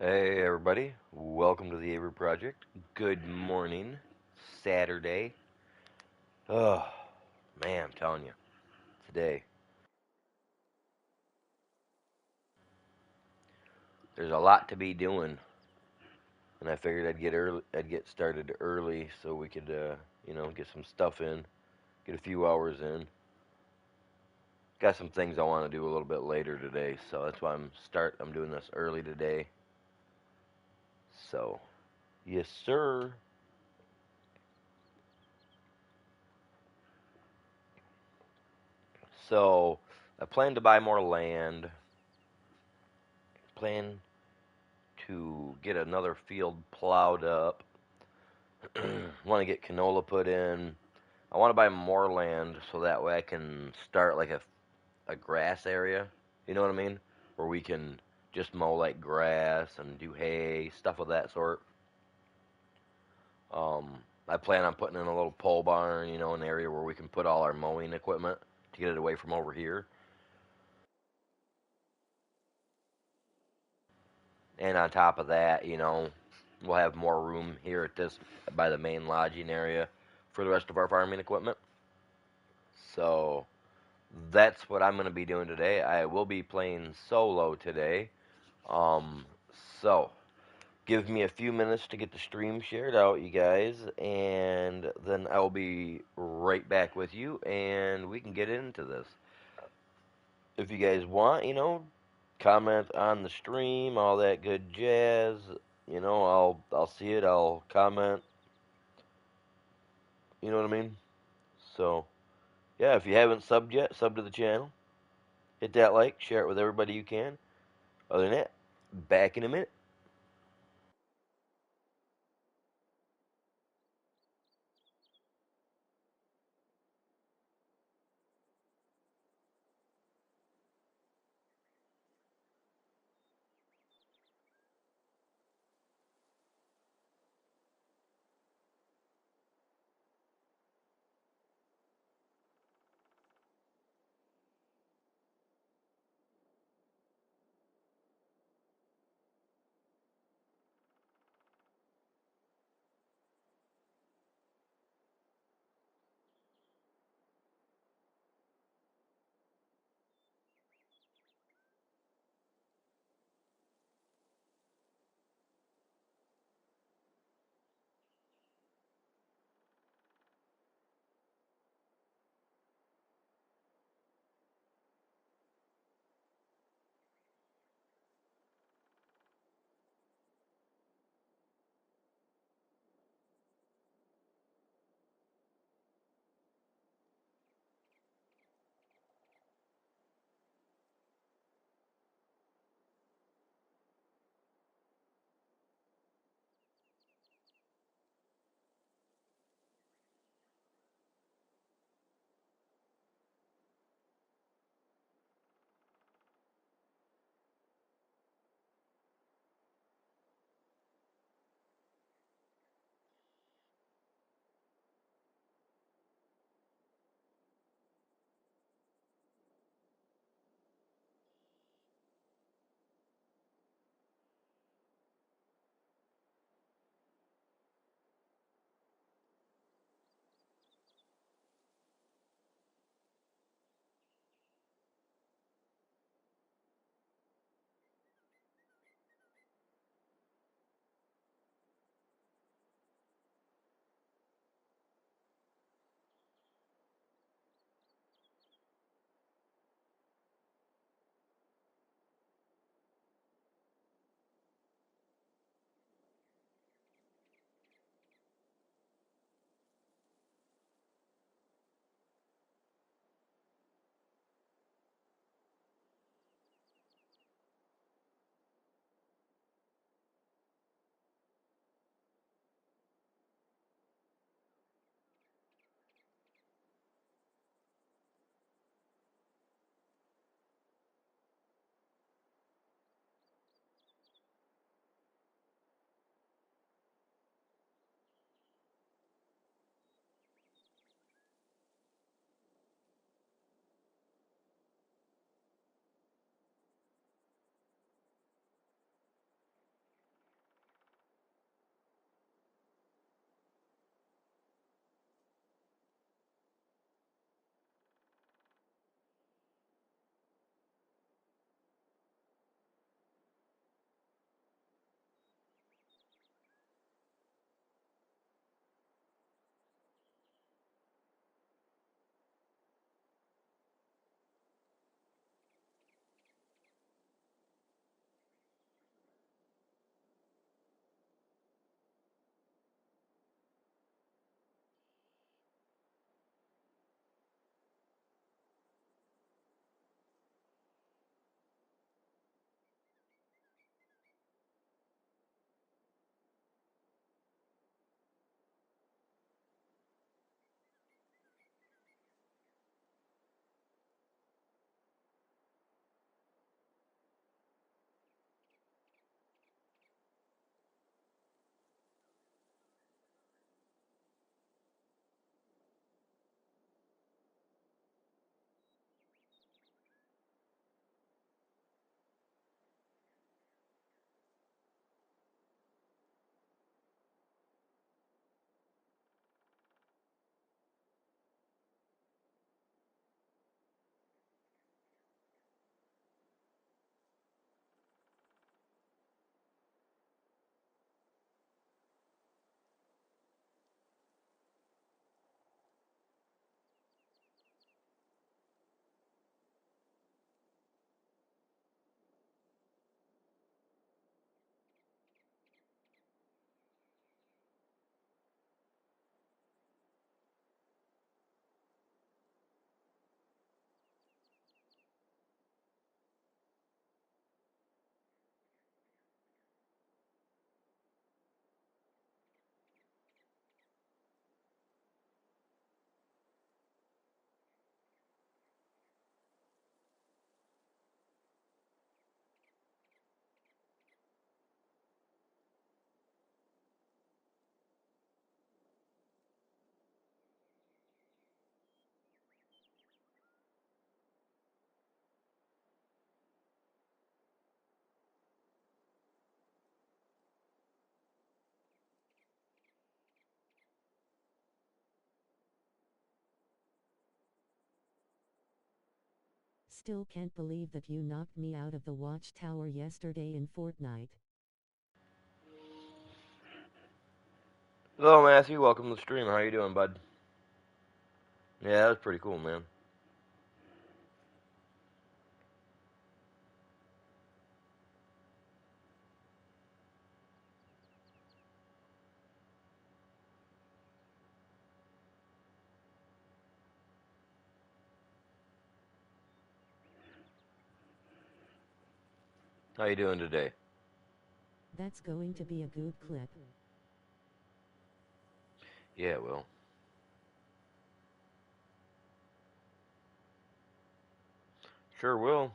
Hey everybody, welcome to the Avery Project. Good morning, Saturday. Oh man, I'm telling you, today there's a lot to be doing, and I figured I'd get started early so we could, get some stuff in, get a few hours in. Got some things I want to do a little bit later today, so that's why I'm doing this early today. So, yes sir. So, I plan to buy more land. Plan to get another field plowed up. Want to get canola put in. I want to buy more land so that way I can start like a grass area. You know what I mean? Where we can just mow like grass and do hay, stuff of that sort. Um, I plan on putting in a little pole barn, an area where we can put all our mowing equipment to get it away from over here. And on top of that, we'll have more room here at this by the main lodging area for the rest of our farming equipment. So that's what I'm going to be doing today. I will be playing solo today. Um, so give me a few minutes to get the stream shared out, you guys, and then I'll be right back with you, and we can get into this. If you guys want, comment on the stream, all that good jazz. I'll see it. I'll comment. You know what I mean? So yeah, if you haven't subbed yet, sub to the channel. Hit that like, share it with everybody you can. Other than that, back in a minute. Still can't believe that you knocked me out of the watchtower yesterday in Fortnite. Hello, Matthew. Welcome to the stream. How you doing, bud? Yeah, that was pretty cool, man. How you doing today? That's going to be a good clip. Yeah, well. Sure will.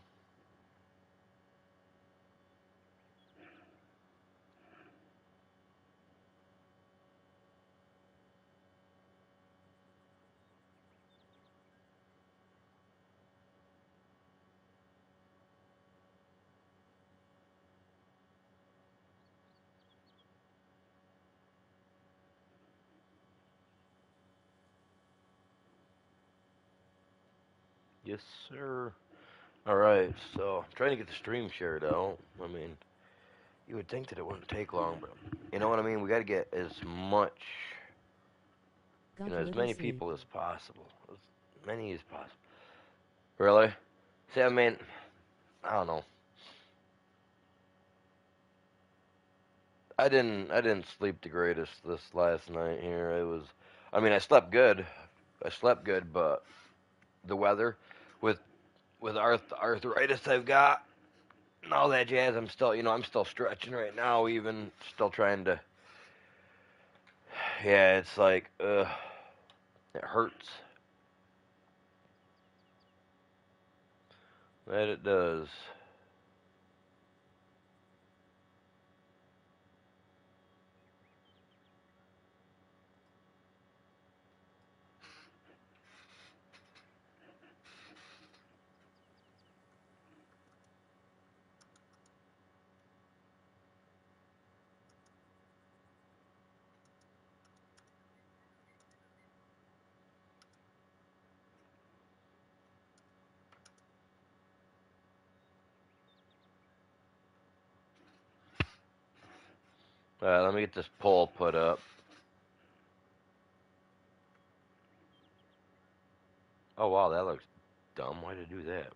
Yes, sir. Alright, so I'm trying to get the stream shared out. I mean, you would think that it wouldn't take long, but you know what I mean? We gotta get as much, Got as little many sleep. people as possible. As many as possible. Really? See, I mean, I don't know. I didn't sleep the greatest this last night here. I mean, I slept good. I slept good, but the weather with arthritis I've got and all that jazz, I'm still stretching right now, even still trying to. Yeah, it's like, it hurts. That it does. All right, let me get this poll put up. Oh wow, that looks dumb. Why did it do that?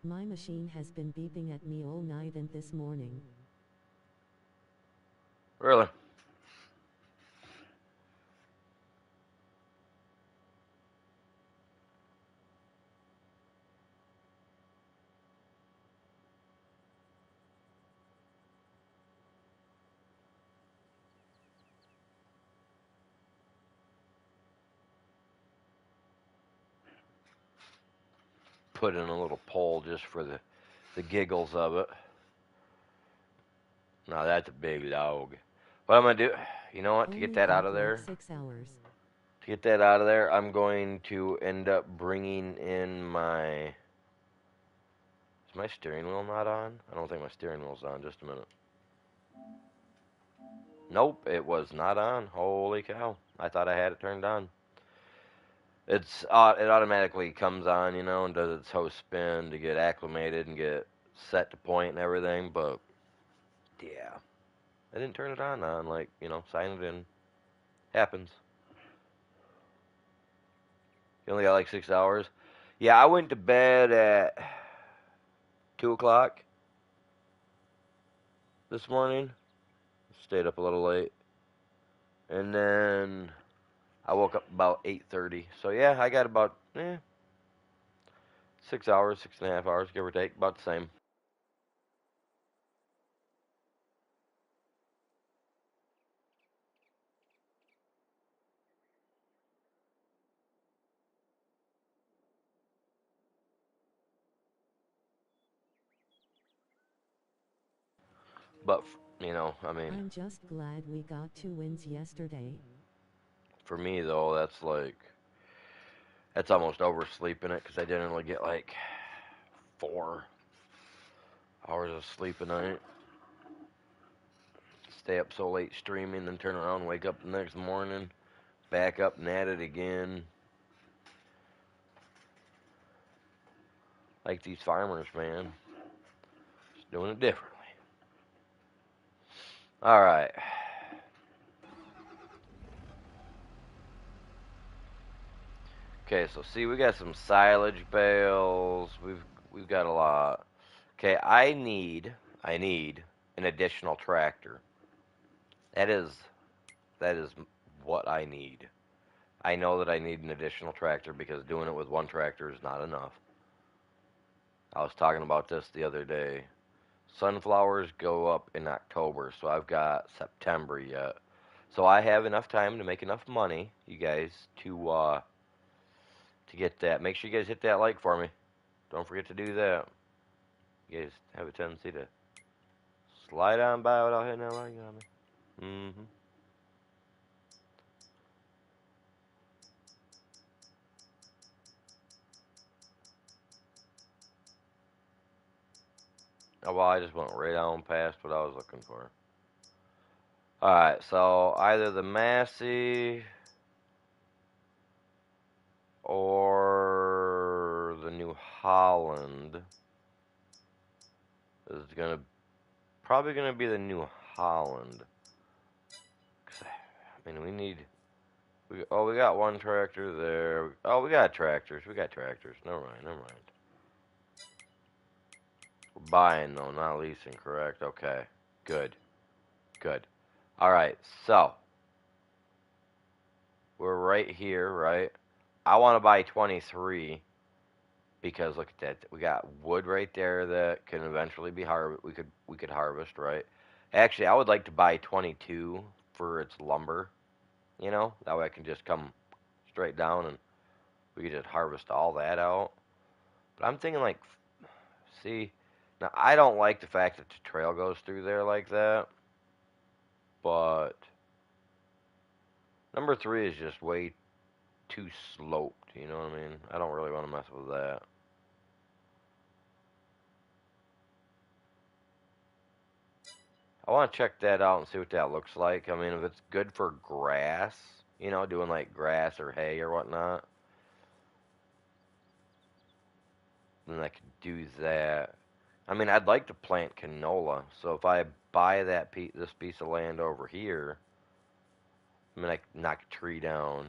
My machine has been beeping at me all night and this morning. Really? Put in a little poll just for the giggles of it. Now that's a big dog. What I'm gonna do? You know what? To get Only that out got of like there, 6 hours. I'm going to end up bringing in my. Is my steering wheel not on? I don't think my steering wheel's on. Just a minute. Nope, it was not on. Holy cow! I thought I had it turned on. It automatically comes on, and does its whole spin to get acclimated and get set to point and everything. But yeah, I didn't turn it on. Like sign it in. Happens. You only got like 6 hours. Yeah, I went to bed at 2 o'clock this morning. Stayed up a little late, and then I woke up about 8:30. So yeah, I got about 6 hours, 6.5 hours, give or take, about the same. But I mean, I'm just glad we got 2 wins yesterday. for me though, that's almost oversleeping it because I generally get like 4 hours of sleep a night. Stay up so late streaming, then turn around, wake up the next morning, back up and at it again. Like these farmers, man. Just doing it differently. Alright. Okay, so see, we got some silage bales. We've got a lot. Okay, I need an additional tractor. That is that is what I need. I know that I need an additional tractor because doing it with one tractor is not enough. I was talking about this the other day. Sunflowers go up in October, so I've got September yet. So I have enough time to make enough money, you guys, to get that. Make sure you guys hit that like for me. Don't forget to do that. You guys have a tendency to slide on by without hitting that like on me. Mm-hmm. Oh, well, I just went right on past what I was looking for. Alright, so either the Massey or the New Holland is probably gonna be the New Holland. 'Cause, I mean, we got one tractor there. Oh, we got tractors. We got tractors. Never mind, never mind. We're buying though, not leasing, correct? Okay. Good. Good. Alright, so we're right here, right? I want to buy 23 because look at that. We got wood right there that can eventually be we could harvest, right? Actually, I would like to buy 22 for its lumber, That way I can just come straight down and we could just harvest all that out. But I'm thinking like see, now I don't like the fact that the trail goes through there like that, but number 3 is just way too sloped, you know what I mean? I don't really want to mess with that. I want to check that out and see what that looks like. I mean, if it's good for grass, doing like grass or hay or whatnot, then I could do that. I mean, I'd like to plant canola, so if I buy this piece of land over here, I mean, I could knock a tree down,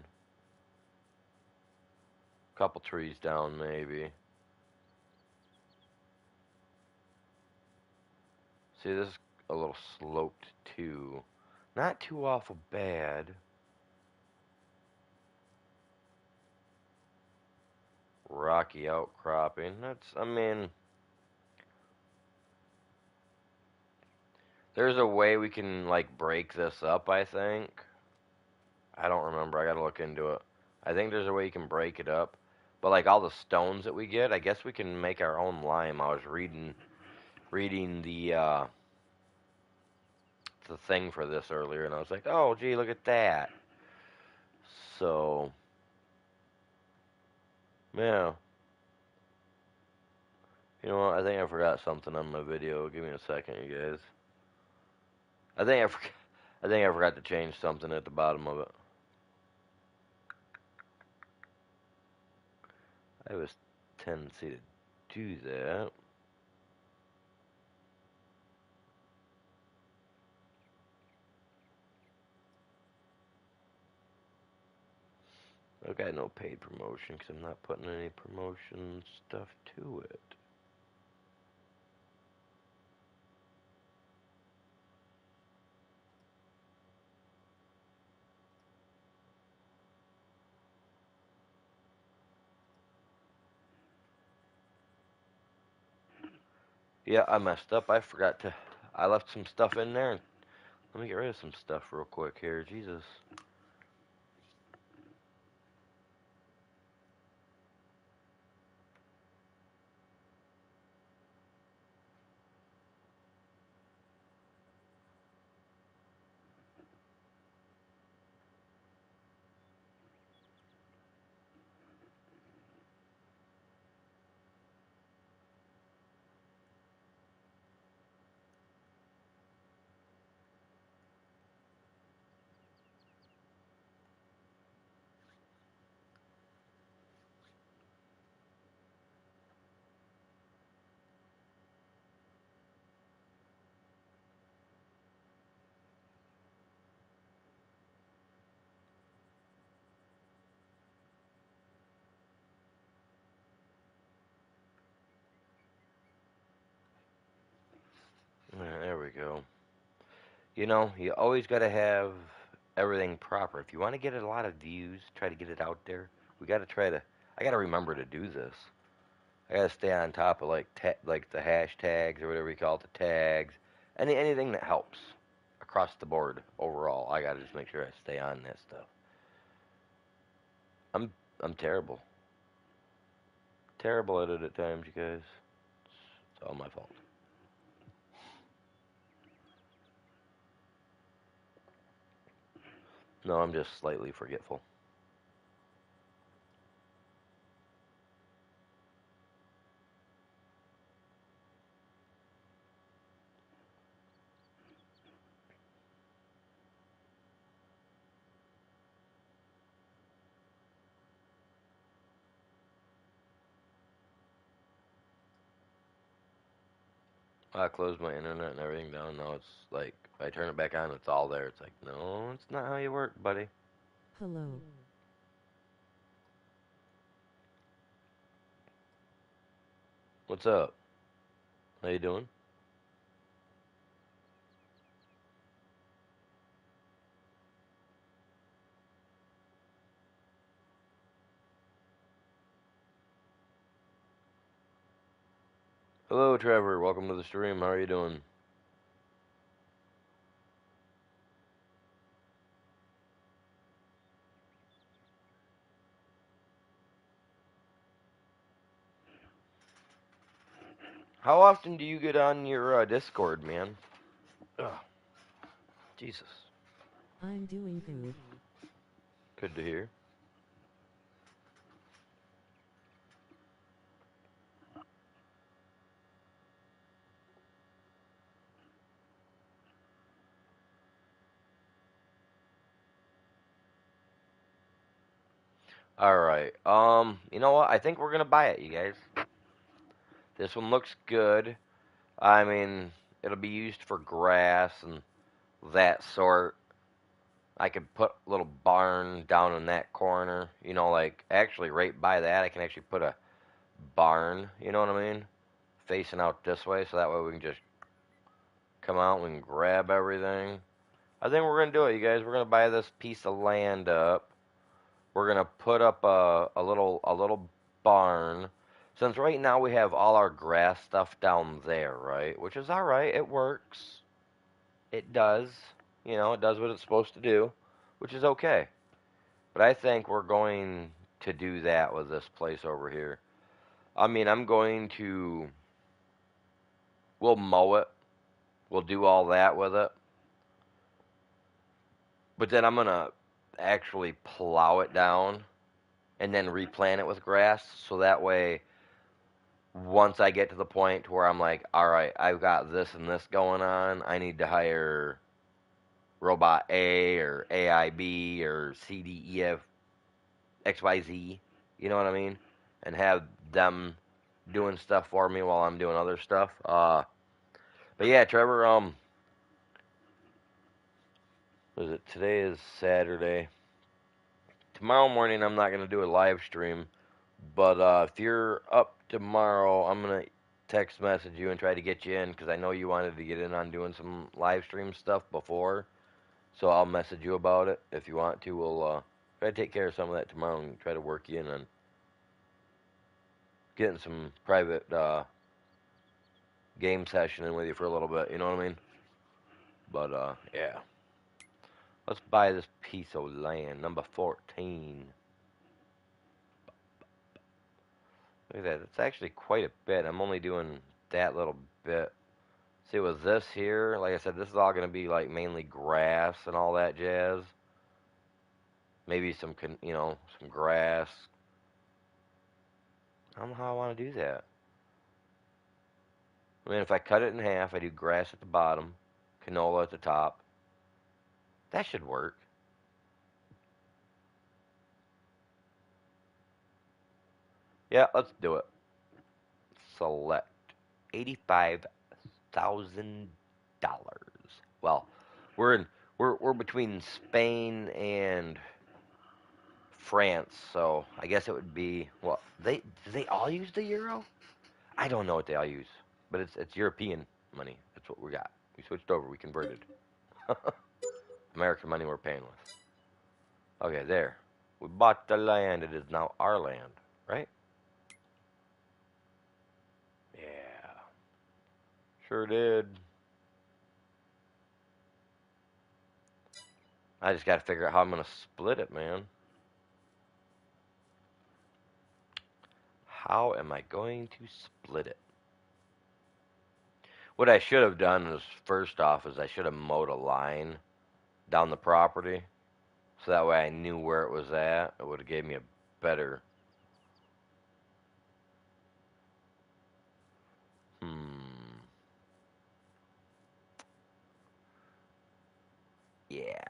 a couple trees down maybe. See, this is a little sloped too. Not too awful bad. Rocky outcropping. I mean, there's a way we can, like, break this up, I think. I don't remember. I gotta look into it. I think there's a way you can break it up. But, like, all the stones that we get, I guess we can make our own lime. I was reading the thing for this earlier, and I was like, oh, gee, look at that. So, yeah. You know what? I think I forgot something on my video. Give me a second, you guys. I think I forgot. I think I forgot to change something at the bottom of it. I have a tendency to do that. I got no paid promotion because I'm not putting any promotion stuff to it. Yeah, I messed up. I left some stuff in there. Let me get rid of some stuff real quick here. Jesus. go. You know, you always got to have everything proper. If you want to get a lot of views, try to get it out there. We got to try to. I got to remember to do this. I got to stay on top of like the hashtags or whatever you call it, the tags, anything that helps across the board overall. I got to just make sure I stay on that stuff. I'm I'm terrible, terrible at it at times, you guys. It's all my fault. No, I'm just slightly forgetful. I closed my internet and everything down. Now it's like if I turn it back on, it's all there. It's like, no, it's not how you work, buddy. Hello. What's up? How you doing? Hello, Trevor. Welcome to the stream. How are you doing? How often do you get on your Discord, man? Ugh, Jesus. I'm doing good. Good to hear. All right. You know what? I think we're gonna buy it, you guys. This one looks good. I mean, it'll be used for grass and that sort. I could put a little barn down in that corner. You know, like actually right by that, I can actually put a barn. You know what I mean? Facing out this way, so that way we can just come out. We can grab everything. I think we're gonna do it, you guys. We're gonna buy this piece of land up. We're gonna put up a little barn. Since right now we have all our grass stuff down there, right? Which is all right. It works. It does. You know, it does what it's supposed to do, which is okay. But I think we're going to do that with this place over here. I mean, I'm going to. We'll mow it. We'll do all that with it. But then I'm gonna actually plow it down and then replant it with grass. So that way, once I get to the point to where I'm like, all right, I've got this and this going on, I need to hire robot A or AIB or CDEF XYZ. You know what I mean? And have them doing stuff for me while I'm doing other stuff. But yeah, Trevor. Was it today is Saturday? Tomorrow morning I'm not gonna do a live stream, but if you're up tomorrow, I'm gonna text message you and try to get you in because I know you wanted to get in on doing some live stream stuff before. So I'll message you about it if you want to. We'll try to take care of some of that tomorrow and try to work you in on getting some private game session in with you for a little bit. You know what I mean? But yeah, let's buy this piece of land, number 14. Look at that. It's actually quite a bit. I'm only doing that little bit. See, with this here, like I said, this is all going to be like mainly grass and all that jazz. Maybe some, some grass. I don't know how I want to do that. I mean, if I cut it in half, I do grass at the bottom, canola at the top. That should work. Yeah, let's do it. Select $85,000. Well, we're in we're between Spain and France, so I guess it would be well. They all use the euro? I don't know what they all use, but it's European money. That's what we got. We switched over. We converted. American money we're paying with. Okay, there. We bought the land. It is now our land, right? Yeah. Sure did. I just gotta figure out how I'm gonna split it, man. How am I going to split it? What I should have done is, first off, is I should have mowed a line down the property, so that way I knew where it was at. It would have gave me a better. Hmm. Yeah.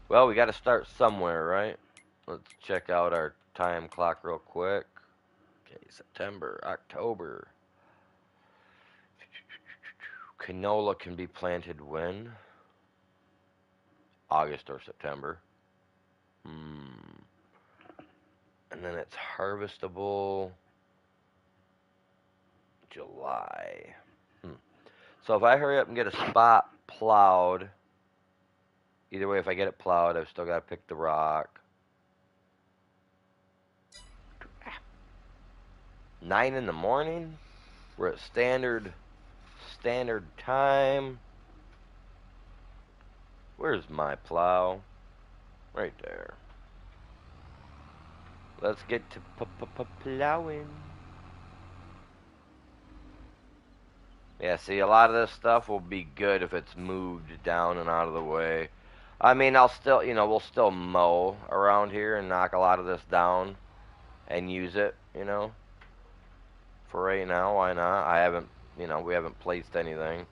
Well, we got to start somewhere, right? Let's check out our time clock real quick. Okay, September, October. Canola can be planted when? August or September. Hmm. And then it's harvestable July. Hmm. So if I hurry up and get a spot plowed, either way, if I get it plowed, I've still got to pick the rock. 9 in the morning? We're at standard time. Where's my plow? Right there. Let's get to plowing. Yeah, see, a lot of this stuff will be good if it's moved down and out of the way. I mean, I'll still, we'll still mow around here and knock a lot of this down and use it, for right now. Why not? I haven't, we haven't placed anything.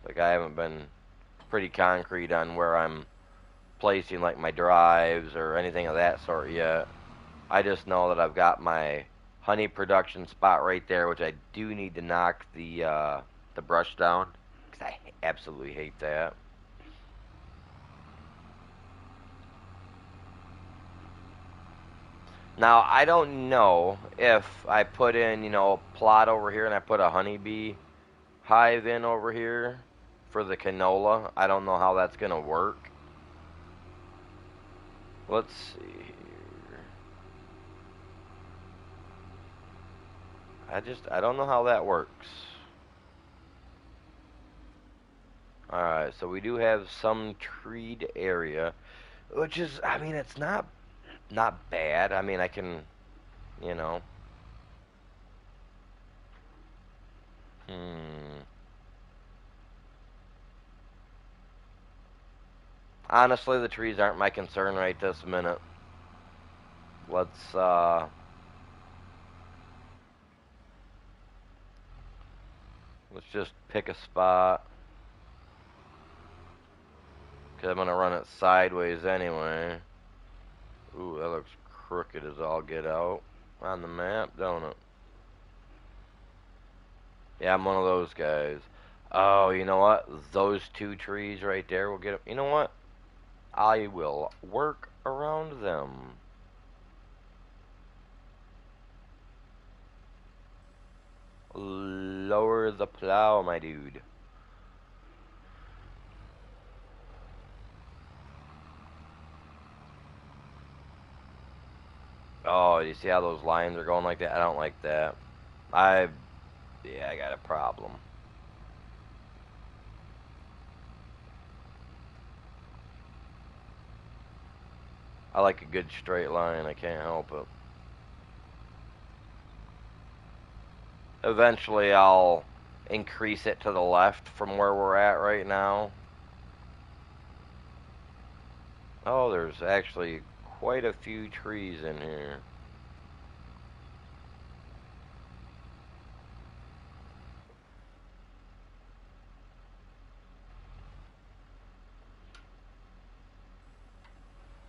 Like, I haven't been pretty concrete on where I'm placing, like, my drives or anything of that sort yet. I just know that I've got my honey production spot right there, which I do need to knock the brush down, because I absolutely hate that. Now, I don't know if I put in, a plot over here and I put a honeybee hive in over here for the canola. I don't know how that's going to work. Let's see here. I don't know how that works. Alright, so we do have some treed area, which is, I mean, it's not bad. I mean, I can, you know. Hmm. Honestly, the trees aren't my concern right this minute. Let's let's just pick a spot, cause I'm gonna run it sideways anyway. Ooh, that looks crooked as all get out on the map, don't it? Yeah, I'm one of those guys. Oh, you know what? Those two trees right there will get it. You know what? I will work around them. Lower the plow, my dude. Oh, you see how those lines are going like that? I don't like that. I, yeah, I got a problem. I like a good straight line. I can't help it. Eventually, I'll increase it to the left from where we're at right now. Oh, there's actually quite a few trees in here.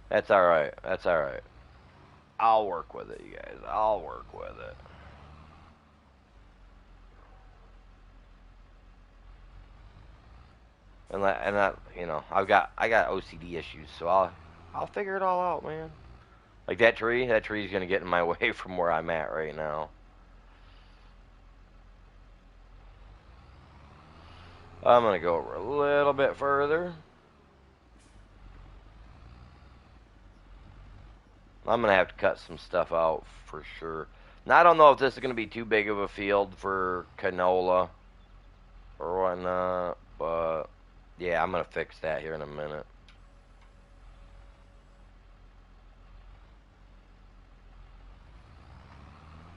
That's alright. That's alright. I'll work with it, you guys. I'll work with it. and I got OCD issues, so I'll figure it all out, man. Like that tree's gonna get in my way from where I'm at right now. I'm gonna go over a little bit further. I'm gonna have to cut some stuff out for sure. Now I don't know if this is gonna be too big of a field for canola or whatnot, but yeah, I'm gonna fix that here in a minute.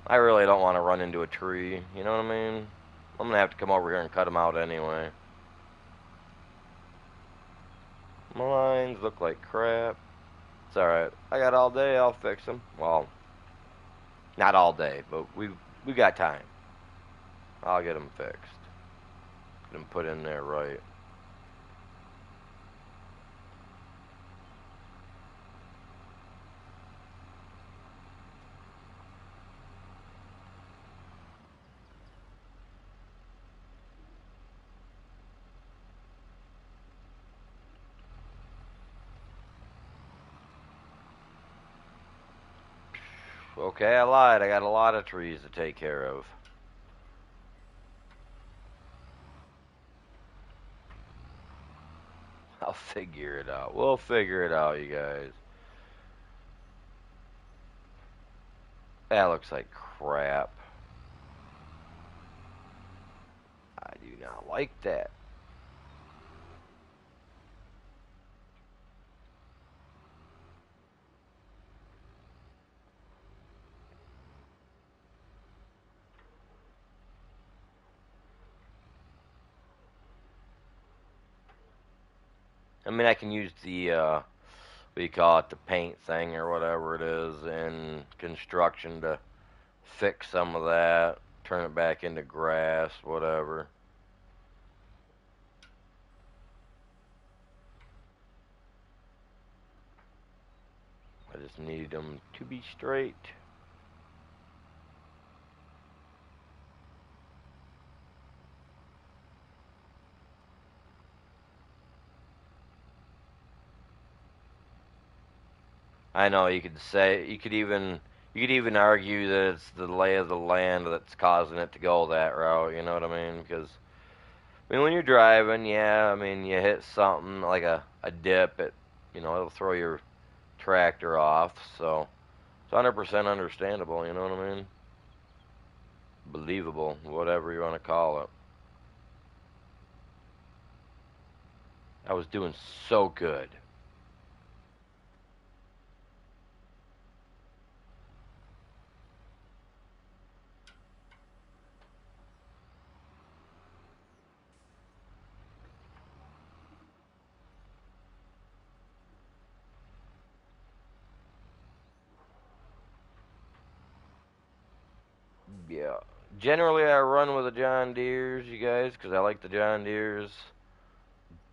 I really don't want to run into a tree. You know what I mean? I'm gonna have to come over here and cut them out anyway. My lines look like crap. It's alright. I got all day. I'll fix them. Well, not all day, but we got time. I'll get them fixed. Get them put in there right. Okay, I lied. I got a lot of trees to take care of. I'll figure it out. We'll figure it out, you guys. That looks like crap. I do not like that. I mean, I can use the what do you call it, the paint thing or whatever it is in construction to fix some of that, turn it back into grass, whatever. I just need them to be straight. I know you could even argue that it's the lay of the land that's causing it to go that route. You know what I mean? Because I mean, when you're driving, yeah, I mean, you hit something like a dip, it'll throw your tractor off. So it's 100% understandable. You know what I mean? Believable, whatever you want to call it. I was doing so good. Yeah. Generally, I run with the John Deeres, you guys, because I like the John Deeres.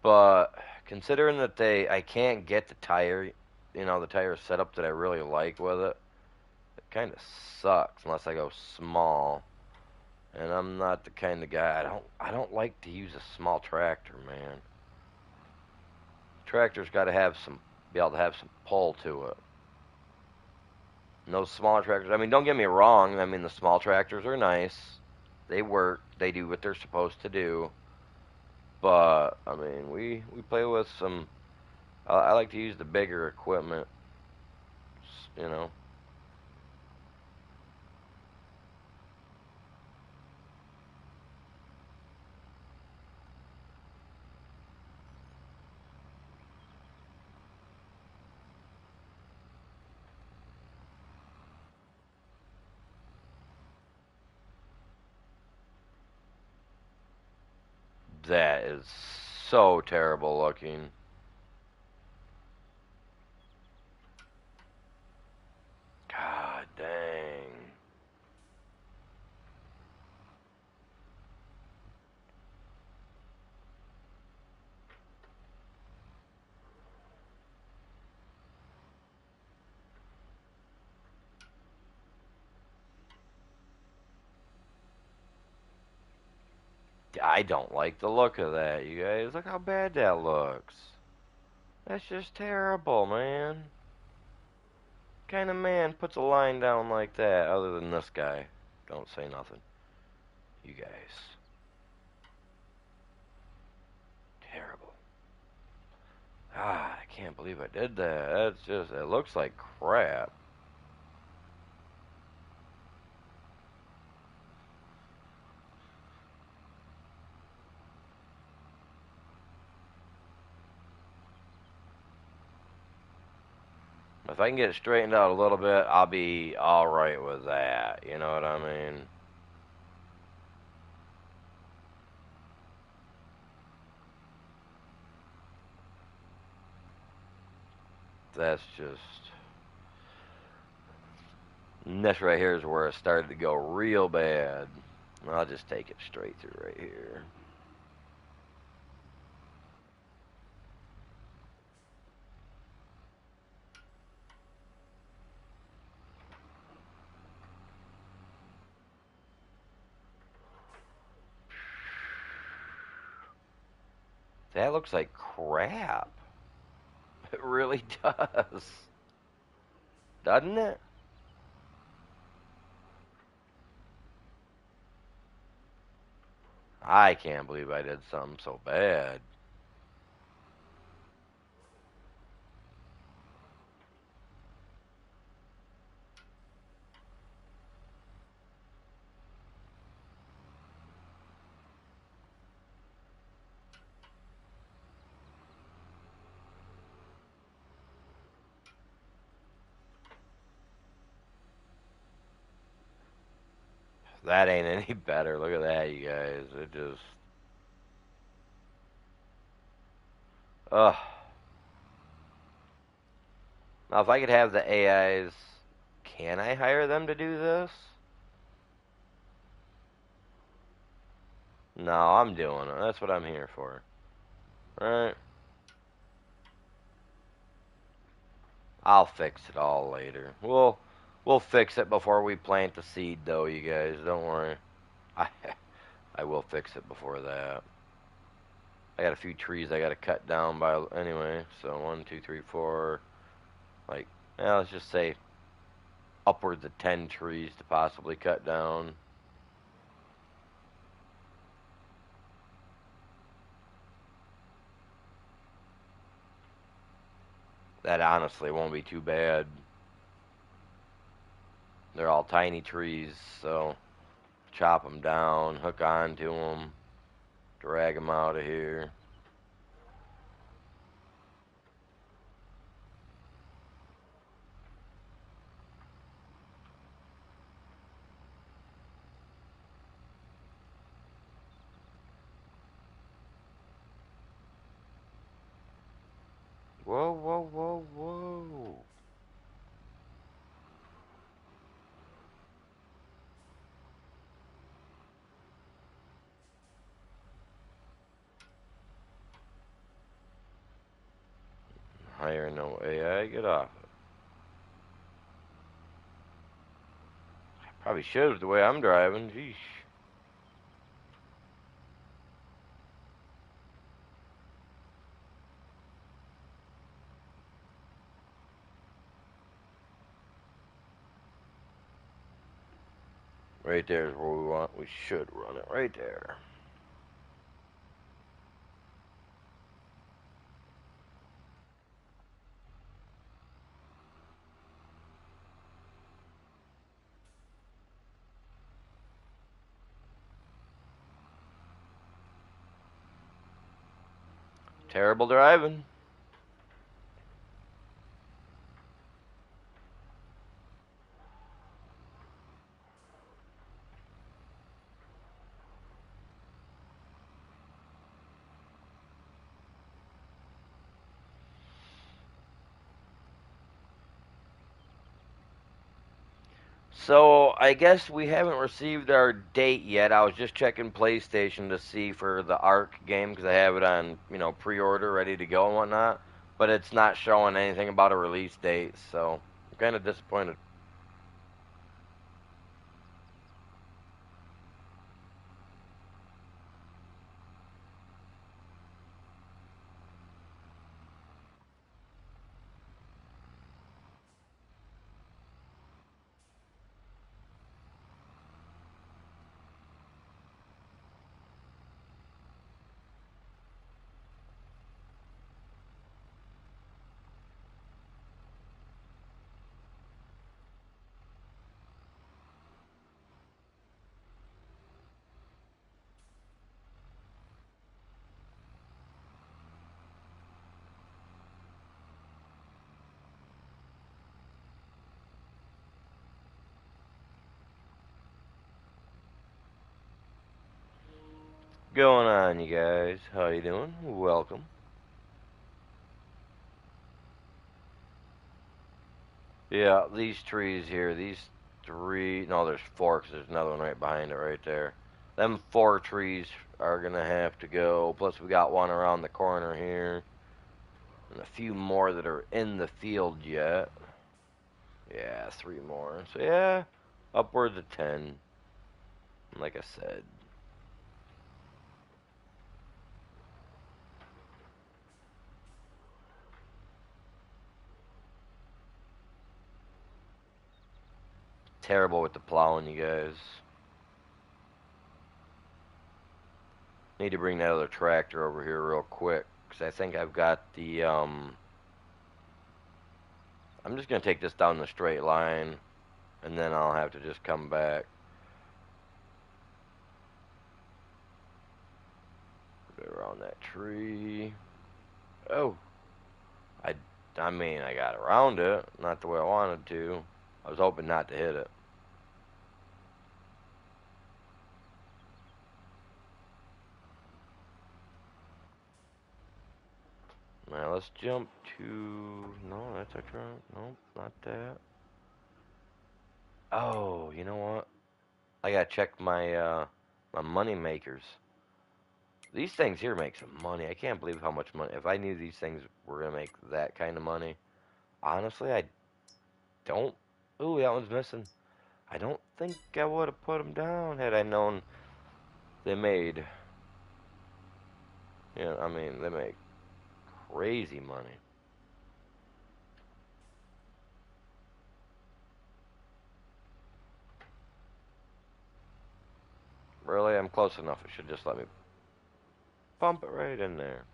But considering that I can't get the tire, the tire setup that I really like with it, it kind of sucks unless I go small. And I'm not the kind of guy. I don't like to use a small tractor, man. Tractor's got to be able to have some pull to it. And those smaller tractors. I mean, don't get me wrong. I mean, the small tractors are nice. They work. They do what they're supposed to do. But I mean, we play with some. I like to use the bigger equipment. You know, that is so terrible looking. God dang. I don't like the look of that, you guys. Look how bad that looks. That's just terrible, man. What kind of man puts a line down like that other than this guy? Don't say nothing. You guys. Terrible. Ah, I can't believe I did that. That's just, it looks like crap. If I can get it straightened out a little bit, I'll be alright with that. You know what I mean? That's just. And this right here is where it started to go real bad. I'll just take it straight through right here. That looks like crap. It really does. Doesn't it? I can't believe I did something so bad. That ain't any better. Look at that, you guys. It just. Ugh. Now, if I could have the AIs, can I hire them to do this? No, I'm doing it. That's what I'm here for. Right? I'll fix it all later. We'll fix it before we plant the seed, though, you guys. Don't worry. I I will fix it before that. I got a few trees I got to cut down by anyway. So 1, 2, 3, 4, like, yeah, let's just say upwards of 10 trees to possibly cut down. That honestly won't be too bad. They're all tiny trees, so chop them down, hook onto them, drag them out of here. Whoa, whoa, whoa, whoa. Hire no AI, get off it. Probably should have the way I'm driving, jeez. Right there is where we want. We should run it right there. Terrible driving. So I guess we haven't received our date yet. I was just checking PlayStation to see for the Ark game because I have it on, pre-order, ready to go and whatnot. But it's not showing anything about a release date, so I'm kind of disappointed. going on, you guys? How you doing? Welcome. Yeah, these trees here, these three, no, there's four 'cause there's another one right behind it right there. Them four trees are gonna have to go, plus we got one around the corner here, and a few more that are in the field yet. Yeah, three more. So yeah, upwards of 10, like I said. Terrible with the plowing, you guys. Need to bring that other tractor over here real quick, because I think I've got the, I'm just going to take this down the straight line, and then I'll have to just come back. Put it around that tree. Oh, I, I mean, I got around it, not the way I wanted to. I was hoping not to hit it. Now let's jump to, no, that's a truck. Nope, not that. Oh, you know what? I gotta check my money makers. These things here make some money. I can't believe how much money. If I knew these things were gonna make that kind of money, honestly, I don't. Ooh, that one's missing. I don't think I would have put them down had I known they made. Yeah, I mean they make crazy money. Really, I'm close enough. It should just let me pump it right in there.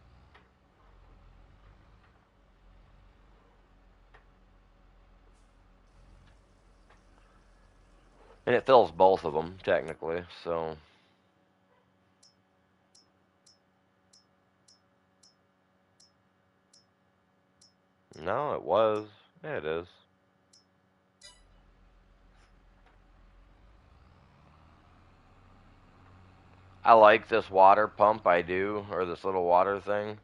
And it fills both of them technically. So no, it was. Yeah, it is. I like this water pump. I do, or this little water thing.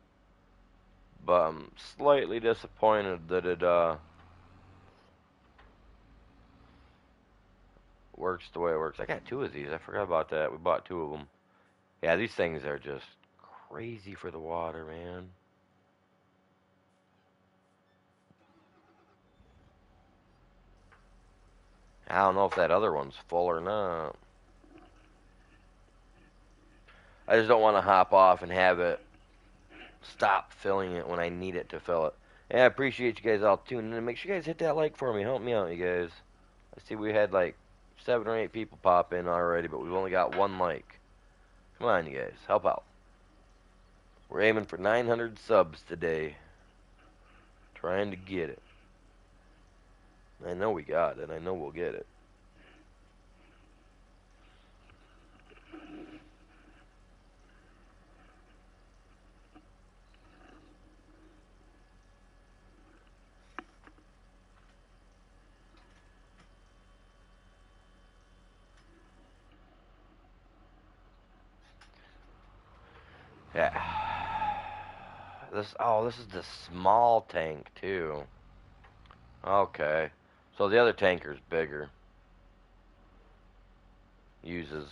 But I'm slightly disappointed that it works the way it works. I got two of these. I forgot about that. We bought two of them. Yeah, these things are just crazy for the water, man. I don't know if that other one's full or not. I just don't want to hop off and have it stop filling it when I need it to fill it. And I appreciate you guys all tuning in. Make sure you guys hit that like for me. Help me out, you guys. I see we had like 7 or 8 people pop in already, but we've only got one like. Come on, you guys. Help out. We're aiming for 900 subs today. Trying to get it. I know we got it. I know we'll get it. Yeah. This is the small tank too. Okay. So the other tanker's bigger. Uses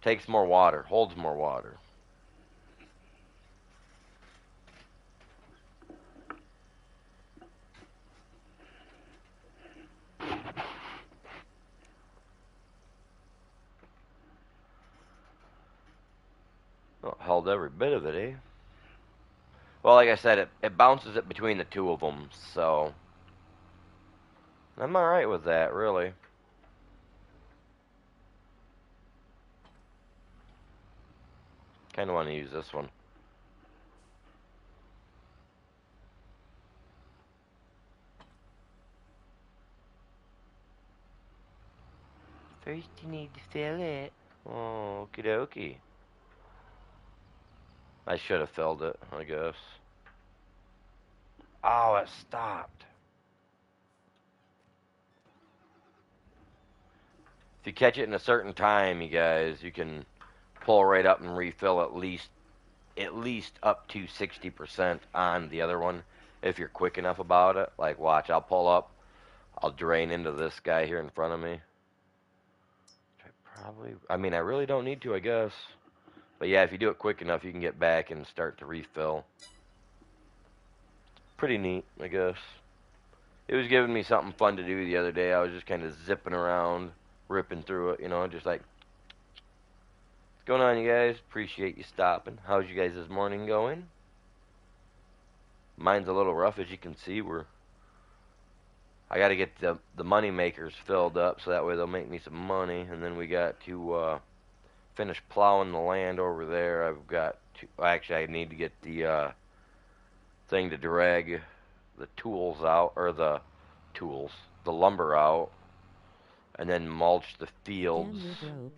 takes more water, holds more water. Well, held every bit of it, eh? Well, like I said, it bounces it between the two of them, so I'm alright with that, really. Kind of want to use this one. First, you need to fill it. Oh, okie dokie. I should have filled it, I guess. Oh, it stopped. If you catch it in a certain time, you guys, you can pull right up and refill at least up to 60% on the other one if you're quick enough about it. Like, watch, I'll pull up, I'll drain into this guy here in front of me. I mean, I really don't need to, I guess. But yeah, if you do it quick enough, you can get back and start to refill. Pretty neat, I guess. It was giving me something fun to do the other day. I was just kind of zipping around, ripping through it, just like, what's going on, you guys? Appreciate you stopping. How's you guys' morning going? Mine's a little rough, as you can see. I got to get the money makers filled up so that way they'll make me some money, and then we got to finish plowing the land over there. I've got to, actually, I need to get the thing to drag the tools out, or the lumber out, and then mulch the fields. Damn, you're broke.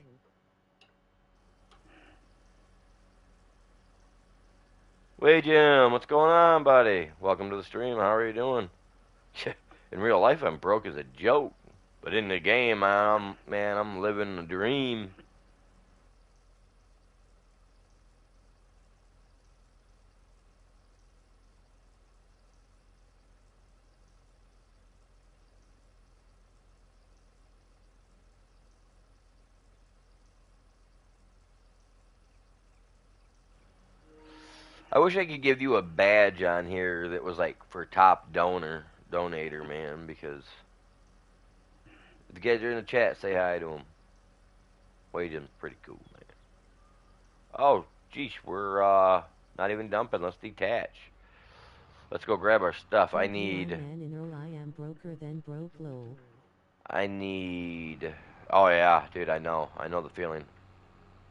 Hey Jim, what's going on, buddy? Welcome to the stream. How are you doing? In real life, I'm broke as a joke, but in the game, I'm living a dream. I wish I could give you a badge on here that was like for top donator, man, because if you guys are in the chat, say hi to him. Wade pretty cool, man. Oh, geez, we're not even dumping. Let's detach. Let's go grab our stuff. I need. I am broker than broke low. I need. Oh yeah, dude, I know the feeling.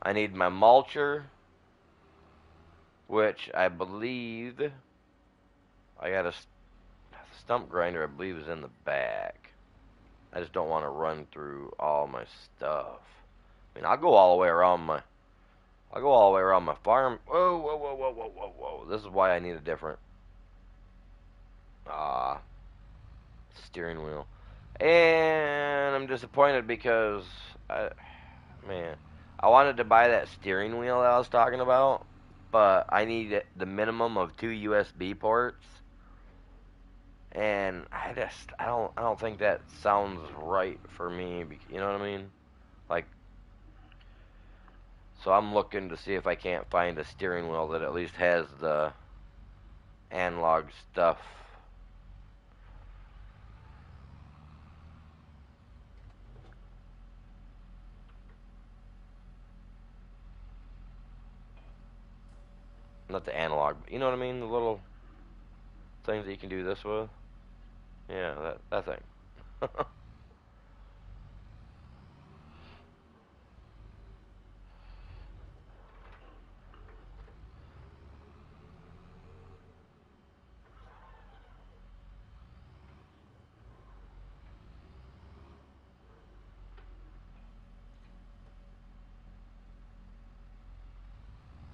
I need my mulcher, which I believe I got a stump grinder. I believe is in the back. I just don't want to run through all my stuff. I mean, I'll go all the way around my farm. Whoa, whoa, whoa, whoa, whoa, whoa, whoa. This is why I need a different uh, steering wheel. And I'm disappointed because, I wanted to buy that steering wheel that I was talking about, but I need the minimum of 2 USB ports. And I don't think that sounds right for me. You know what I mean? Like, so I'm looking to see if I can't find a steering wheel that at least has the analog stuff. Not the analog, but you know what I mean? The little things that you can do this with. Yeah, that thing.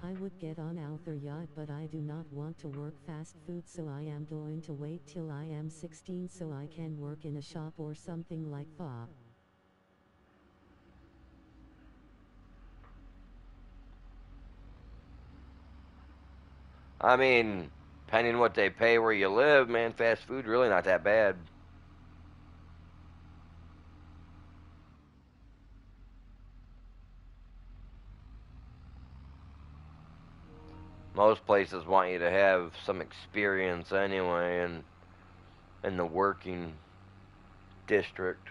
I would get on our yacht, but I do not want to work fast food, so I am going to wait till I am 16 so I can work in a shop or something like that. I mean, depending on what they pay where you live, man, fast food really not that bad. Most places want you to have some experience anyway, and in the working district.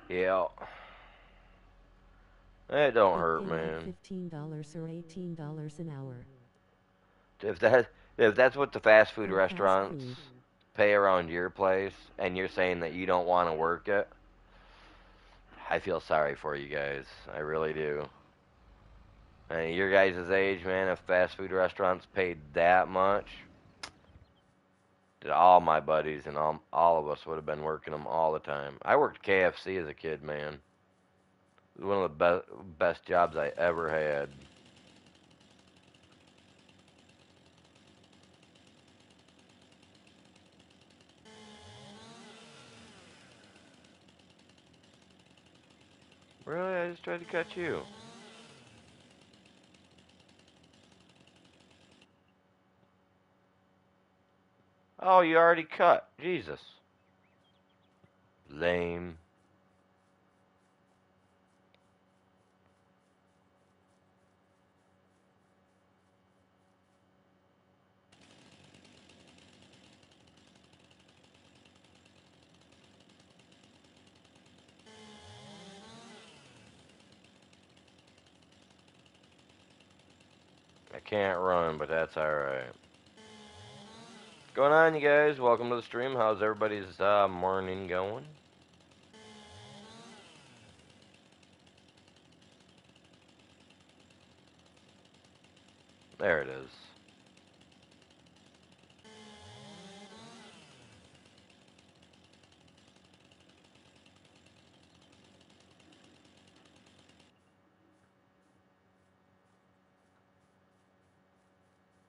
Yeah. It don't They hurt, pay like man. $15 or $18 an hour If that if that's what the fast food for fast restaurants food. pay around your place, and you're saying that you don't want to work it, I feel sorry for you guys. I really do. And your guys' age, man, if fast food restaurants paid that much, all my buddies and all of us would have been working them all the time. I worked KFC as a kid, man. It was one of the best jobs I ever had. Really? I just tried to cut you. Oh, you already cut. Jesus. Lame. I can't run, but that's alright. What's going on, you guys? Welcome to the stream. How's everybody's morning going? There it is.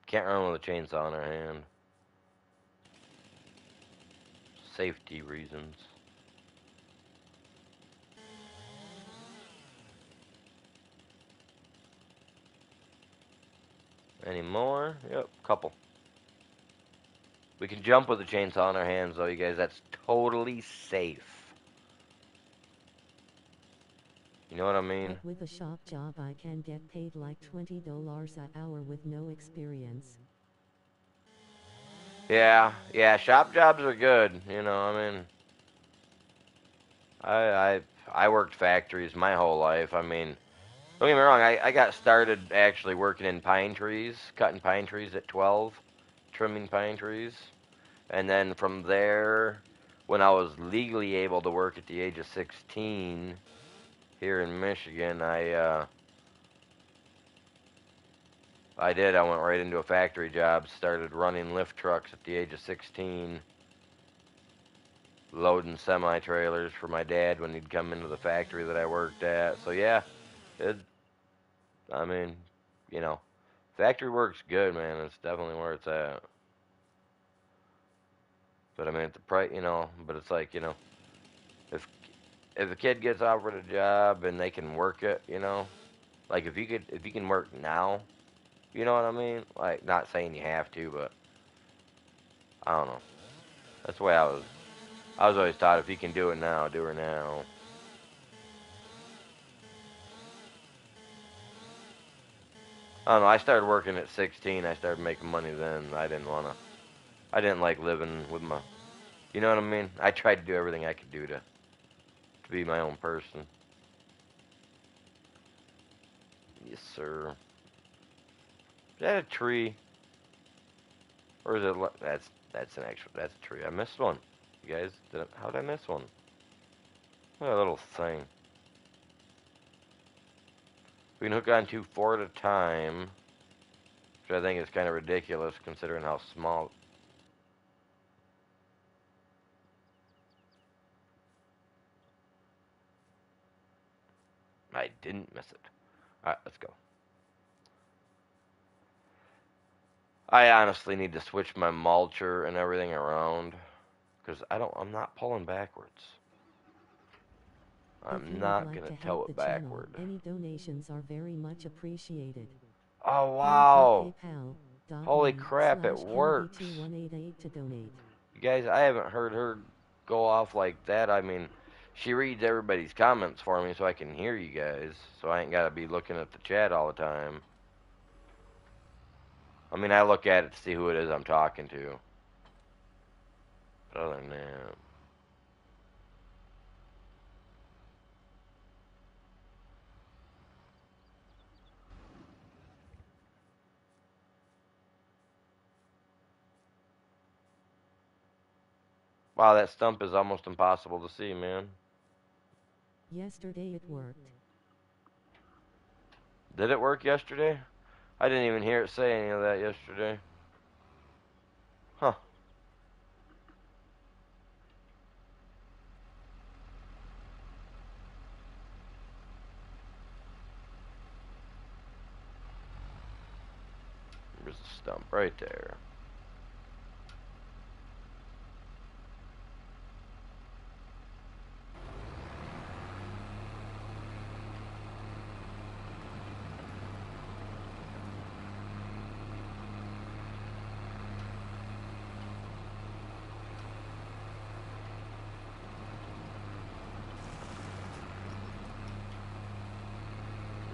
Can't run with a chainsaw in our hand. Safety reasons. Any more? Yep, couple. We can jump with a chainsaw in our hands, though, you guys. That's totally safe. You know what I mean? But with a shop job I can get paid like $20 an hour with no experience. Yeah, shop jobs are good. You know, I mean, I, I, I worked factories my whole life. I mean, don't get me wrong, I got started actually working in pine trees, cutting pine trees at 12, trimming pine trees. And then from there, when I was legally able to work at the age of 16 here in Michigan, I did. I went right into a factory job, started running lift trucks at the age of 16, loading semi-trailers for my dad when he'd come into the factory that I worked at. So yeah, it, I mean, you know, factory work's good, man. It's definitely where it's at. But I mean, at the price, but it's like, if if a kid gets offered a job and they can work it, like if you can work now, you know what I mean? Like, not saying you have to, but I don't know. That's the way I was always taught, if you can do it now, do it now. I don't know. I started working at 16. I started making money then. I didn't like living with my. You know what I mean? I tried to do everything I could do to be my own person. Yes, sir. Is that a tree, or is it? That's an actual. That's a tree. I missed one. You guys, how did I miss one? What a little thing. We can hook on to 4 at a time, which I think is kind of ridiculous considering how small. I didn't miss it. Alright, let's go. I honestly need to switch my mulcher and everything around, because I'm not pulling backwards. If I'm you would not like gonna to help tow the it channel, backward. any donations are very much appreciated. Oh Thank you wow! Holy crap, it works! paypal.me/Kennedy2188 to donate. You guys, I haven't heard her go off like that. I mean, she reads everybody's comments for me so I can hear you guys, so I ain't gotta be looking at the chat all the time. I mean, I look at it to see who it is I'm talking to. But other than that. Wow, that stump is almost impossible to see, man. Yesterday it worked. Did it work yesterday? I didn't even hear it say any of that yesterday. Huh. stump right there.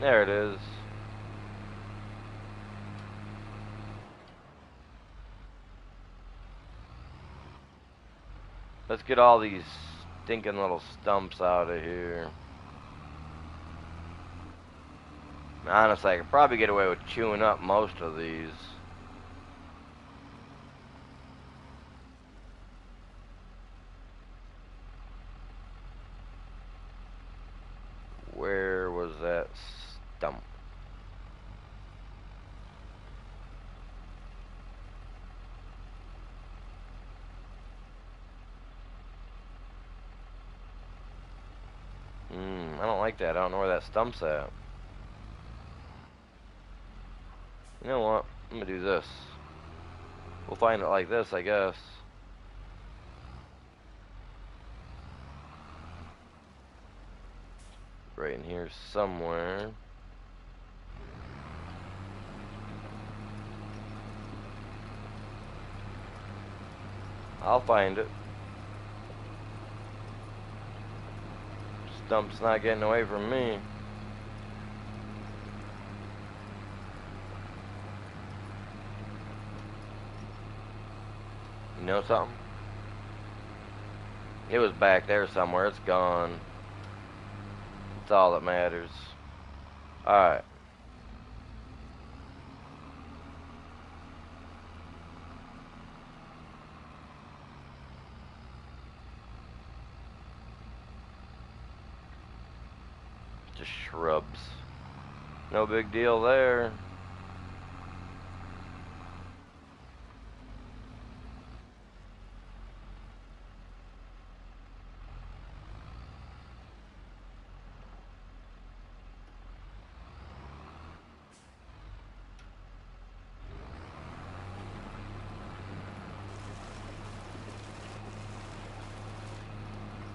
There it is. Let's get all these stinking little stumps out of here. Honestly, I could probably get away with chewing up most of these. Where was that stump? I don't like that. I don't know where that stump's at. You know what? I'm gonna do this. We'll find it like this, I guess. Right in here somewhere. I'll find it. Stump's not getting away from me. You know something? It was back there somewhere. It's gone. That's all that matters. Alright. Just shrubs. No big deal there.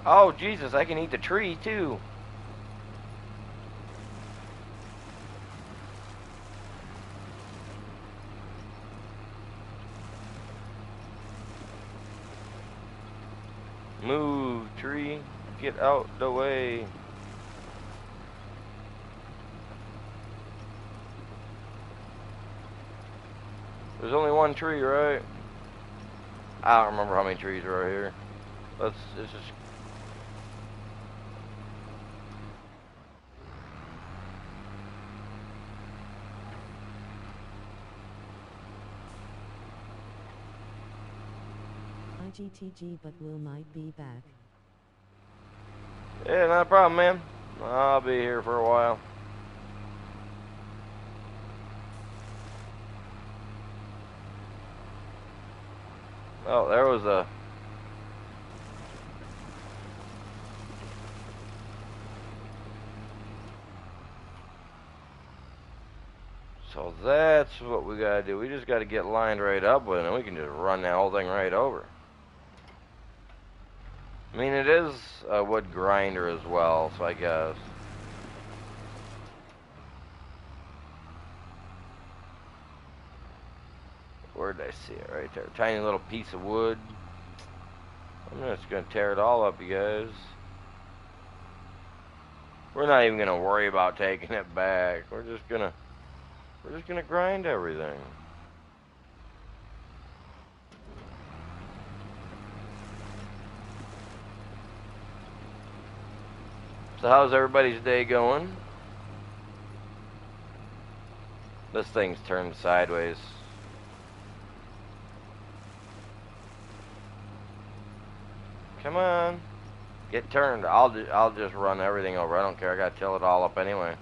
Oh, Jesus, I can eat the tree, too. Move, tree. Get out the way. There's only one tree, right? I don't remember how many trees are right here. Let's just... IGTG, but Will might be back. Yeah, not a problem, man. I'll be here for a while. Oh, there was a... So that's what we gotta do. We just gotta get lined right up with it, and we can just run that whole thing right over. I mean, it is a wood grinder as well, so I guess. Where did I see it? Right there. Tiny little piece of wood. I'm just gonna tear it all up, you guys. We're not even gonna worry about taking it back. We're just gonna grind everything. So how's everybody's day going? This thing's turned sideways. Come on. Get turned. I'll just run everything over. I don't care. I gotta till it all up anyway.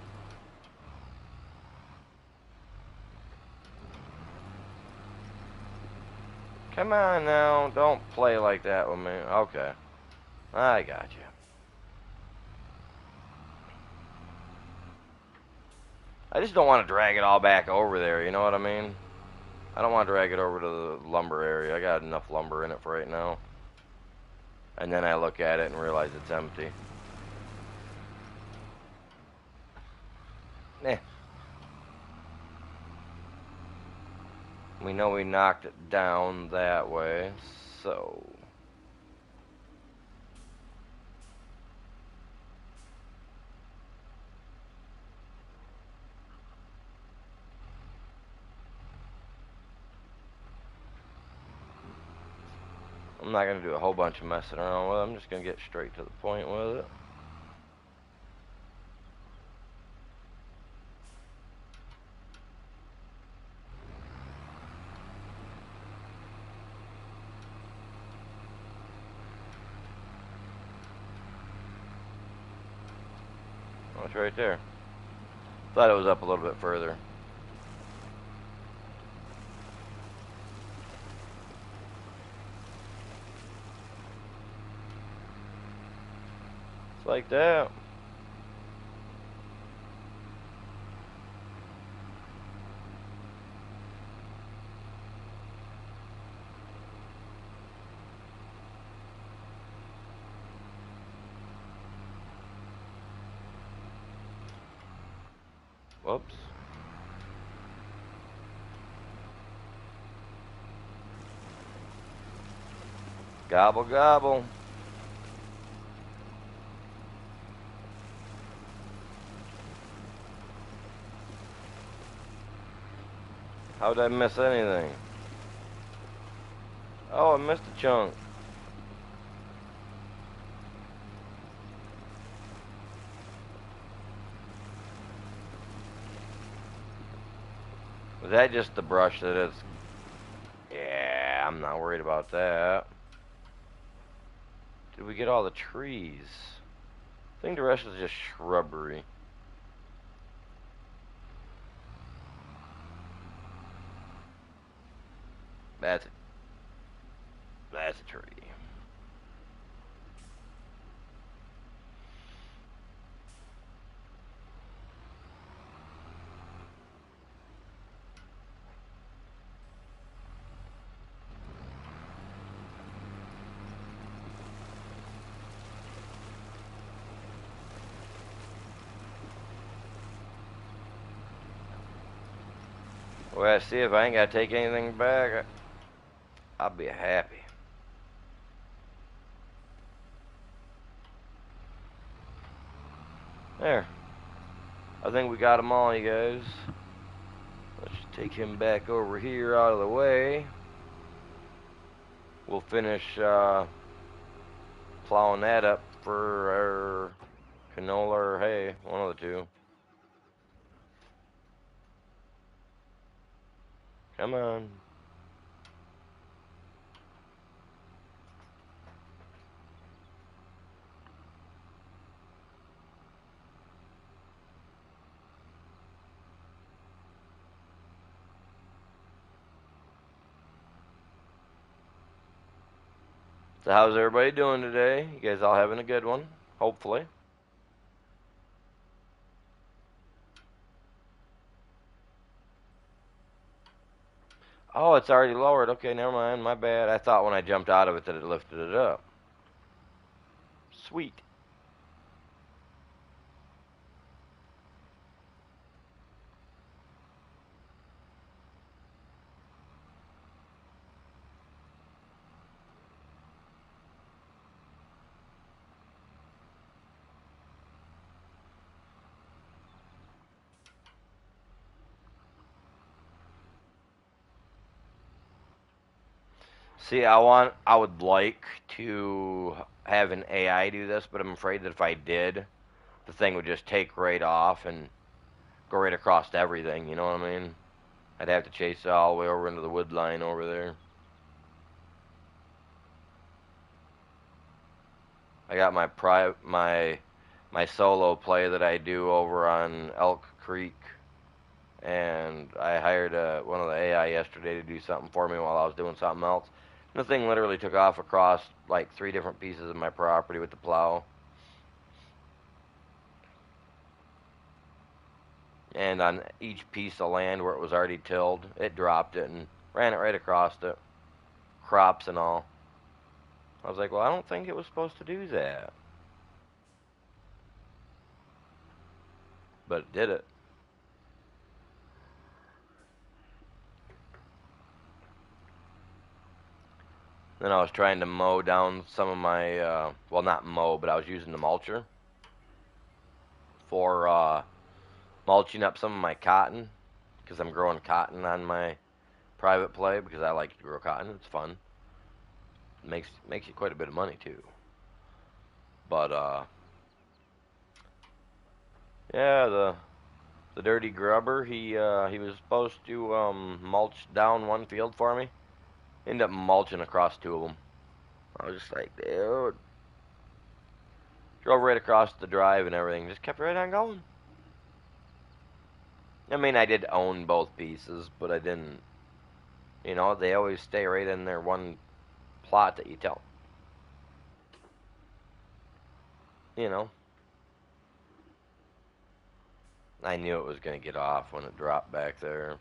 Come on now. Don't play like that with me. Okay. I got you. I just don't want to drag it all back over there, you know what I mean? I don't want to drag it over to the lumber area. I got enough lumber in it for right now. And then I look at it and realize it's empty. Eh. We know we knocked it down that way, so... I'm not going to do a whole bunch of messing around with it. I'm just going to get straight to the point with it. Oh, it's right there. Thought it was up a little bit further. It's like that. Whoops. Gobble, gobble. How did I miss anything? Oh, I missed a chunk. Was that just the brush that it's... Yeah, I'm not worried about that. Did we get all the trees? I think the rest is just shrubbery. That's a tree. Well, see, if I ain't got to take anything back, I'll be happy. There. I think we got them all, you guys. Let's take him back over here out of the way. We'll finish plowing that up for our canola or hay, one of the two. Come on. So how's everybody doing today? You guys all having a good one? Hopefully. Oh, it's already lowered. Okay, never mind. My bad. I thought when I jumped out of it that it lifted it up. Sweet. See, I would like to have an AI do this, but I'm afraid that if I did, the thing would just take right off and go right across everything. You know what I mean? I'd have to chase it all the way over into the wood line over there. I got my solo play that I do over on Elk Creek, and I hired one of the AI yesterday to do something for me while I was doing something else. And the thing literally took off across like 3 different pieces of my property with the plow. And on each piece of land where it was already tilled, it dropped it and Ran it right across it, crops and all. I was like, well, I don't think it was supposed to do that, but it did it. Then I was trying to mow down some of my, well, not mow, but I was using the mulcher for mulching up some of my cotton because I'm growing cotton on my private play because I like to grow cotton. It's fun. Makes you quite a bit of money too. But yeah, the dirty grubber, he was supposed to mulch down one field for me. Ended up mulching across two of them. I was just like, dude. Drove right across the drive and everything. Just kept right on going. I mean, I did own both pieces, but I didn't. You know, they always stay right in their one plot that you tell. You know, I knew it was going to get off when it dropped back there.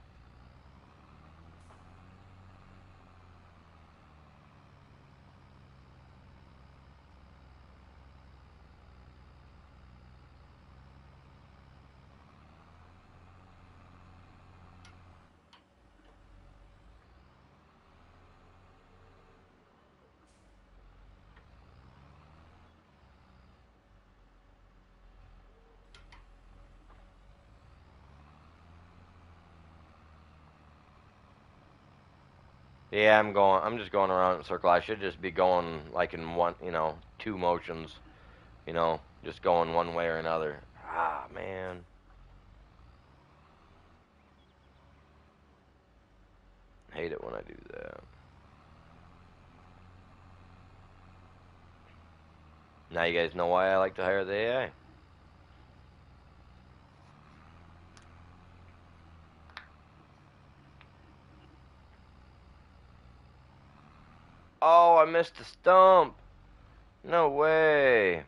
Yeah, I'm just going around in a circle. I should just be going like in one, two motions. Just going one way or another. Ah, man. Hate it when I do that. Now you guys know why I like to hire the AI. Oh, I missed a stump. No way.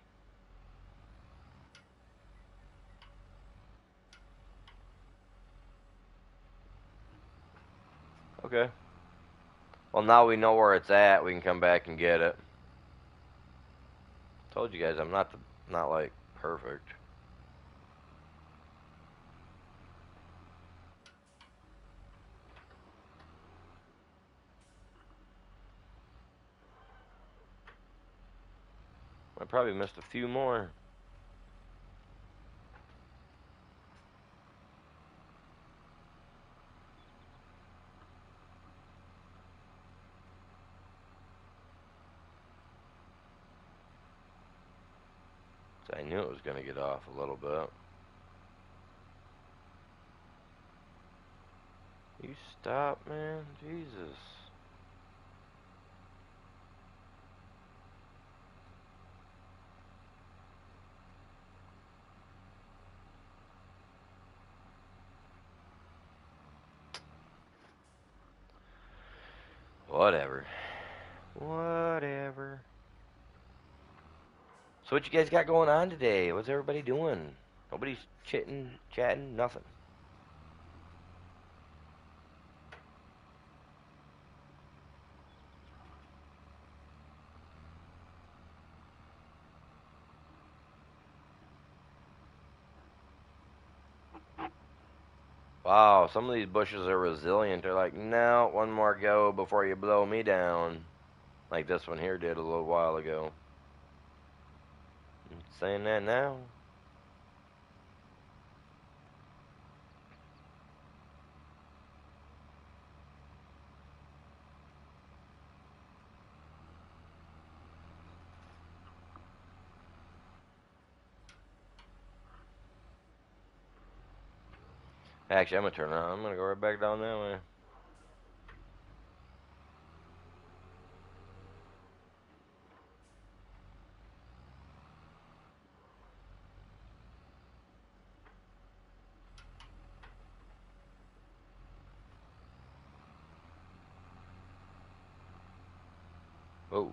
Okay. Well, now we know where it's at. We can come back and get it. Told you guys I'm not like perfect. I probably missed a few more. So I knew it was gonna get off a little bit. You stop, man. Jesus. Whatever. Whatever. So what you guys got going on today? What's everybody doing? Nobody's chitting, chatting, nothing. Wow, some of these bushes are resilient. They're like, no, one more go before you blow me down. Like this one here did a little while ago. Saying that now. Actually, I'm gonna turn around. I'm gonna go right back down that way. Oh.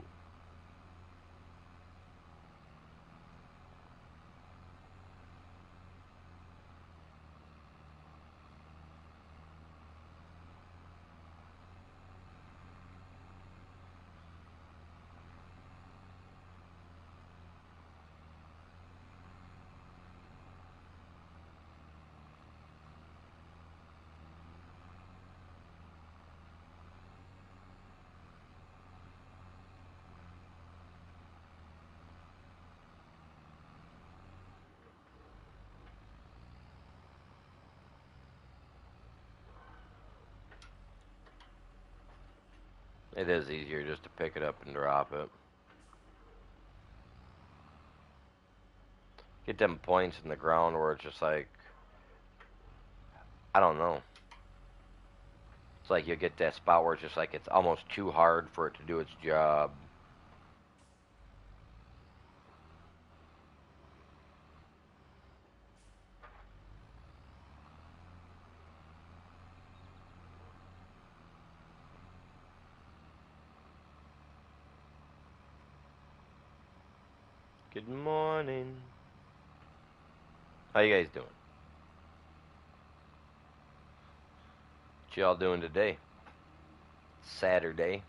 It is easier just to pick it up and drop it. Get them points in the ground where it's just like, I don't know. It's like you get that spot where it's just like it's almost too hard for it to do its job. Good morning. How you guys doing? What y'all doing today? Saturday.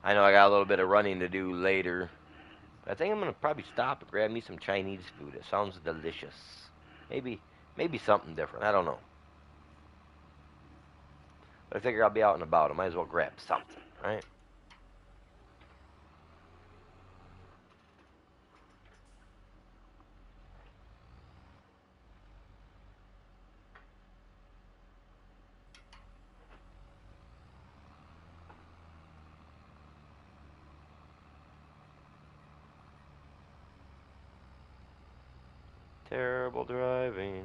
I know I got a little bit of running to do later. I think I'm gonna probably stop and grab me some Chinese food. It sounds delicious. Maybe, maybe something different. I don't know. But I figure I'll be out and about. I might as well grab something, right? Terrible driving.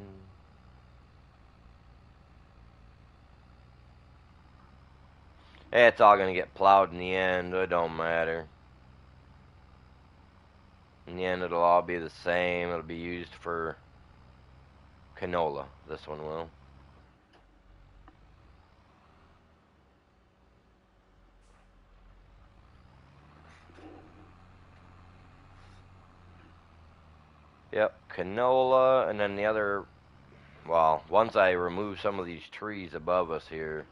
It's all gonna get plowed in the end. It don't matter. In the end, it'll all be the same. It'll be used for canola. This one will. Yep, canola, and then the other. Well, once I remove some of these trees above us here,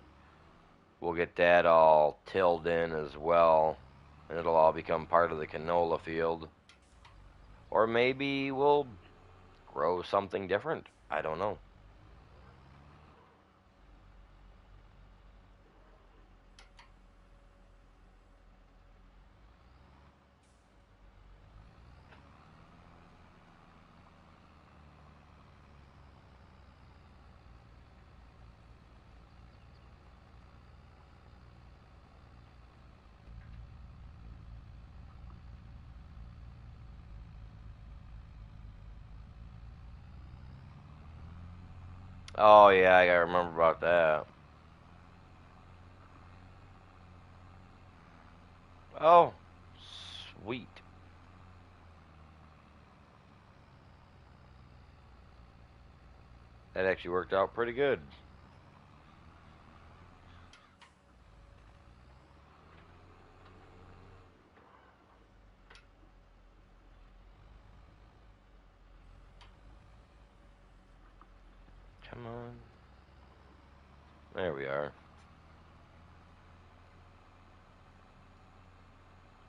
we'll get that all tilled in as well, and it'll all become part of the canola field. Or maybe we'll grow something different. I don't know. Oh yeah, I gotta remember about that. Oh, sweet. That actually worked out pretty good. Come on. There we are.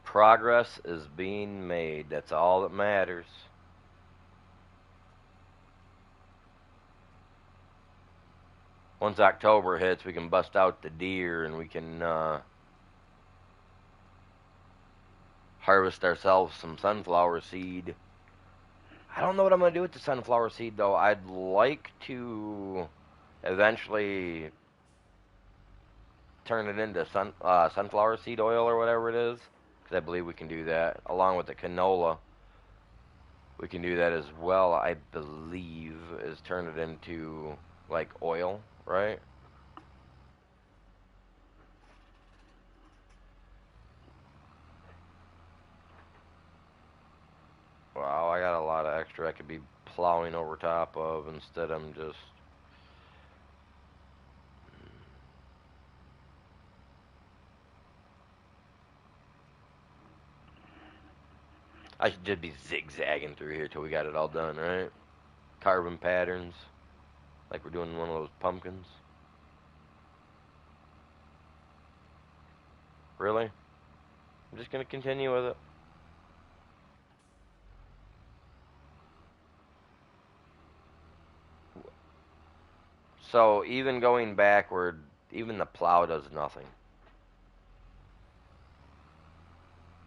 Progress is being made. That's all that matters. Once October hits, we can bust out the deer and we can harvest ourselves some sunflower seed. I don't know what I'm going to do with the sunflower seed, though. I'd like to eventually turn it into sunflower seed oil or whatever it is, because I believe we can do that along with the canola. We can do that as well. I believe is turn it into like oil, right? Wow, I got a lot of extra I could be plowing over top of. Instead, I'm just. I should just be zigzagging through here till we got it all done, right? Carving patterns, like we're doing one of those pumpkins. Really? I'm just gonna continue with it. So even going backward, even the plow does nothing.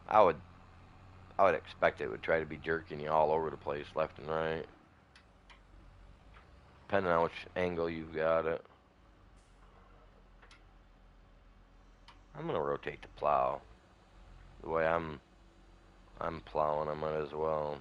I would, I would expect it would try to be jerking you all over the place, left and right, depending on which angle you've got it. I'm gonna rotate the plow. The way I'm plowing, I might as well.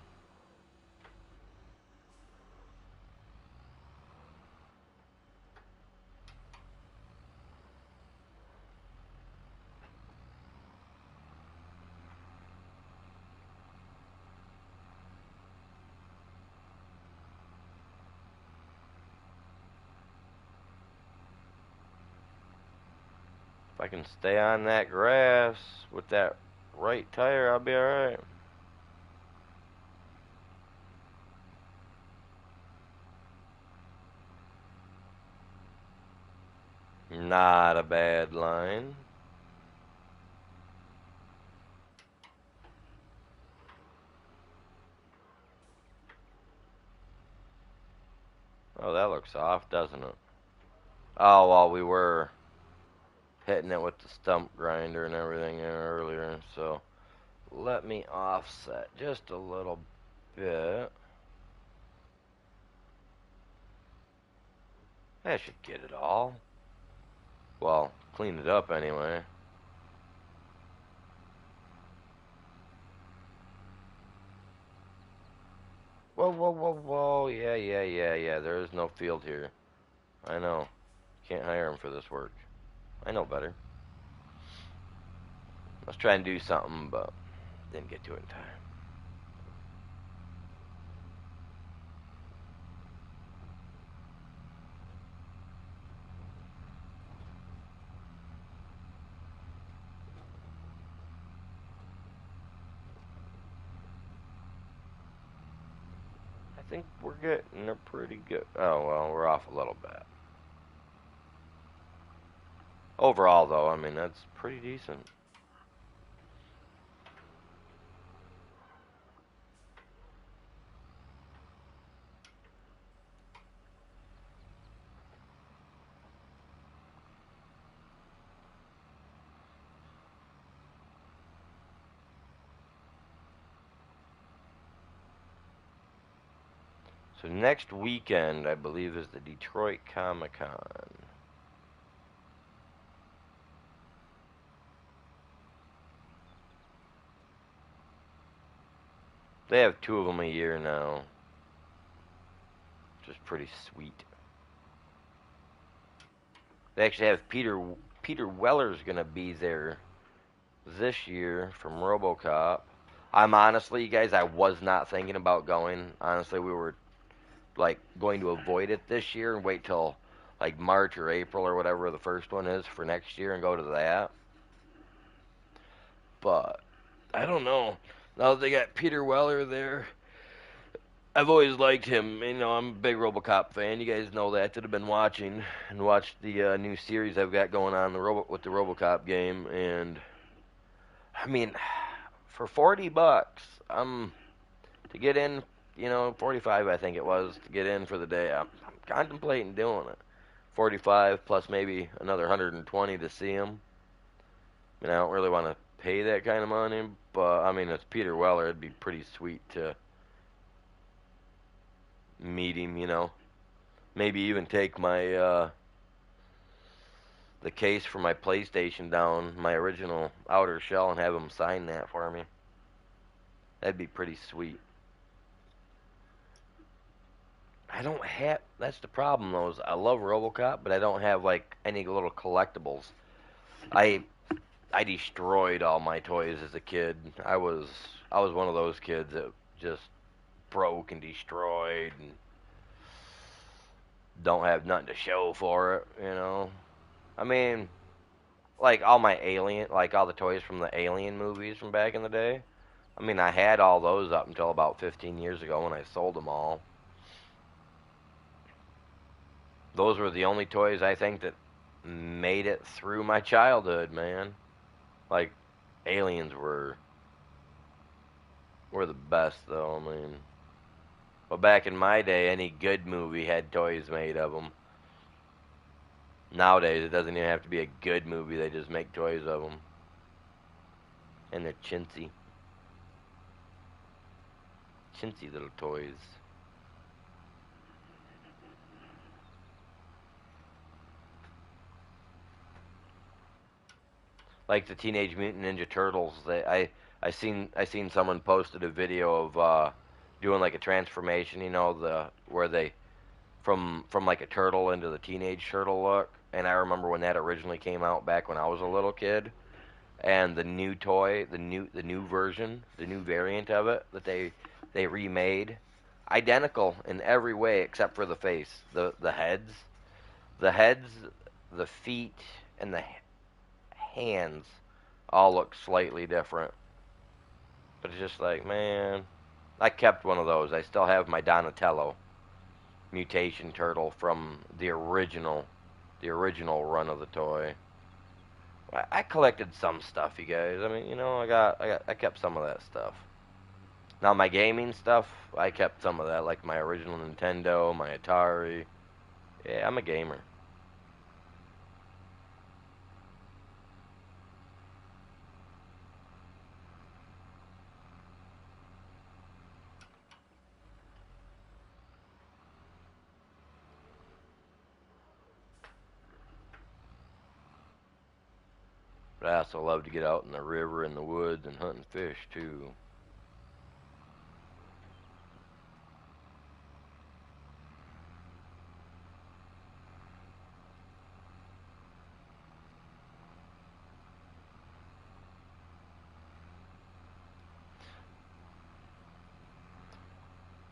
If I can stay on that grass with that right tire, I'll be alright. Not a bad line. Oh, that looks off, doesn't it? Oh, well, we were hitting it with the stump grinder and everything earlier, so let me offset just a little bit. That should get it all. Well, clean it up anyway. Whoa, whoa, whoa, whoa. Yeah. There is no field here. I know. Can't hire him for this work. I know better. I was trying to do something, but didn't get to it in time. I think we're getting a pretty good. Oh, well, we're off a little bit. Overall, though, I mean, that's pretty decent. So next weekend, I believe, is the Detroit Comic Con. They have two of them a year now, which is pretty sweet. They actually have Peter Weller's gonna be there this year from RoboCop. I'm honestly, you guys, I was not thinking about going. Honestly, we were like going to avoid it this year and wait till like March or April or whatever the first one is for next year and go to that. But I don't know. Now that they got Peter Weller there, I've always liked him. You know, I'm a big RoboCop fan. You guys know that have been watching and watched the new series I've got going on with the RoboCop game. And I mean, for $40, to get in. 45 I think it was to get in for the day. I'm contemplating doing it. 45 plus maybe another 120 to see him. I mean, I don't really want to pay that kind of money, but I mean, it's Peter Weller. It'd be pretty sweet to meet him. Maybe even take my the case for my PlayStation down, my original outer shell, and have him sign that for me. That'd be pretty sweet. I don't have. That's the problem, though. Is I love RoboCop, but I don't have like any little collectibles. I I destroyed all my toys as a kid. I was one of those kids that just broke and destroyed and don't have nothing to show for it. I mean, like all the toys from the Alien movies from back in the day. I mean, I had all those up until about 15 years ago when I sold them all. Those were the only toys I think that made it through my childhood, man. Like aliens were the best though. I mean, but back in my day, any good movie had toys made of them. Nowadays, it doesn't even have to be a good movie; they just make toys of them, and they're chintzy little toys. like the Teenage Mutant Ninja Turtles. I seen someone posted a video of doing like a transformation, the where they from like a turtle into the teenage turtle look. And I remember when that originally came out back when I was a little kid, and the new toy, the new version, the new variant of it that they remade, identical in every way except for the face, the heads, the feet, and the hands all look slightly different. But it's just like, man, I kept one of those. I still have my Donatello mutation turtle from the original run of the toy. I collected some stuff, you guys. I mean, I kept some of that stuff. Now my gaming stuff, I kept some of that, like my original Nintendo, my Atari. Yeah, I'm a gamer. But I also love to get out in the river and the woods and hunt and fish too.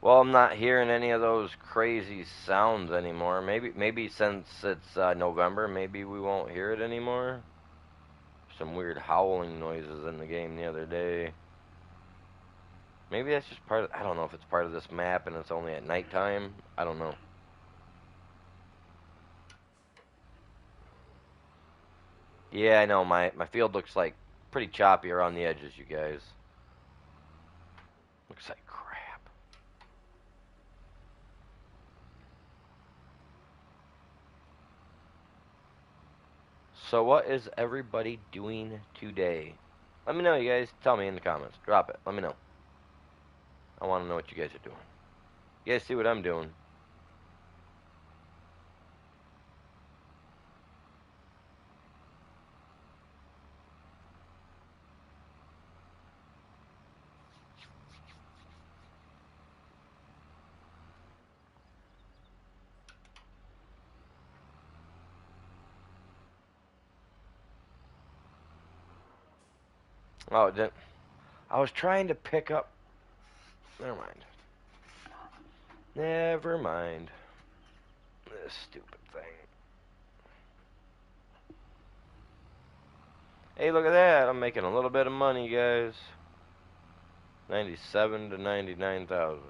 Well, I'm not hearing any of those crazy sounds anymore. Maybe since it's November, maybe we won't hear it anymore. Some weird howling noises in the game the other day. Maybe that's just part of, I don't know if it's part of this map and it's only at nighttime. I don't know. Yeah, I know. My field looks like pretty choppy around the edges, you guys. Looks like crap. So what is everybody doing today? Let me know, you guys. Tell me in the comments. Drop it. Let me know. I want to know what you guys are doing. You guys see what I'm doing? Oh, I was trying to pick up. Never mind. Never mind. This stupid thing. Hey, look at that. I'm making a little bit of money, guys. 97 to 99,000.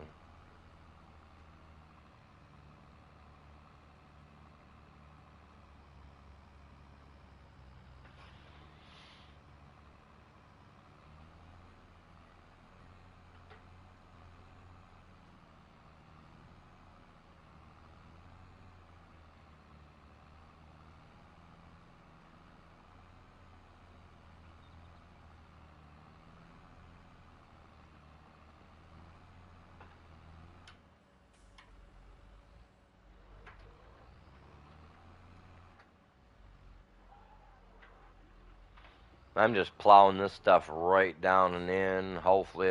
I'm just plowing this stuff right down and in. Hopefully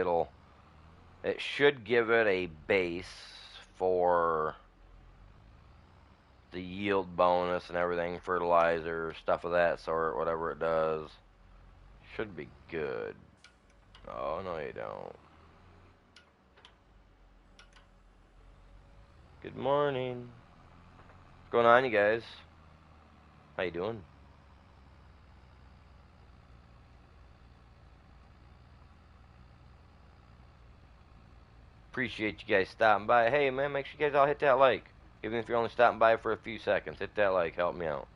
it should give it a base for the yield bonus and everything, fertilizer, stuff of that sort, whatever it does. Should be good. Oh, no you don't. Good morning. What's going on, you guys? How you doing? Appreciate you guys stopping by. Hey, man, make sure you guys all hit that like. Even if you're only stopping by for a few seconds, hit that like. Help me out.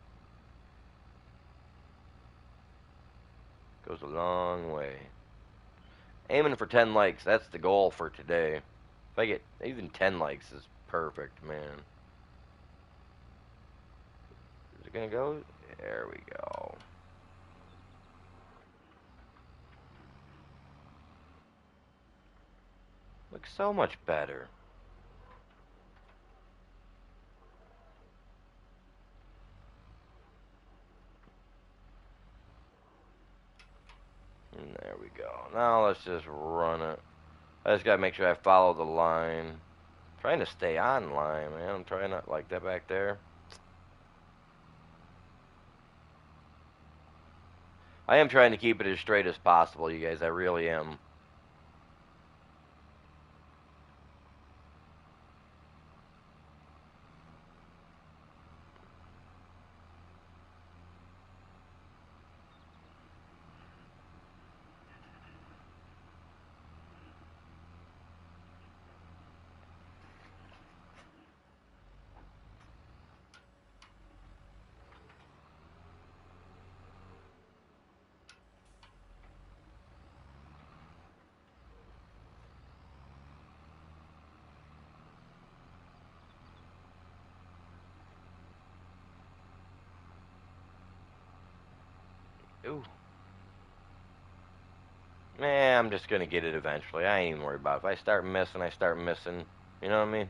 Goes a long way. Aiming for 10 likes. That's the goal for today. If I get even 10 likes is perfect, man. Is it gonna go? There we go. Looks so much better. And there we go. Now let's just run it. I just gotta make sure I follow the line. I'm trying to stay on line, man. I'm trying not like that back there. I am trying to keep it as straight as possible, you guys. I really am. Ooh. Man, I'm just gonna get it eventually. I ain't even worried about it. If I start missing, I start missing. You know what I mean?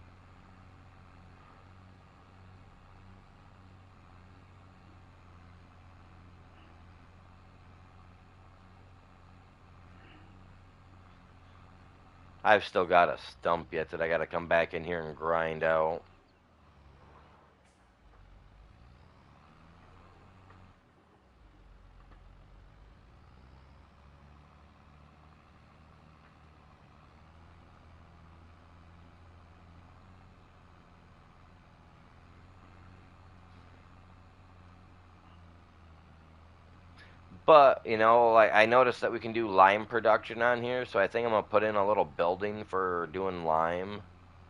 I've still got a stump yet that I gotta come back in here and grind out. But, you know, like I noticed that we can do lime production on here, so I think I'm gonna put in a little building for doing lime.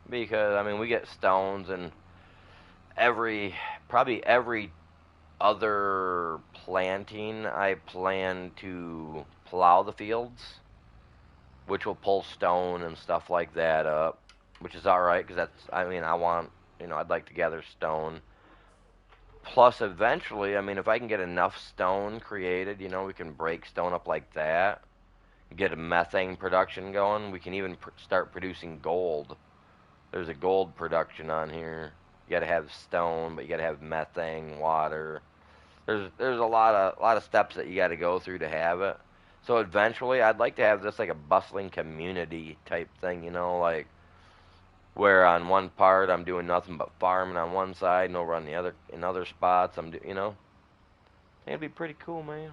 Because I mean we get stones and every probably every other planting I plan to plow the fields, which will pull stone and stuff like that up, which is all right because that's I mean I want I'd like to gather stone. Plus, eventually, I mean, if I can get enough stone created, we can break stone up like that, get a methane production going. We can even start producing gold. There's a gold production on here. You got to have stone, but you got to have methane, water. There's a lot of steps that you got to go through to have it. So eventually, I'd like to have this like a bustling community type thing, like where on one part I'm doing nothing but farming on one side, and over on the other in other spots it'd be pretty cool, man.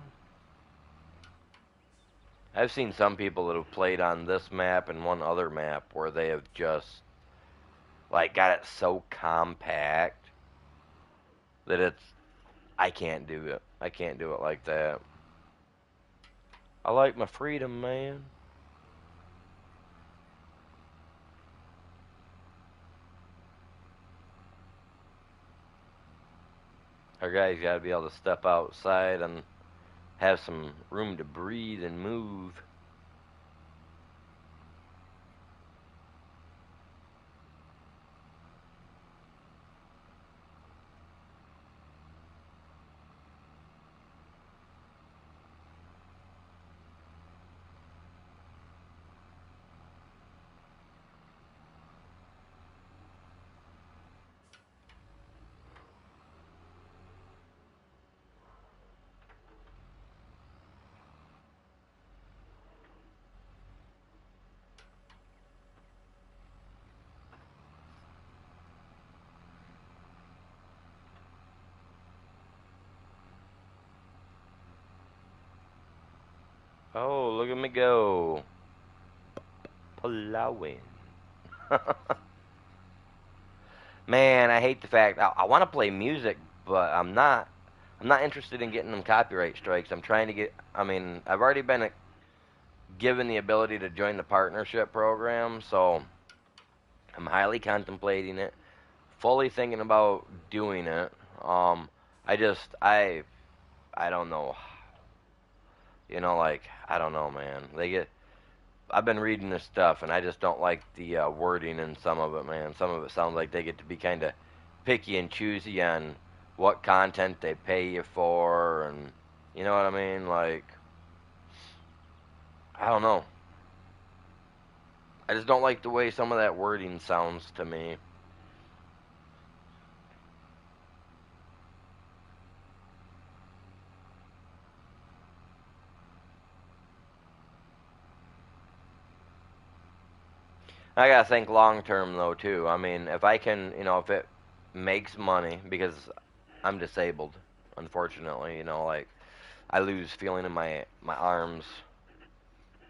I've seen some people that have played on this map and one other map where they have just like got it so compact that I can't do it. I can't do it like that. I like my freedom, man. Our guys got to be able to step outside and have some room to breathe and move. Oh, look at me go. Plowing. Man, I hate the fact I want to play music, but I'm not. I'm not interested in getting them copyright strikes. I'm trying to get. I mean, I've already been given the ability to join the partnership program, so I'm highly contemplating it, fully thinking about doing it. I just I don't know. Like I don't know, man. I've been reading this stuff, and I just don't like the wording in some of it, man. Some of it sounds like they get to be kind of picky and choosy on what content they pay you for, and you know what I mean? Like, I don't know. I just don't like the way some of that wording sounds to me. I gotta think long term though too. I mean, if I can, if it makes money because I'm disabled, unfortunately, like I lose feeling in my arms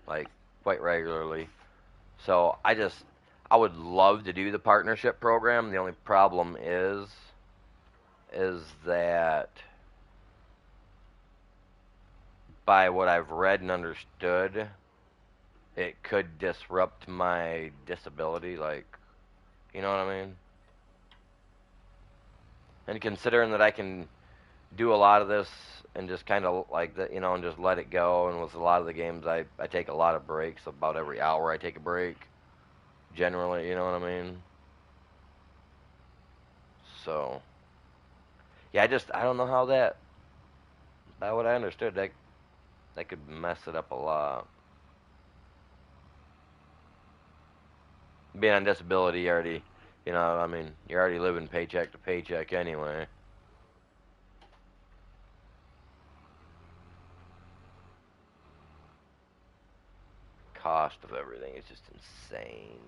like quite regularly. So I would love to do the partnership program. The only problem is that by what I've read and understood, it could disrupt my disability. Like, you know what I mean? And considering that I can do a lot of this and just kind of like that, and just let it go. And with a lot of the games, I take a lot of breaks. About every hour, I take a break. Generally, you know what I mean? So, yeah, I don't know how that. By what I understood, that could mess it up a lot. Being on disability, I mean, you're already living paycheck to paycheck anyway. Cost of everything is just insane.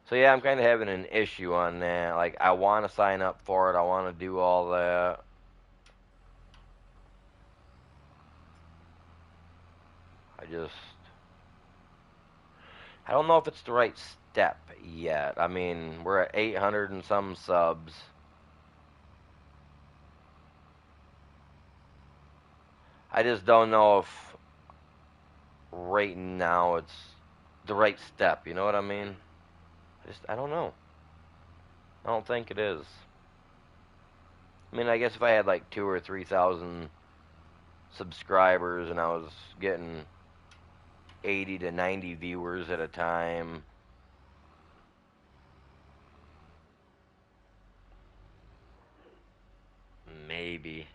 So yeah, I'm kind of having an issue on that. Like, I want to sign up for it. I want to do all that. I just, I don't know if it's the right step yet. I mean, we're at 800 and some subs. I just don't know if right now it's the right step. You know what I mean? I don't know. I don't think it is. I mean, I guess if I had like 2 or 3 thousand subscribers and I was getting 80 to 90 viewers at a time, maybe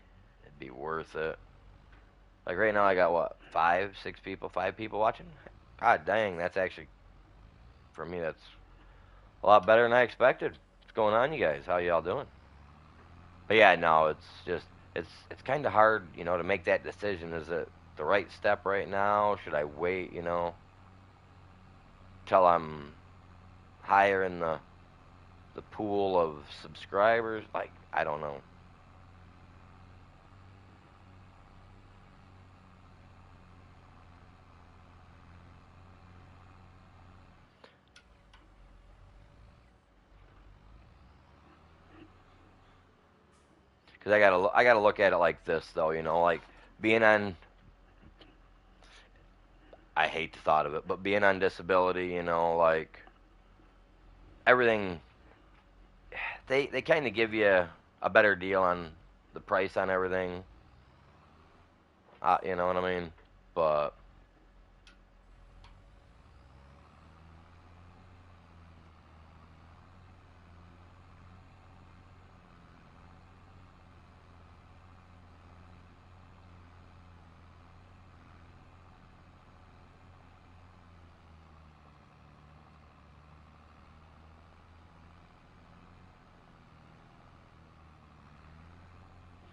it'd be worth it. Like right now, I got what, 5 people watching? God dang, that's actually, for me, that's a lot better than I expected. What's going on, you guys? How y'all doing? But yeah, no, it's kind of hard, to make that decision. Is it the right step right now? Should I wait, till I'm higher in the pool of subscribers? Like, I don't know. Because I gotta look at it like this though, like being on. I hate the thought of it, but being on disability, like everything, they kind of give you a better deal on the price on everything. You know what I mean? But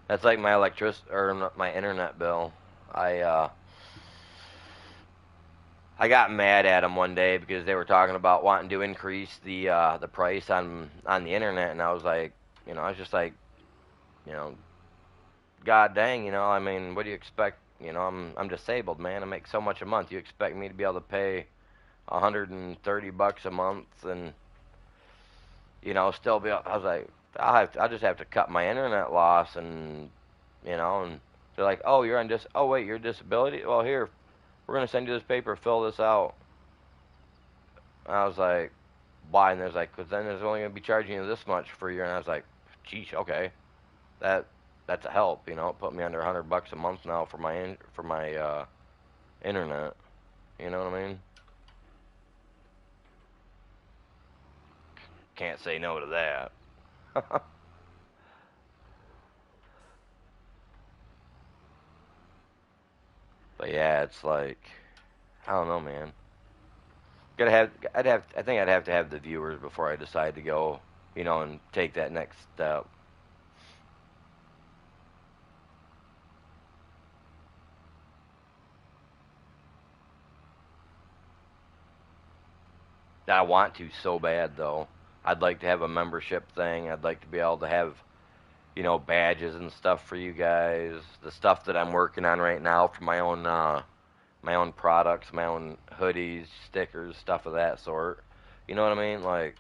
that's like my electric or my internet bill. I uh, I got mad at them one day because they were talking about wanting to increase the price on the internet, and I was like, I was just like, you know, God dang, I mean, what do you expect? I'm disabled, man. I make so much a month. You expect me to be able to pay $130 a month and still be? I was like, I'll just have to cut my internet loss and they're like, oh, you're on oh wait, you're disability. Well, here, we're gonna send you this paper, fill this out. And I was like, why? And there's like, because then there's only gonna be charging you this much for your. And I was like, geez, okay, that that's a help. It put me under $100 a month now for my internet. You know what I mean? Can't say no to that. But yeah, it's like, I don't know, man. I think I'd have to have the viewers before I decide to go, and take that next step. I want to so bad though. I'd like to have a membership thing. I'd like to be able to have, badges and stuff for you guys. The stuff that I'm working on right now for my own products, my own hoodies, stickers, stuff of that sort. You know what I mean? Like,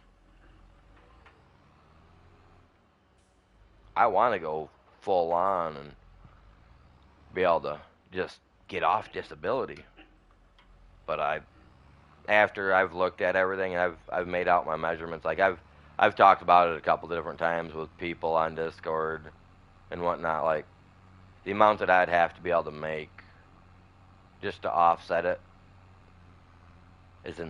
I want to go full on and be able to just get off disability. But after I've looked at everything and I've made out my measurements, like I've talked about it a couple of different times with people on Discord and whatnot. Like the amount that I'd have to be able to make just to offset it is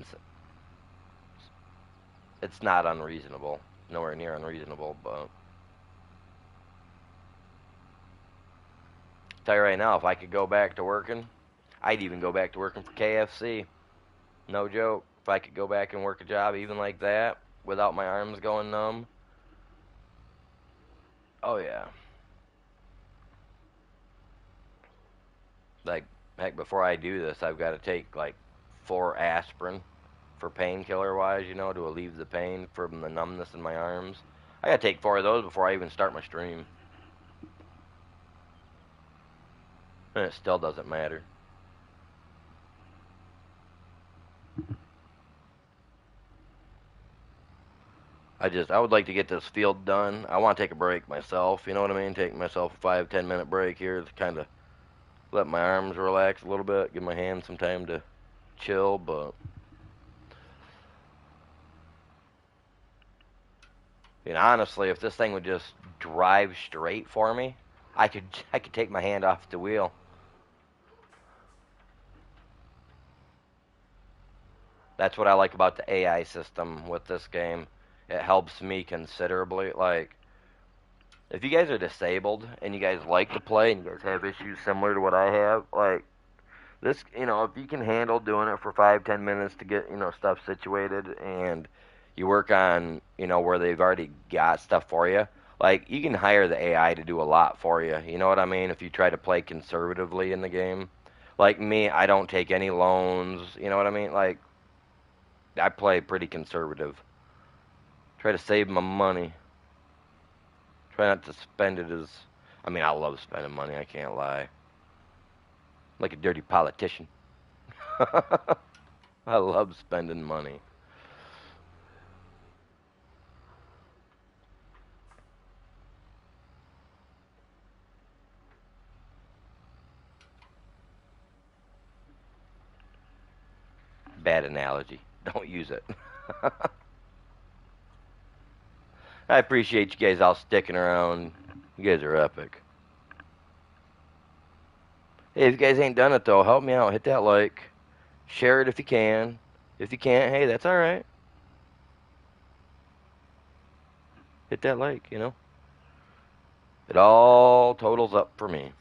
it's not unreasonable, nowhere near unreasonable. But tell you right now, if I could go back to working, I'd even go back to working for KFC. No joke. If I could go back and work a job even like that without my arms going numb, oh yeah. Like heck, before I do this, I've got to take like 4 aspirin for painkiller wise, to alleviate the pain from the numbness in my arms. I got to take 4 of those before I even start my stream, and it still doesn't matter. I would like to get this field done. I want to take a break myself. You know what I mean? Take myself a 5-10 minute break here to kind of let my arms relax a little bit, give my hands some time to chill. But honestly, if this thing would just drive straight for me, I could take my hand off the wheel. That's what I like about the AI system with this game. It helps me considerably. Like, if you guys are disabled and you guys like to play and you guys have issues similar to what I have, like, this, if you can handle doing it for 5-10 minutes to get, stuff situated, and you work on, where they've already got stuff for you, like, you can hire the AI to do a lot for you. You know what I mean? If you try to play conservatively in the game. Like me, I don't take any loans. You know what I mean? Like, I play pretty conservative. Try to save my money. Try not to spend it as. I mean, I love spending money, I can't lie. Like a dirty politician. I love spending money. Bad analogy. Don't use it. I appreciate you guys all sticking around. You guys are epic. Hey, if you guys ain't done it though, help me out. Hit that like. Share it if you can. If you can't, hey, that's alright. Hit that like. It all totals up for me.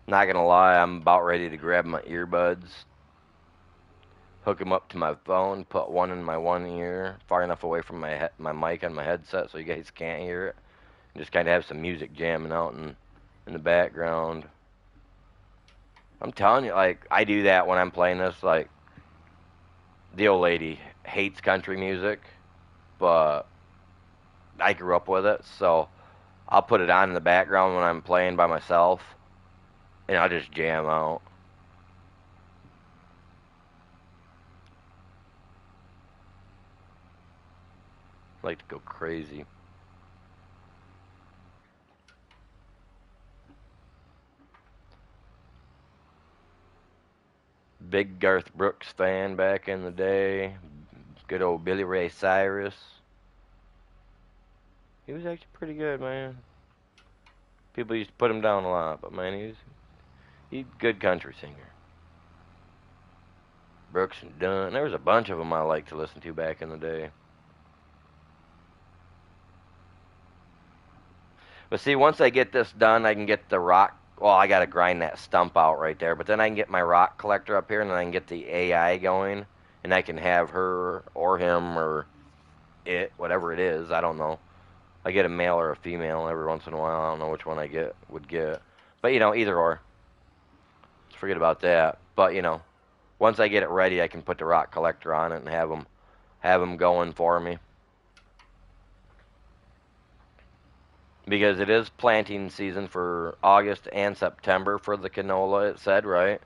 Not gonna lie, I'm about ready to grab my earbuds, hook them up to my phone, put one in my one ear, far enough away from my mic on my headset so you guys can't hear it, and just kind of have some music jamming out in the background. I'm telling you, like, I do that when I'm playing this. Like, the old lady hates country music, but I grew up with it, so I'll put it on in the background when I'm playing by myself, and I'll just jam out. I like to go crazy. Big Garth Brooks fan back in the day. Good old Billy Ray Cyrus. He was actually pretty good, man. People used to put him down a lot, but man, he's a good country singer. Brooks and Dunn. There was a bunch of them I liked to listen to back in the day. But see, once I get this done, I can get the rock. Well, I gotta grind that stump out right there. But then I can get my rock collector up here, and then I can get the AI going, and I can have her or him or it, whatever it is. I don't know. I get a male or a female every once in a while. I don't know which one I would get. But either or. forget about that. But once I get it ready, I can put the rock collector on it and have them going for me. Because it is planting season for August and September for the canola, it said, right?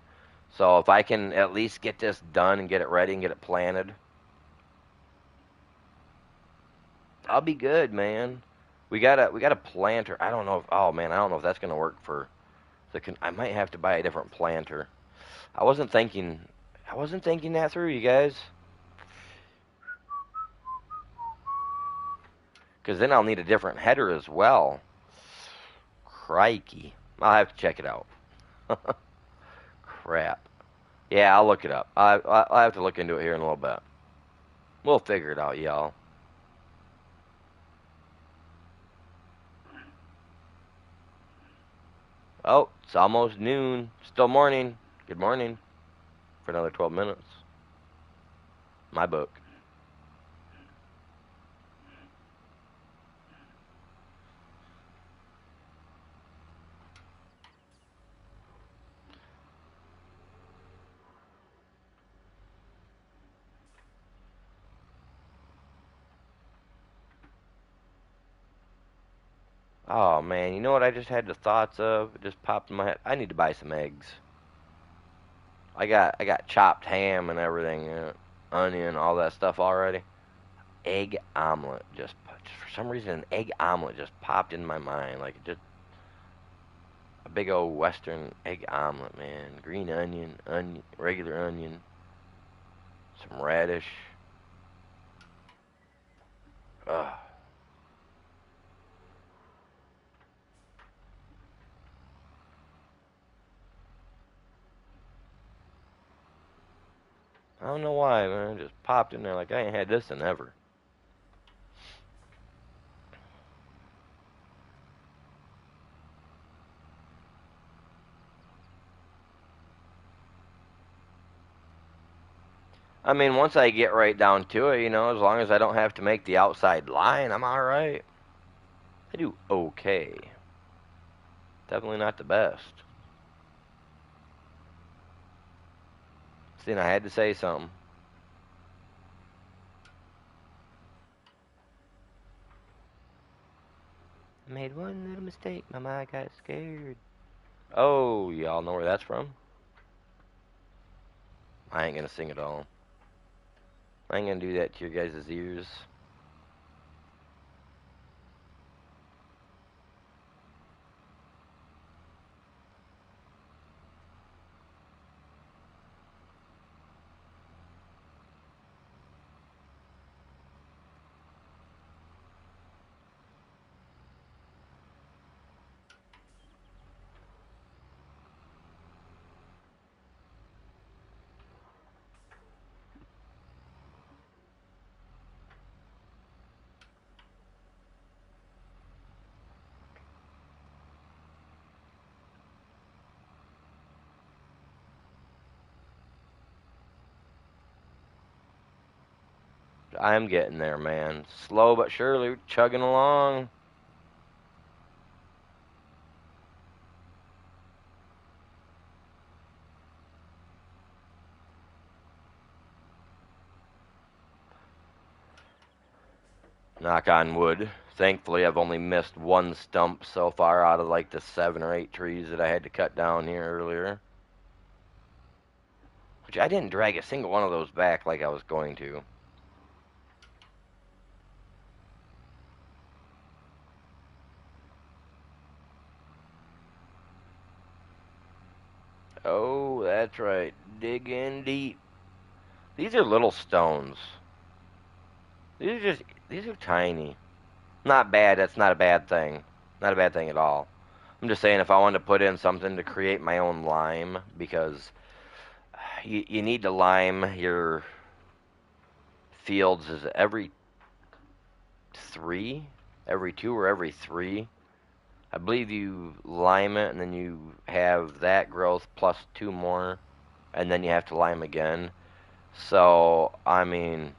So if I can at least get this done and get it ready and get it planted, I'll be good, man. We got a planter. I don't know if oh man, I don't know if that's gonna work for I might have to buy a different planter. I wasn't thinking I wasn't thinking that through, you guys. Because then I'll need a different header as well. Crikey. I'll have to check it out. Crap. Yeah, I'll look it up. I'll have to look into it here in a little bit. We'll figure it out, y'all. Oh, it's almost noon. Still morning. Good morning. For another 12 minutes. My book. Oh man, you know what I just had the thoughts of? It just popped in my head. I need to buy some eggs. I got chopped ham and everything, onion, all that stuff already. Egg omelet just for some reason an egg omelet just popped in my mind like just a big old western egg omelet, man. Green onion, regular onion, some radish. Ugh. I don't know why, man. It just popped in there like I ain't had this in ever. I mean, once I get right down to it, as long as I don't have to make the outside line, I'm alright. I do okay. Definitely not the best. See, I had to say something. I made one little mistake. My mind got scared. Oh, y'all know where that's from? I ain't gonna sing it all. I ain't gonna do that to your guys' ears. I'm getting there, man. Slow but surely, chugging along. Knock on wood. Thankfully, I've only missed one stump so far out of like the 7 or 8 trees that I had to cut down here earlier. Which I didn't drag a single one of those back like I was going to. Oh, that's right. Dig in deep. These are little stones. These are tiny. Not bad. That's not a bad thing. Not a bad thing at all. I'm just saying if I wanted to put in something to create my own lime, because you need to lime your fields is every 2 or every 3. I believe you lime it and then you have that growth plus 2 more, and then you have to lime again. So, I mean,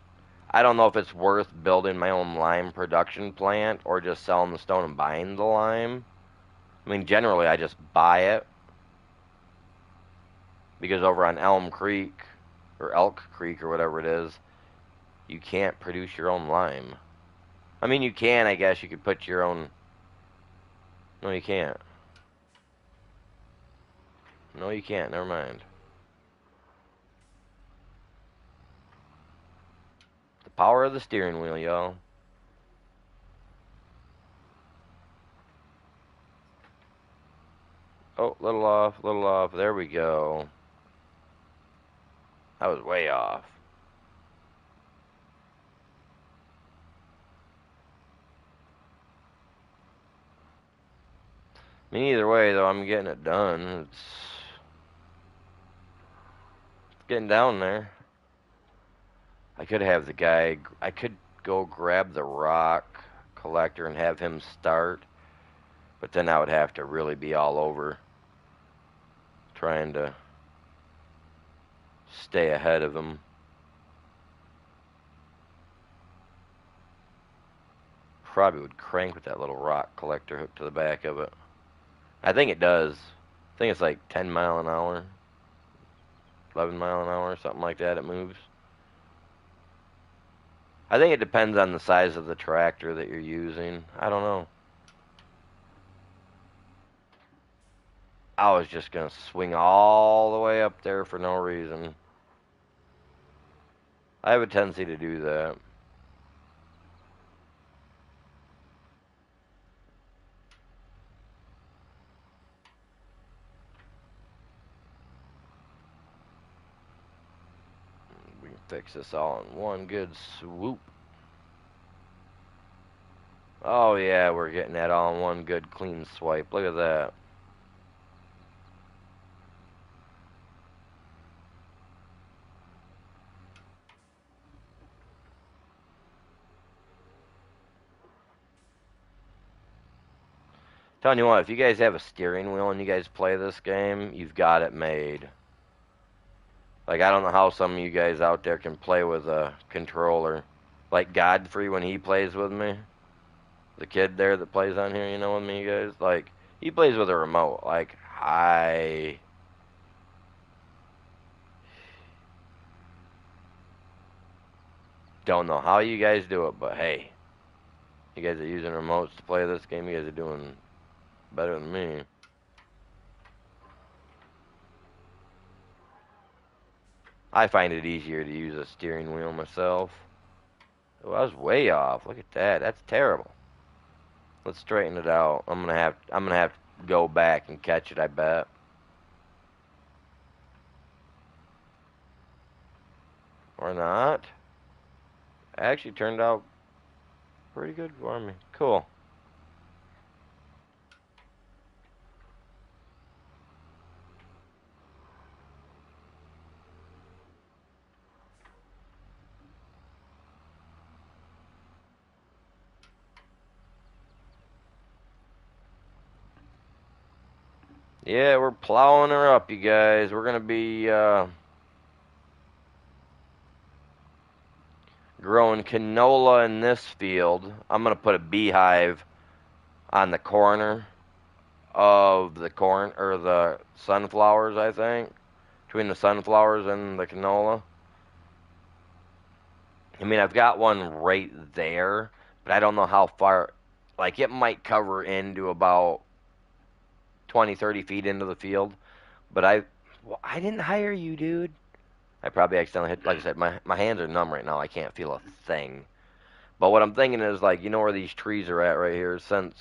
I don't know if it's worth building my own lime production plant or just selling the stone and buying the lime. I mean, generally I just buy it. because over on Elm Creek or Elk Creek or whatever it is, you can't produce your own lime. I mean, you can, I guess. You could put your own. No, you can't. No, you can't. Never mind. The power of the steering wheel, y'all. Oh, little off, little off. There we go. That was way off. I mean, either way, though, I'm getting it done. It's getting down there. I could have the guy. I could go grab the rock collector and have him start, but then I would have to really be all over trying to stay ahead of him. Probably would crank with that little rock collector hooked to the back of it. I think it does. I think it's like 10 mile an hour, 11 mile an hour, something like that. It moves. I think it depends on the size of the tractor that you're using. I don't know. I was just gonna swing all the way up there for no reason. I have a tendency to do that. We can fix this all in one good swoop. Oh yeah, we're getting that all in one good clean swipe. Look at that. Telling you what, if you guys have a steering wheel and you guys play this game, you've got it made. Like, I don't know how some of you guys out there can play with a controller. Like Godfrey when he plays with me. The kid there that plays on here, you know, with me, you guys. Like, he plays with a remote. Like, I don't know how you guys do it, but hey, you guys are using remotes to play this game. You guys are doing better than me. I find it easier to use a steering wheel myself. Oh, I was way off. Look at that. That's terrible. Let's straighten it out. I'm gonna have to go back and catch it, I bet. Or not. Actually turned out pretty good for me. Cool. Yeah, we're plowing her up, you guys. We're gonna be growing canola in this field. I'm gonna put a beehive on the corner of the corn or the sunflowers, I think, between the sunflowers and the canola. I mean, I've got one right there, but I don't know how far. Like, it might cover into about 20, 30 feet into the field. But well, I didn't hire you, dude. I probably accidentally hit. Like I said, my hands are numb right now. I can't feel a thing. But what I'm thinking is, like, you know where these trees are at right here. Since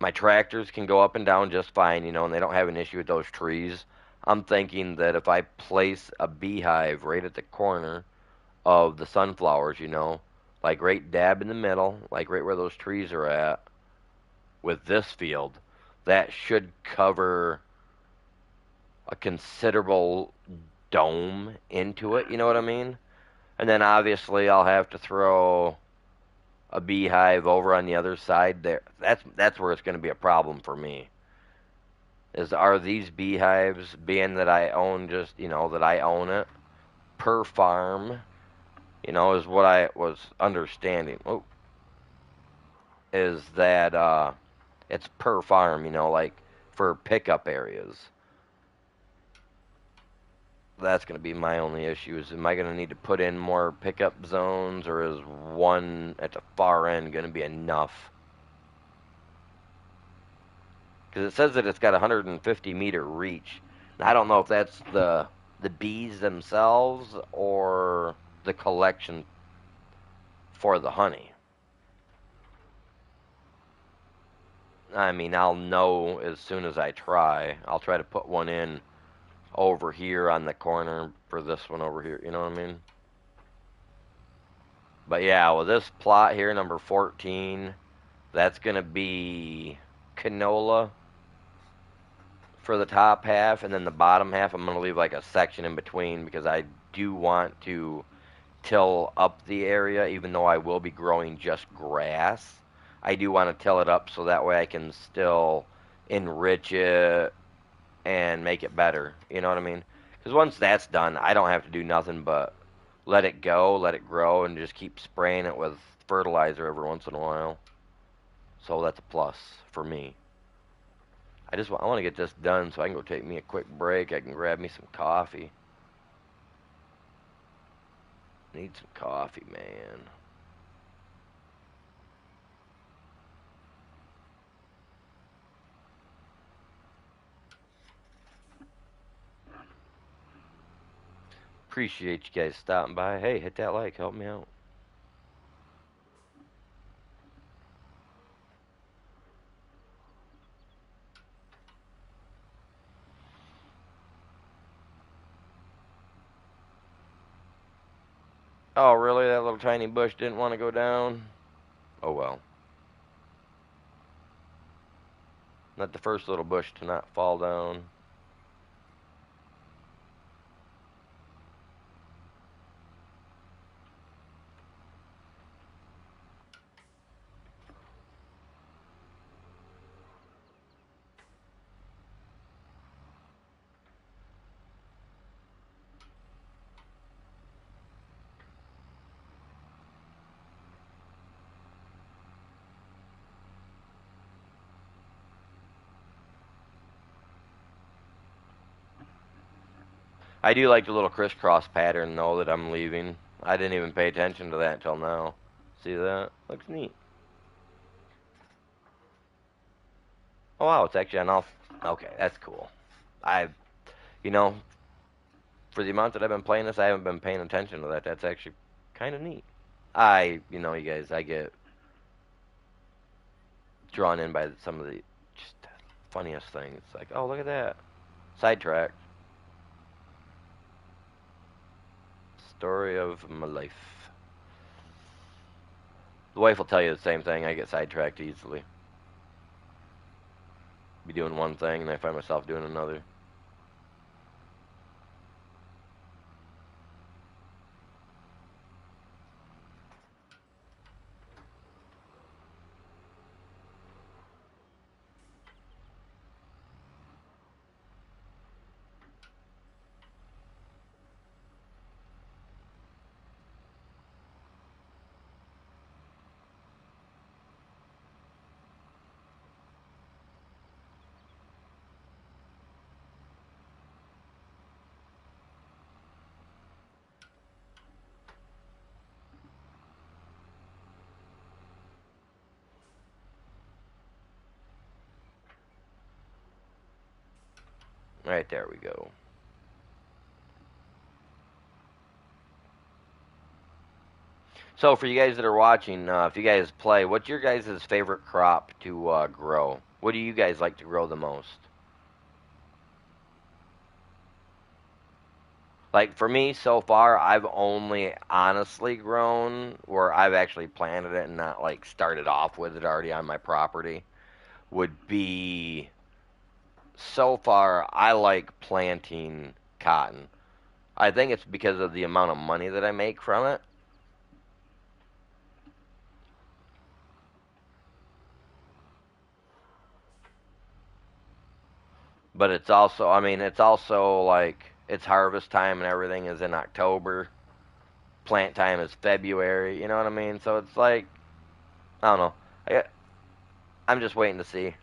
my tractors can go up and down just fine, you know, and they don't have an issue with those trees. I'm thinking that if I place a beehive right at the corner of the sunflowers, you know, like right dab in the middle, like right where those trees are at, with this field, that should cover a considerable dome into it, you know what I mean? And then obviously I'll have to throw a beehive over on the other side there. That's where it's going to be a problem for me. Are these beehives, being that I own just, you know, that I own it per farm, you know, is what I was understanding. Oh, is that it's per farm, you know, like for pickup areas. That's going to be my only issue is am I going to need to put in more pickup zones or is one at the far end going to be enough? Because it says that it's got 150-meter reach. And I don't know if that's the bees themselves or the collection for the honey. I mean, I'll know as soon as I try. I'll try to put one in over here on the corner for this one over here. You know what I mean? But yeah, with this plot here, number 14, that's going to be canola for the top half, and then the bottom half, I'm going to leave like a section in between because I do want to till up the area, even though I will be growing just grass. I do want to till it up so that way I can still enrich it and make it better. You know what I mean? Because once that's done, I don't have to do nothing but let it go, let it grow, and just keep spraying it with fertilizer every once in a while. So that's a plus for me. I want to get this done so I can go take me a quick break. I can grab me some coffee. Need some coffee, man. Appreciate you guys stopping by. Hey, hit that like, help me out. Oh, really? That little tiny bush didn't want to go down? Oh well. Not the first little bush to not fall down. I do like the little crisscross pattern though that I'm leaving. I didn't even pay attention to that until now. See that? Looks neat. Oh wow, it's actually on all. Okay, that's cool. I, you know, for the amount that I've been playing this, I haven't been paying attention to that. That's actually kind of neat. You guys, I get drawn in by some of the just funniest things. Like, oh, look at that. Sidetrack. Story of my life. The wife will tell you the same thing. I get sidetracked easily. Be doing one thing and I find myself doing another. Right there we go. So for you guys that are watching, if you guys play, what's your guys' favorite crop to grow? What do you guys like to grow the most? Like for me, so far, I've only honestly grown where I've actually planted it and not like started off with it already on my property. Would be so far, I like planting cotton. I think it's because of the amount of money that I make from it. But it's also, I mean, it's also like it's harvest time and everything is in October. Plant time is February. You know what I mean? So it's like I don't know. I, I'm just waiting to see.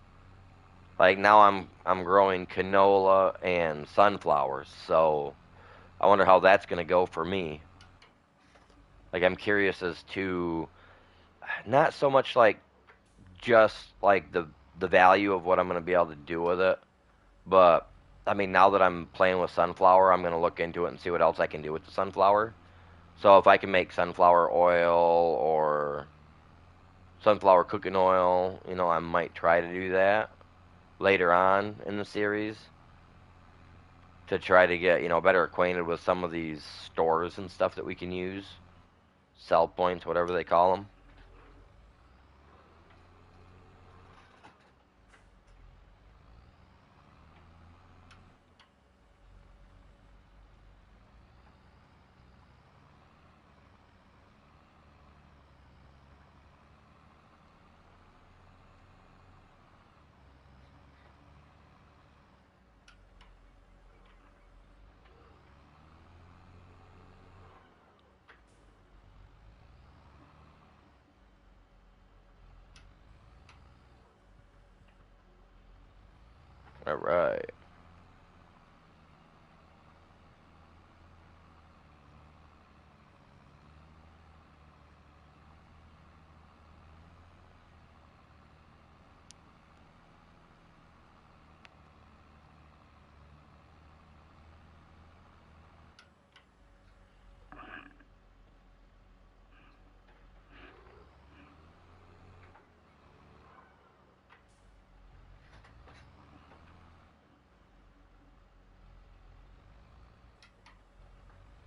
Like now, I'm growing canola and sunflowers. So I wonder how that's going to go for me. Like, I'm curious as to not so much like just like the value of what I'm going to be able to do with it, but I mean, now that I'm playing with sunflower, I'm going to look into it and see what else I can do with the sunflower. So if I can make sunflower oil or sunflower cooking oil, I might try to do that later on in the series to try to get, better acquainted with some of these stores and stuff that we can use, sell points, whatever they call them. All right.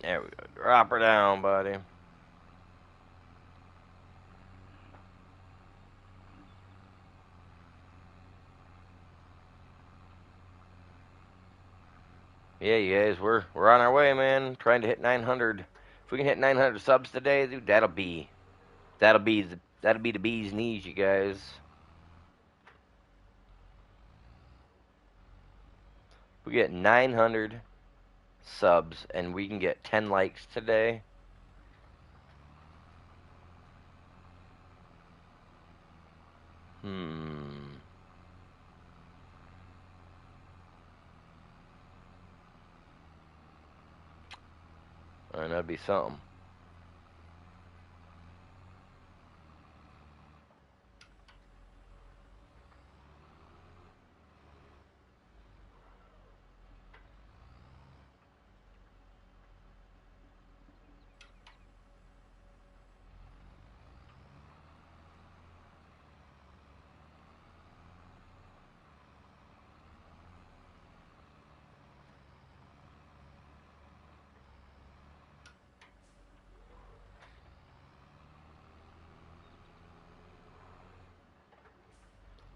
There we go. Drop her down, buddy. Yeah, you guys, we're on our way, man. Trying to hit 900. If we can hit 900 subs today, dude, that'll be the bee's knees, you guys. We get 900 subs and we can get 10 likes today. Hmm. That'd be something.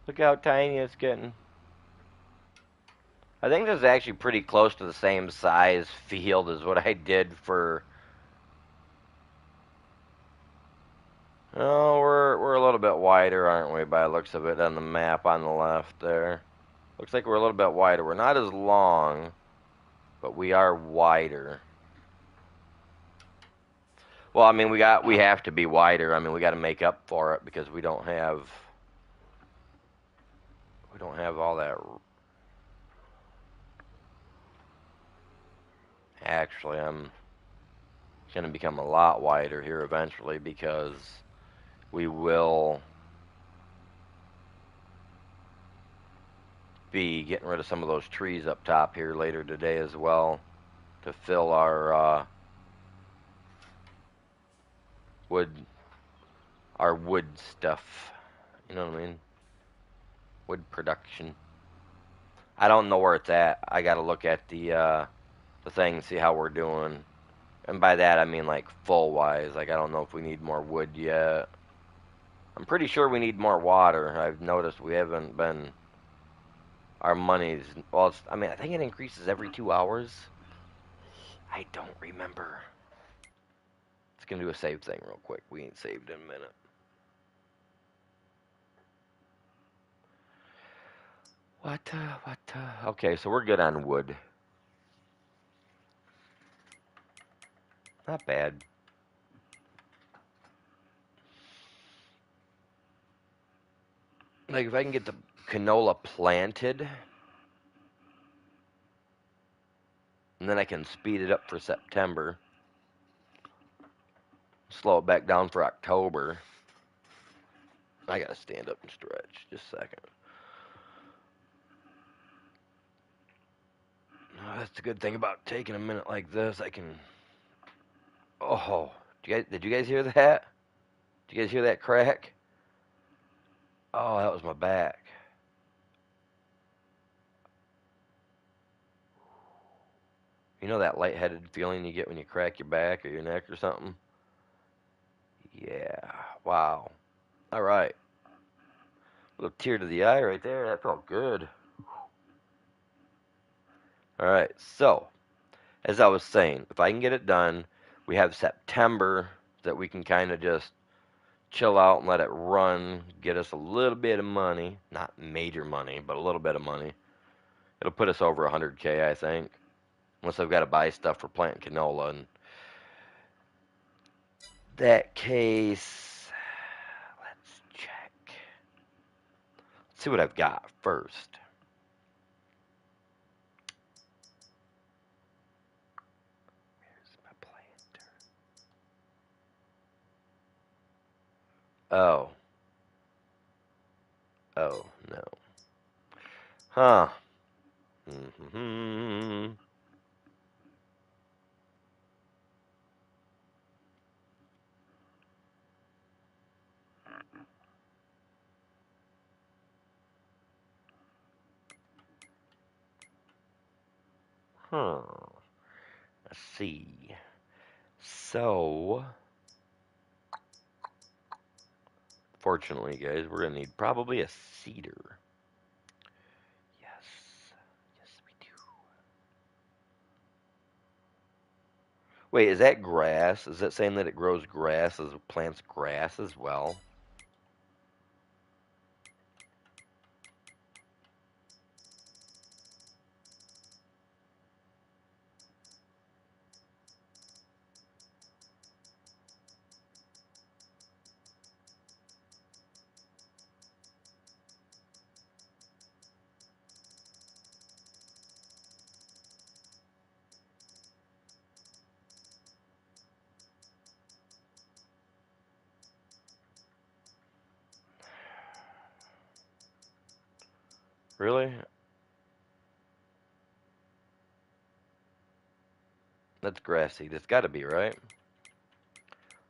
Look how tiny it's getting. I think this is actually pretty close to the same size field as what I did for. Oh, we're a little bit wider, aren't we? By the looks of it on the map on the left there. Looks like we're a little bit wider. We're not as long, but we are wider. Well, I mean, we have to be wider. I mean, we got to make up for it because we don't have all that. Actually, I'm going to become a lot wider here eventually because we will be getting rid of some of those trees up top here later today as well to fill wood our wood stuff. You know what I mean? Wood production. I don't know where it's at. I got to look at the thing and see how we're doing. And by that I mean like full wise. Like I don't know if we need more wood yet. I'm pretty sure we need more water. I've noticed we haven't been. Our money's well. I mean, I think it increases every 2 hours. I don't remember. Let's gonna do a save thing real quick. We ain't saved in a minute. What? What? Okay, so we're good on wood. Not bad. Like if I can get the canola planted, and then I can speed it up for September, slow it back down for October. I gotta stand up and stretch. Just a second. Oh, that's the good thing about taking a minute like this. I can. Oh, did you guys hear that? Did you guys hear that crack? Oh, that was my back. You know that lightheaded feeling you get when you crack your back or your neck or something? Yeah. Wow. All right. A little tear to the eye right there. That felt good. All right. So, as I was saying, if I can get it done, we have September that we can kind of just chill out and let it run, get us a little bit of money. Not major money, but a little bit of money. It'll put us over 100K, I think. Unless I've got to buy stuff for planting canola. In that case, let's check. Let's see what I've got first. Where's my planter? Oh. Oh, no. Huh. Mm-hmm. Huh. Let's see. So, fortunately, guys, we're going to need probably a cedar. Yes. Yes, we do. Wait, is that grass? Is that saying that it grows grass as plants grass as well? Really? That's grass seed. It's got to be, right?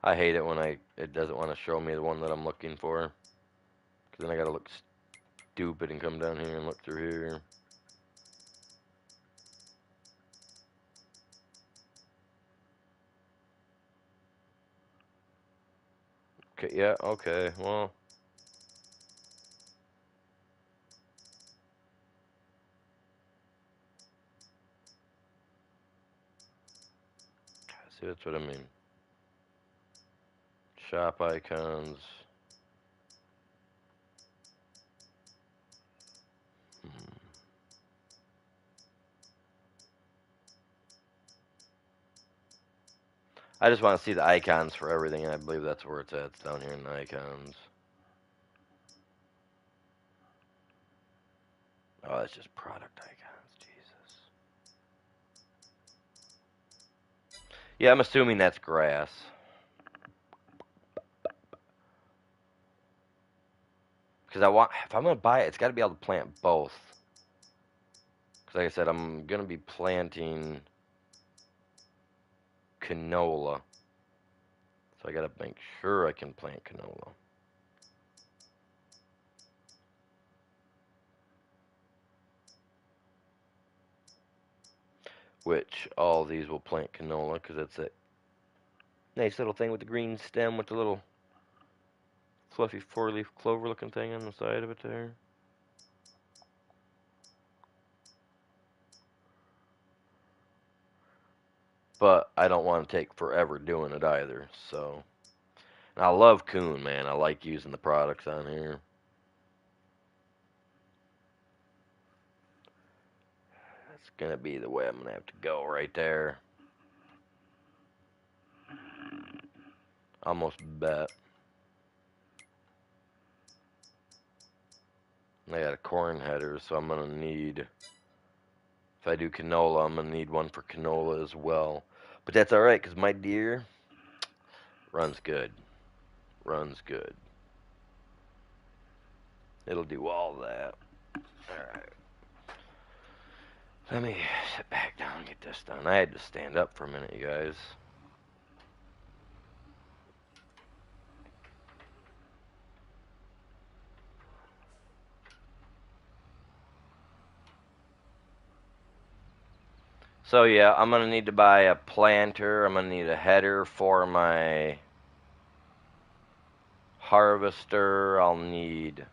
I hate it when it doesn't want to show me the one that I'm looking for. Because then I got to look stupid and come down here and look through here. Okay, yeah, okay, well. See, that's what I mean. Shop icons. Hmm. I just want to see the icons for everything, and I believe that's where it's at. It's down here in the icons. Oh, that's just product icons. Jesus. Yeah, I'm assuming that's grass. Because if I'm going to buy it, it's got to be able to plant both. Because like I said, I'm going to be planting canola. So I got to make sure I can plant canola. Which all these will plant canola because it's a nice little thing with the green stem with the little fluffy four-leaf clover looking thing on the side of it there. But I don't want to take forever doing it either. So, and I love Coon, man. I like using the products on here. That's gonna be the way I'm gonna have to go right there. Almost bet. I got a corn header, so I'm gonna need If I do canola, I'm gonna need one for canola as well. But that's all right, 'cause my deer runs good. Runs good. It'll do all that. Alright. Let me sit back down and get this done. I had to stand up for a minute, you guys. So yeah, I'm gonna need to buy a planter. I'm gonna need a header for my harvester. I'll need.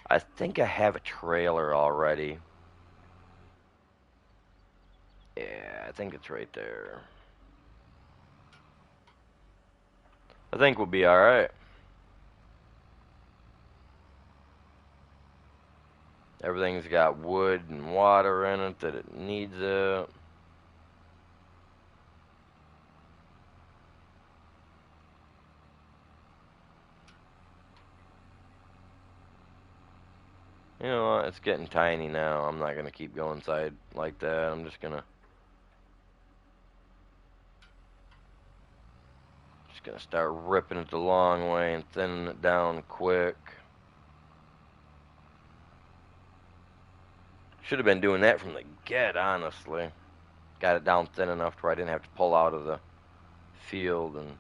I think I have a trailer already. Yeah, I think it's right there. I think we'll be alright. Everything's got wood and water in it that it needs it. You know what? It's getting tiny now. I'm not gonna keep going inside like that. I'm just gonna start ripping it the long way and thinning it down quick. Should have been doing that from the get, honestly. Got it down thin enough to where I didn't have to pull out of the field and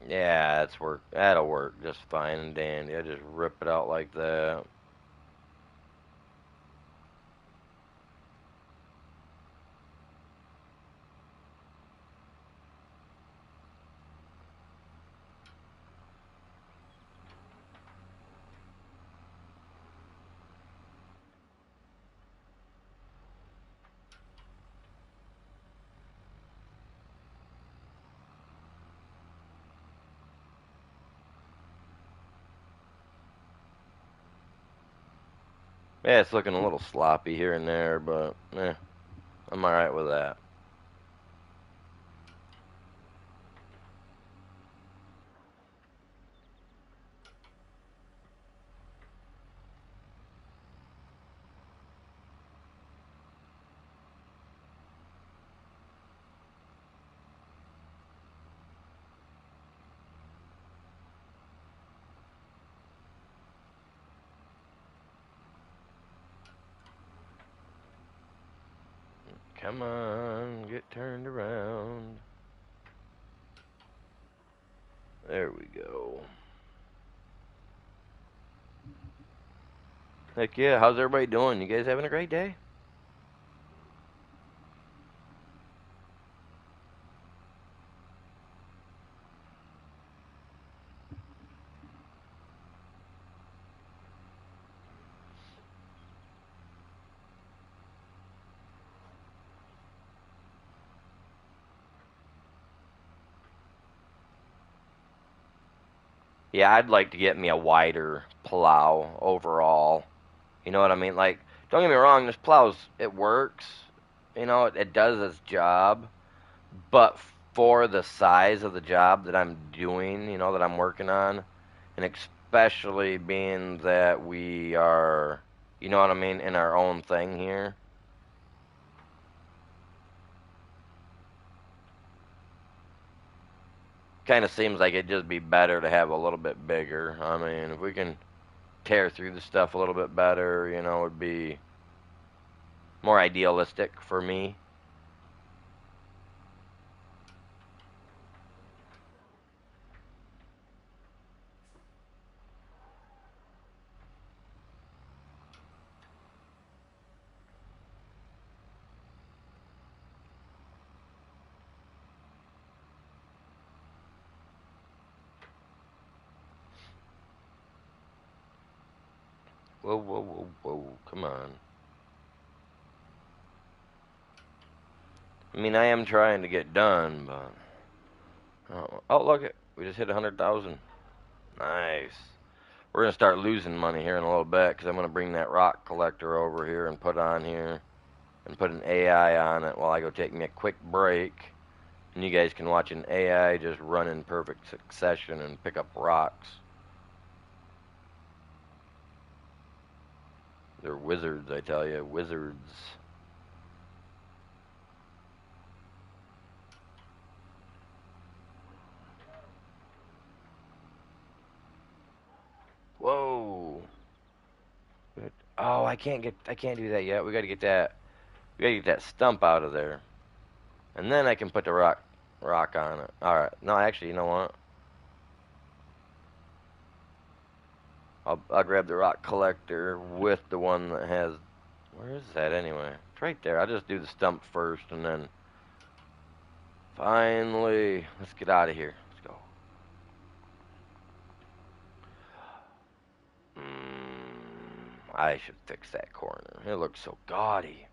yeah, that's work. That'll work just fine and dandy. I just rip it out like that. Yeah, it's looking a little sloppy here and there, but I'm alright with that. Come on, get turned around. There we go. Heck yeah, how's everybody doing? You guys having a great day? Yeah, I'd like to get me a wider plow overall. You know what I mean? Like, don't get me wrong, this plow's, it works. You know, it does its job. But for the size of the job that I'm doing, you know, that I'm working on, and especially being that we are, you know what I mean, in our own thing here. kind of seems like it'd just be better to have a little bit bigger. I mean, if we can tear through the stuff a little bit better, you know, it'd be more idealistic for me. Whoa, whoa, whoa, whoa, come on. I mean, I am trying to get done, but oh, look it, we just hit 100,000. Nice. We're gonna start losing money here in a little bit because I'm gonna bring that rock collector over here and put on here and put an AI on it while I go take me a quick break. And you guys can watch an AI just run in perfect succession and pick up rocks. They're wizards, I tell you, wizards. Whoa. Oh, I can't do that yet. We gotta get that stump out of there. And then I can put the rock on it. Alright. No, actually, you know what? I'll grab the rock collector with the one that has, where is that anyway? It's right there. I'll just do the stump first and then finally, let's get out of here. Let's go. I should fix that corner. It looks so gaudy.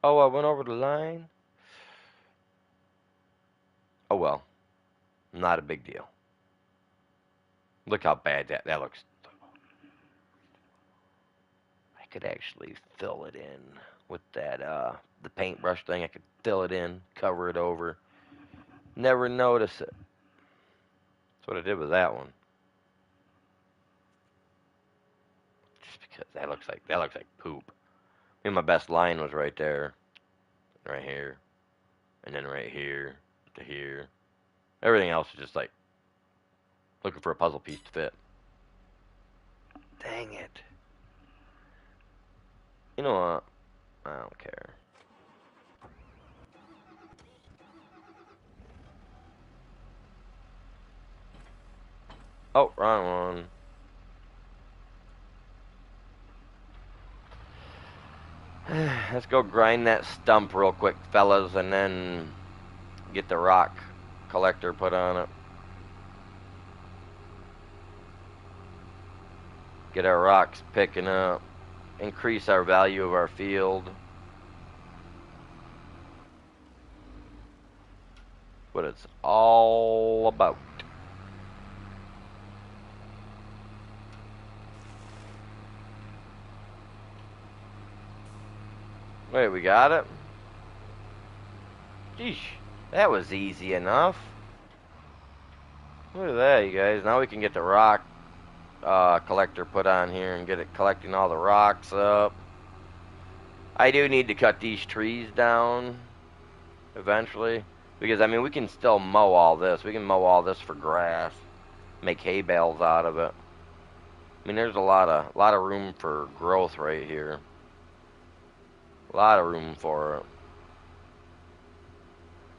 Oh, I went over the line? Oh well, not a big deal. Look how bad that looks. I could actually fill it in with that the paintbrush thing. I could fill it in, cover it over, never notice it. That's what I did with that one. Just because that looks like poop. I mean, my best line was right there, right here, and then right here to here. Everything else is just like looking for a puzzle piece to fit. Dang it. You know what? I don't care. Oh, wrong one. Let's go grind that stump real quick, fellas, and then get the rock collector put on it. Get our rocks picking up. Increase our value of our field. What it's all about. Wait, we got it? Sheesh, that was easy enough. Look at that, you guys. Now we can get the rock collector put on here and get it collecting all the rocks up. I do need to cut these trees down eventually because I mean we can still mow all this. We can mow all this for grass, make hay bales out of it. I mean there's a lot of room for growth right here. A lot of room for it.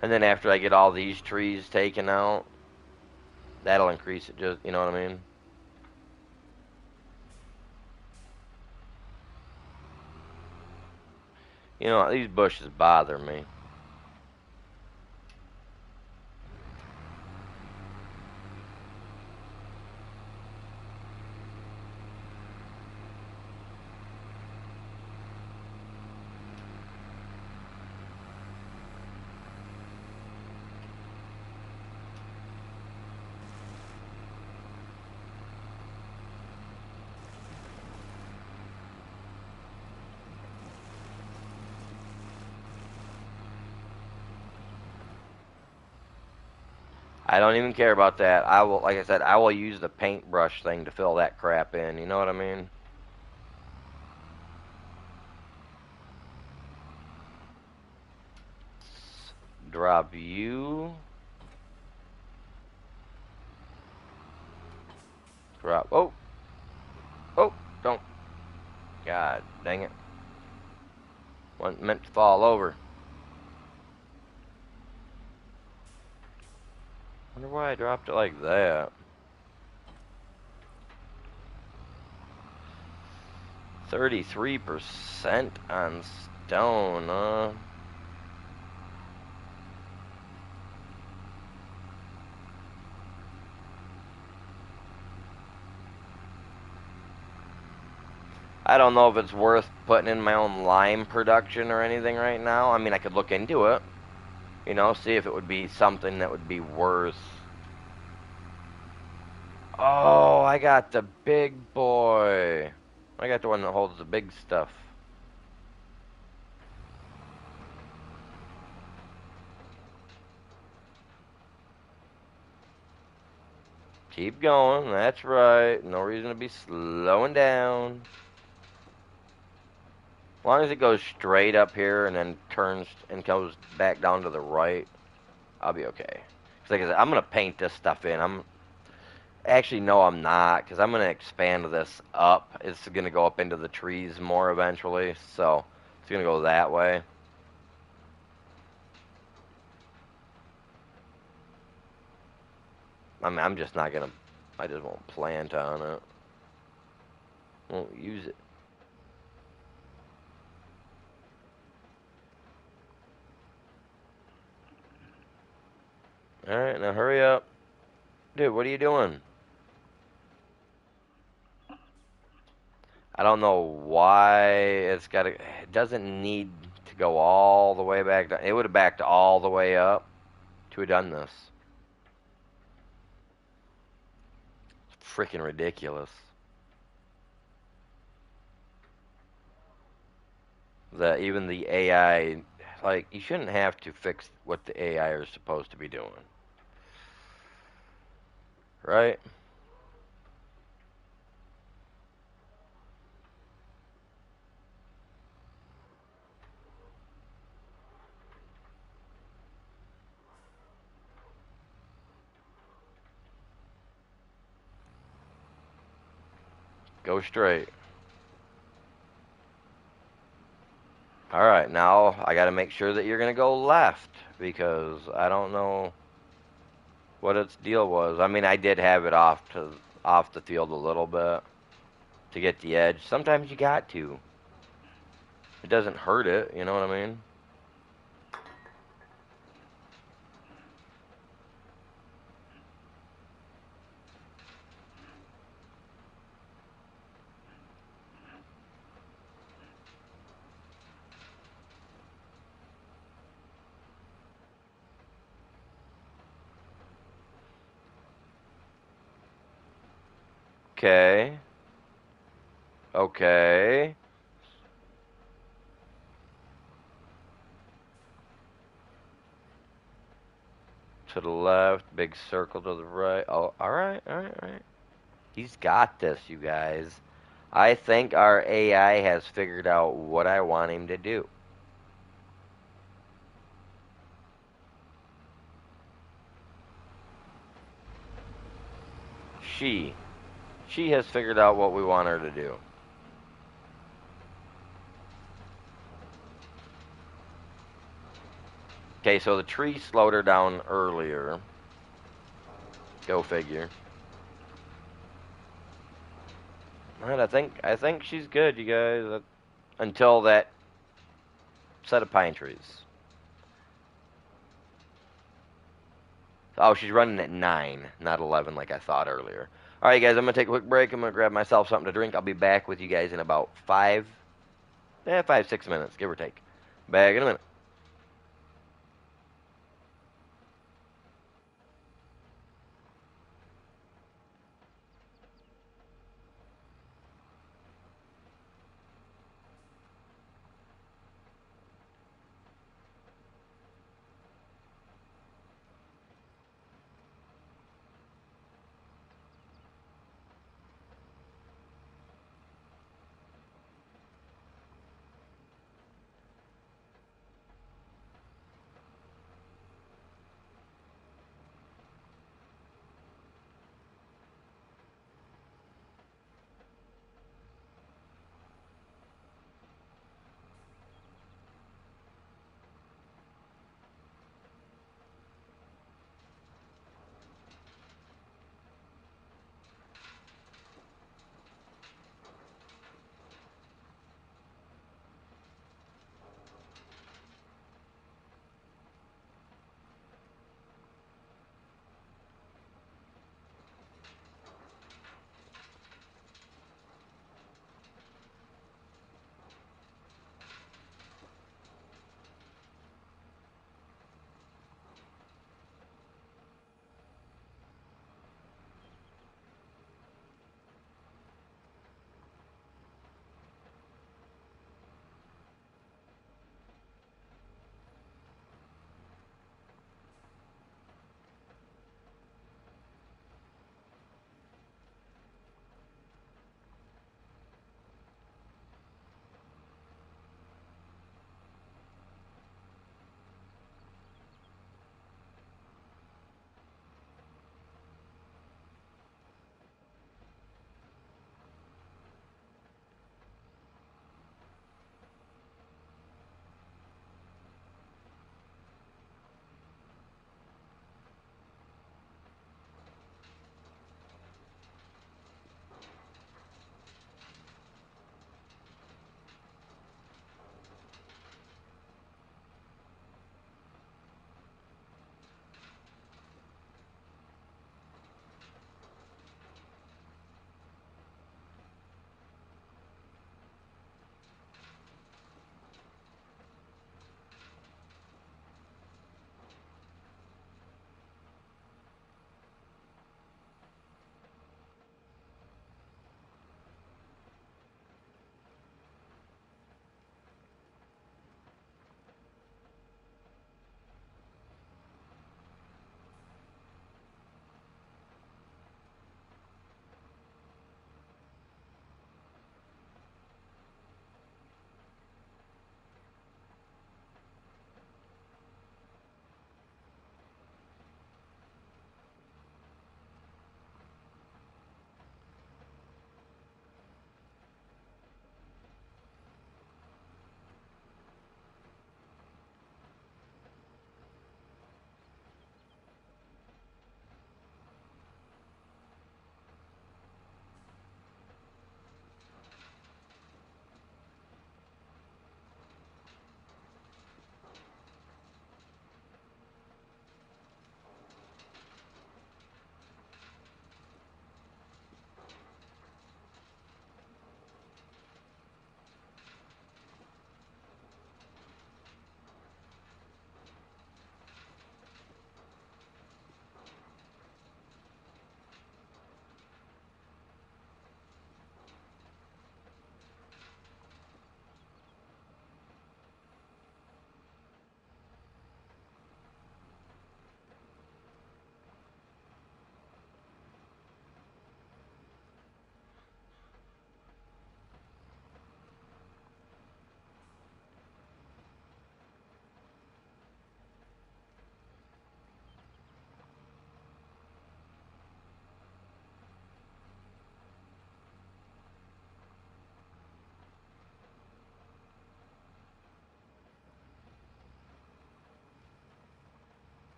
And then after I get all these trees taken out, that'll increase it just, you know what I mean? You know, these bushes bother me. I don't even care about that. I will, like I said, I will use the paintbrush thing to fill that crap in. You know what I mean? drop you. Drop. Oh, oh, don't. God dang it. Wasn't meant to fall over. Wonder why I dropped it like that. 33% on stone, I don't know if it's worth putting in my own lime production or anything right now. I mean, I could look into it. You know, see if it would be something that would be worth. Oh, I got the big boy. I got the one that holds the big stuff. Keep going. That's right. No reason to be slowing down. As long as it goes straight up here and then turns and goes back down to the right, I'll be okay. 'Cause like I said, I'm gonna paint this stuff in. Actually, no, I'm not, because I'm gonna expand this up. It's gonna go up into the trees more eventually, so it's gonna go that way. I mean, I'm just not gonna. I just won't plant on it. Won't use it. All right, now hurry up, dude. What are you doing? I don't know why it's got to. It doesn't need to go all the way back down. It would have backed all the way up to have done this. It's freaking ridiculous. That even the AI, like, you shouldn't have to fix what the AI are supposed to be doing, right? Go straight. All right, now I got to make sure that you're gonna go left because I don't know what its deal was. I mean, I did have it off the field a little bit to get the edge. Sometimes you got to. It doesn't hurt it, you know what I mean? Okay. Okay. To the left, big circle to the right. Oh, all right, all right, all right. He's got this, you guys. I think our AI has figured out what I want him to do. She. She has figured out what we want her to do. Okay, so the tree slowed her down earlier. Go figure. Alright, I think she's good, you guys. Until that set of pine trees. Oh, she's running at 9, not 11 like I thought earlier. Alright, guys, I'm going to take a quick break. I'm going to grab myself something to drink. I'll be back with you guys in about 6 minutes, give or take. Back in a minute.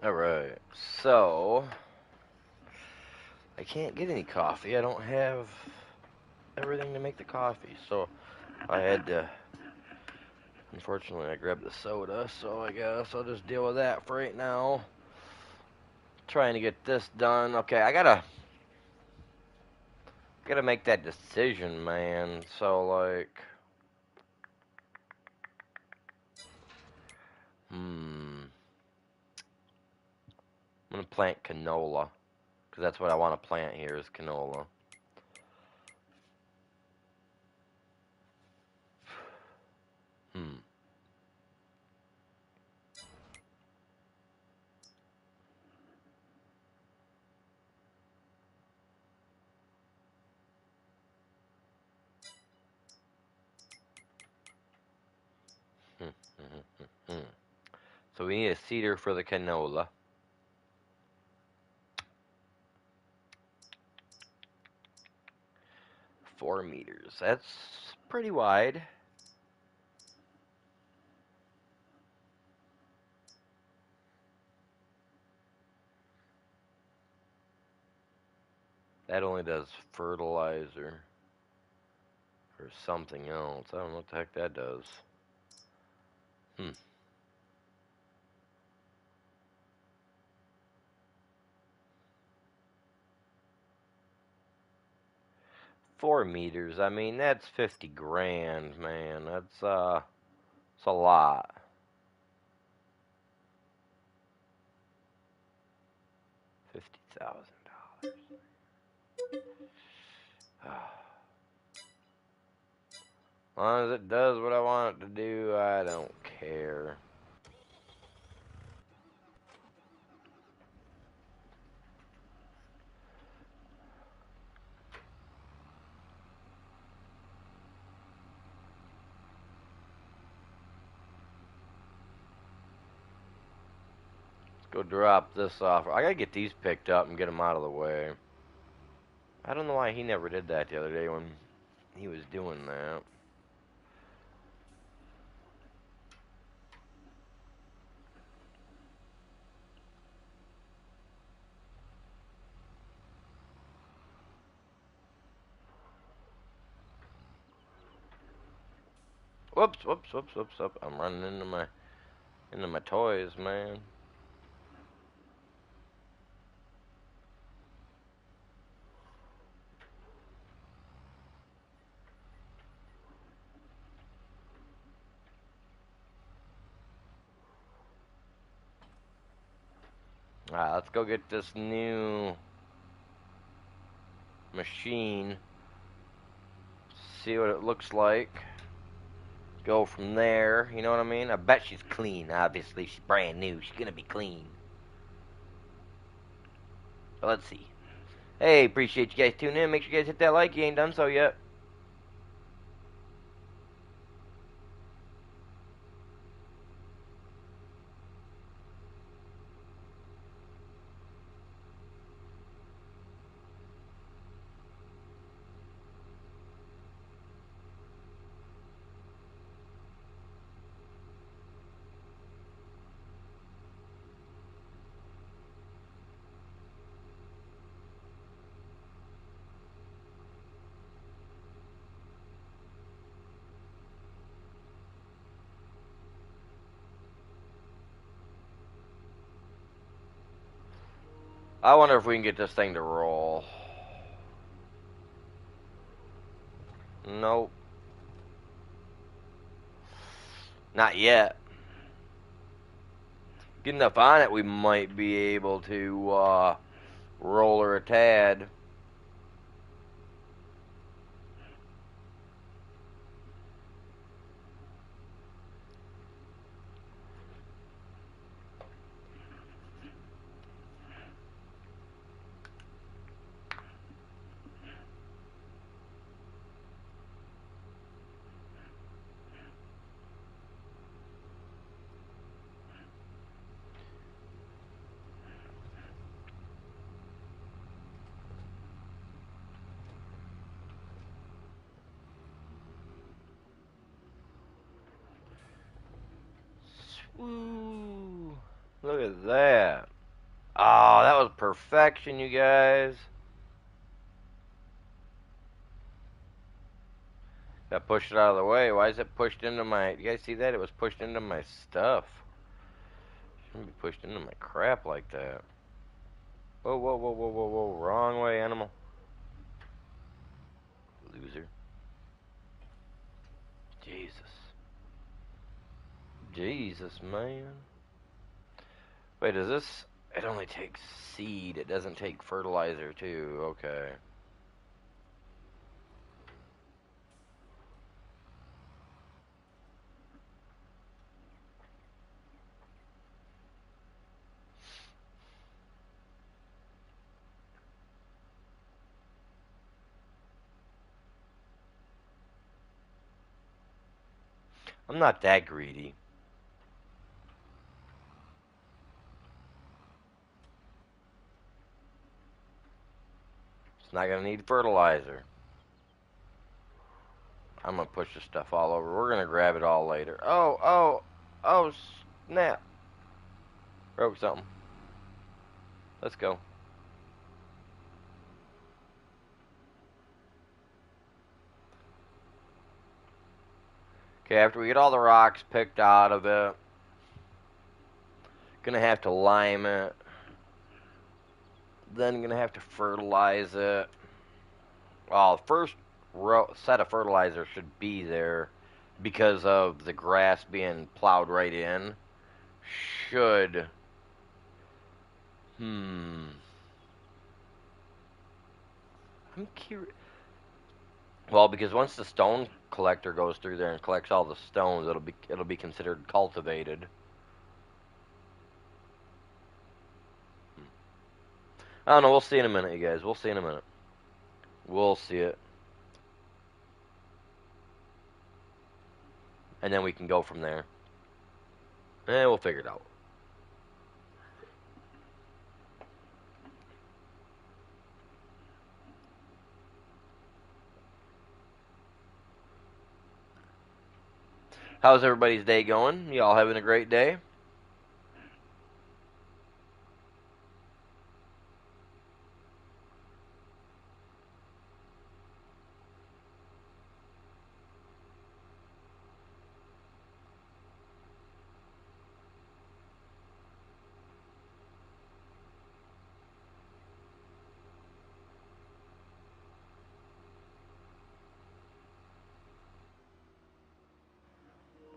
Alright, so I can't get any coffee. I don't have everything to make the coffee, so I had to. Unfortunately, I grabbed the soda, so I guess I'll just deal with that for right now. Trying to get this done. Okay, I gotta make that decision, man. So like, I'm gonna plant canola because that's what I want to plant here is canola. Hmm. Hmm. Hmm. Hmm. Hmm. So we need a seeder for the canola. 4 meters. That's pretty wide. That only does fertilizer or something else. I don't know what the heck that does. Hmm. 4 meters. I mean, that's 50 grand, man. It's a lot. 50,000. As long as it does what I want it to do, I don't care. Let's go drop this off. I gotta get these picked up and get them out of the way. I don't know why he never did that the other day when he was doing that. Whoops, whoops, whoops, whoops, whoops. I'm running into my toys, man. Alright, let's go get this new machine. See what it looks like. Go from there, you know what I mean? I bet she's clean, obviously. She's brand new. She's gonna be clean. But let's see. Hey, appreciate you guys tuning in. Make sure you guys hit that like. You ain't done so yet. I wonder if we can get this thing to roll. Nope. Not yet. Get enough on it, we might be able to roll her a tad. Woo! Look at that. Oh, that was perfection, you guys. Got pushed it out of the way. Why is it pushed into my... You guys see that? It was pushed into my stuff. Shouldn't be pushed into my crap like that. Whoa, whoa, whoa, whoa, whoa, whoa. Wrong way, animal. Loser. Jesus. Jesus, man. Wait, does this... It only takes seed. It doesn't take fertilizer, too. Okay. I'm not that greedy. It's not gonna need fertilizer. I'm gonna push this stuff all over. We're gonna grab it all later. Oh, oh, oh, snap. Broke something. Let's go. Okay, after we get all the rocks picked out of it, gonna have to lime it. Then gonna have to fertilize it. Well, the first set of fertilizer should be there because of the grass being plowed right in. Should. Hmm. I'm curious. Well, because once the stone collector goes through there and collects all the stones, it'll be considered cultivated. I don't know. We'll see in a minute, you guys. We'll see in a minute. We'll see it, and then we can go from there. We'll figure it out. How's everybody's day going? Y'all having a great day?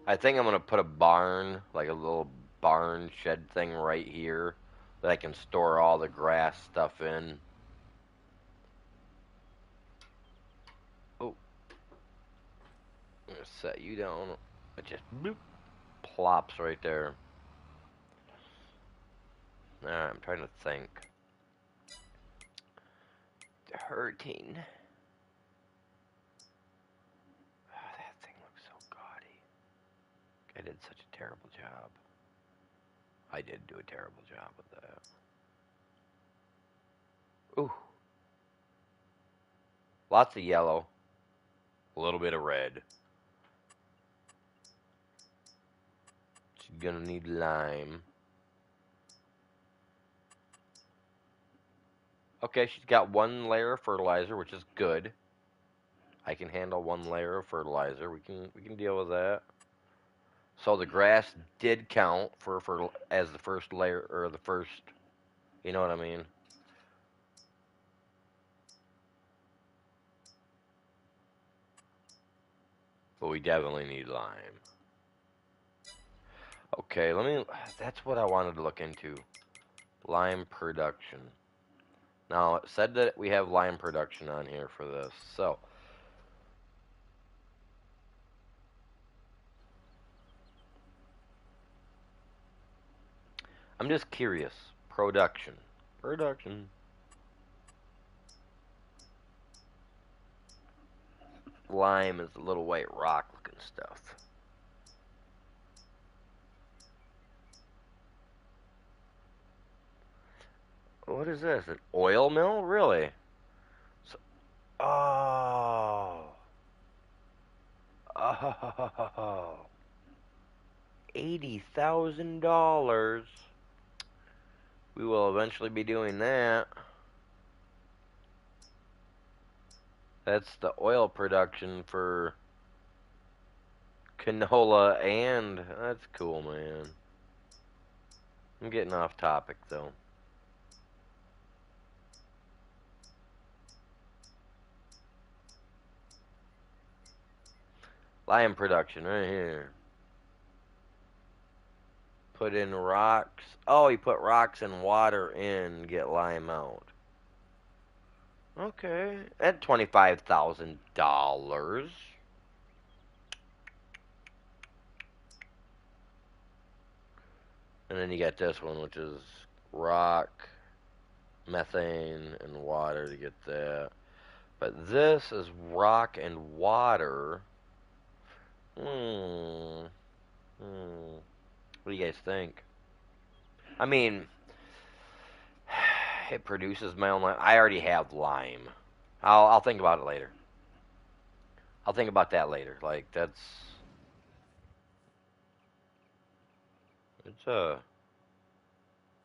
I think I'm gonna put a barn, like a little barn shed thing right here that I can store all the grass stuff in. Oh, I'm gonna set you down. It just bloop, plops right there. Alright, I'm trying to think. Hurting. Oh, that thing looks so gaudy. I did such a terrible job. I did do a terrible job with that. Ooh, lots of yellow, a little bit of red. She's gonna need lime. Okay, she's got one layer of fertilizer, which is good. I can handle one layer of fertilizer. We can deal with that. So the grass did count for as the first layer or the first. You know what I mean? But we definitely need lime. Okay, let me. That's what I wanted to look into. Lime production. Now it said that we have lime production on here for this, so I'm just curious. Production. Production. Lime is the little white rock looking stuff. What is this? An oil mill? Really? So, oh. Oh. $80,000. We will eventually be doing that. That's the oil production for canola, and that's cool, man. I'm getting off topic though. Lime production right here. Put in rocks. Oh, you put rocks and water in, get lime out. Okay, at $25,000. And then you got this one, which is rock, methane, and water to get that. But this is rock and water. Hmm. Hmm. What do you guys think? I mean, it produces my own lime. I already have lime. I'll think about it later. I'll think about that later. Like that's it's a.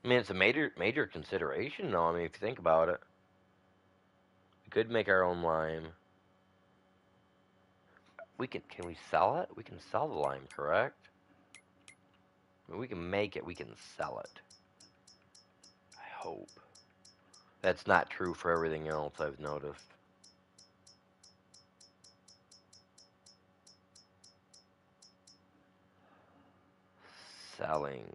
I mean, it's a major consideration, though. I mean, if you think about it, we could make our own lime. We can we sell it? We can sell the lime, correct? I mean, we can make it. We can sell it. I hope. That's not true for everything else I've noticed. Selling.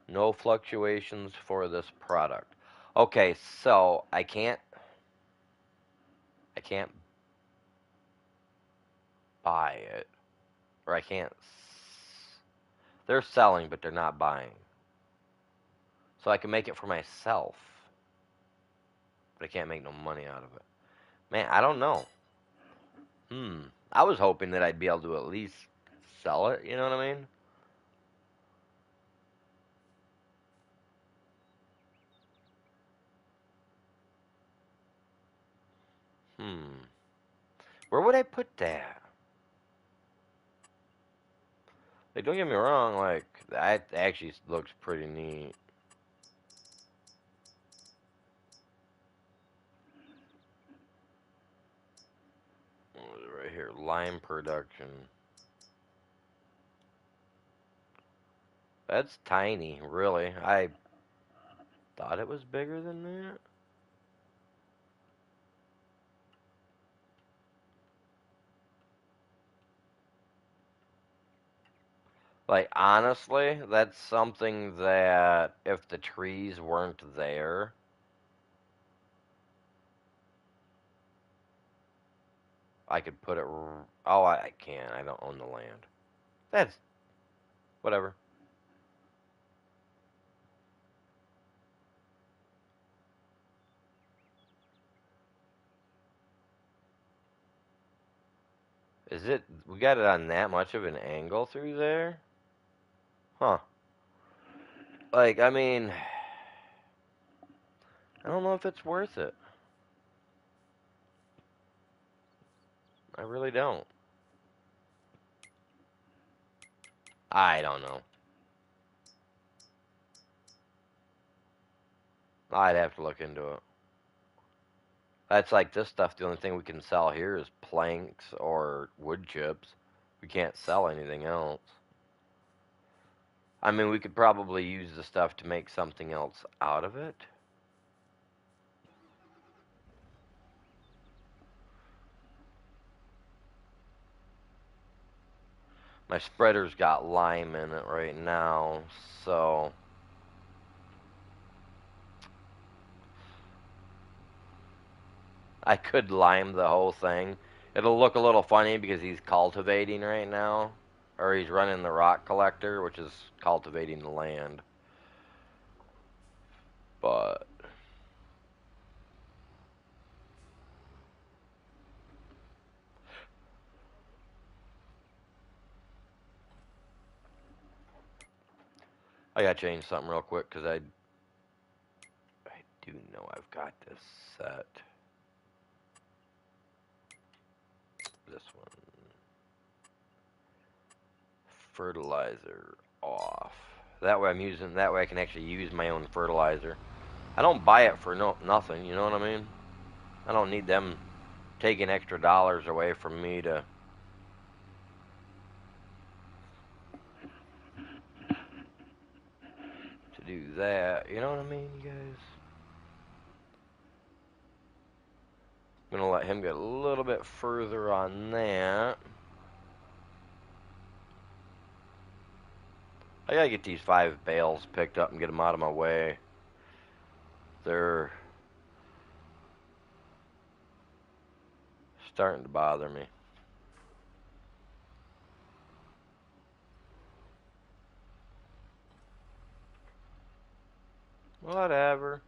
No fluctuations for this product. Okay, so I can't buy it, or I can't. They're selling, but they're not buying. So I can make it for myself, but I can't make no money out of it. Man, I don't know. Hmm. I was hoping that I'd be able to at least sell it. You know what I mean? Hmm. Where would I put that? Like, don't get me wrong. Like, that actually looks pretty neat. Right here, lime production. That's tiny, really. I thought it was bigger than that. Like, honestly, that's something that if the trees weren't there, I could put it. Oh, I can't. I don't own the land. That's whatever. Is it? We got it on that much of an angle through there? Huh. Like, I mean, I don't know if it's worth it. I really don't. I don't know. I'd have to look into it. That's like this stuff. The only thing we can sell here is planks or wood chips. We can't sell anything else. I mean, we could probably use the stuff to make something else out of it. My spreader's got lime in it right now, so I could lime the whole thing. It'll look a little funny because he's cultivating right now, or he's running the rock collector, which is cultivating the land. But I gotta change something real quick because I do know I've got this set. This one. Fertilizer off. That way that way I can actually use my own fertilizer. I don't buy it for nothing, you know what I mean? I don't need them taking extra dollars away from me to do that. You know what I mean, you guys? I'm gonna let him get a little bit further on that. I gotta get these 5 bales picked up and get them out of my way. They're starting to bother me. Whatever.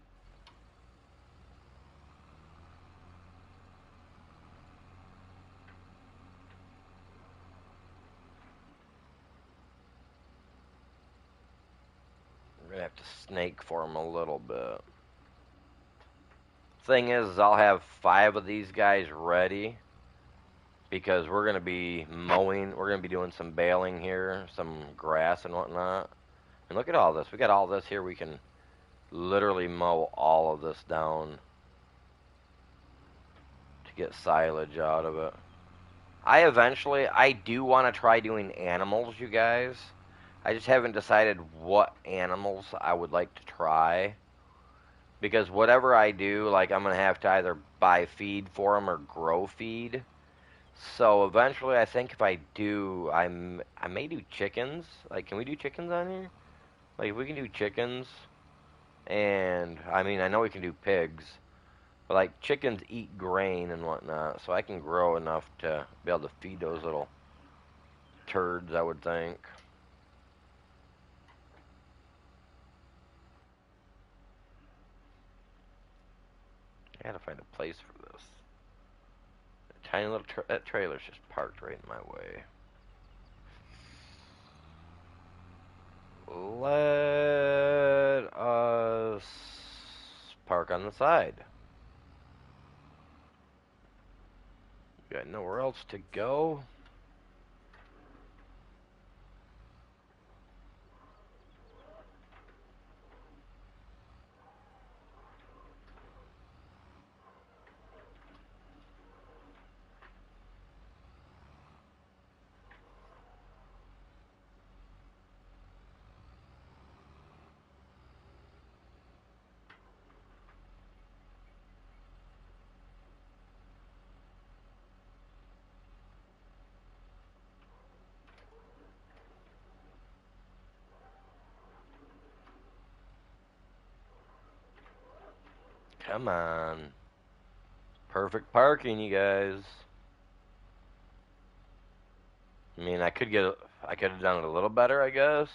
We're gonna have to snake for them a little bit. Thing is, I'll have 5 of these guys ready because we're gonna be mowing. We're gonna be doing some baling here, some grass and whatnot. And look at all this. We got all this here. We can literally mow all of this down to get silage out of it. I do want to try doing animals, you guys. I just haven't decided what animals I would like to try. Because whatever I do, like I'm going to have to either buy feed for them or grow feed. So eventually I think if I do, I may do chickens. Like, can we do chickens on here? Like, if we can do chickens, and I mean, I know we can do pigs. But like chickens eat grain and whatnot, so I can grow enough to be able to feed those little turds, I would think. I gotta find a place for this. A tiny little that trailer's just parked right in my way. Let us park on the side. Got nowhere else to go. Come on. Perfect parking, you guys. I mean, I could have done it a little better, I guess.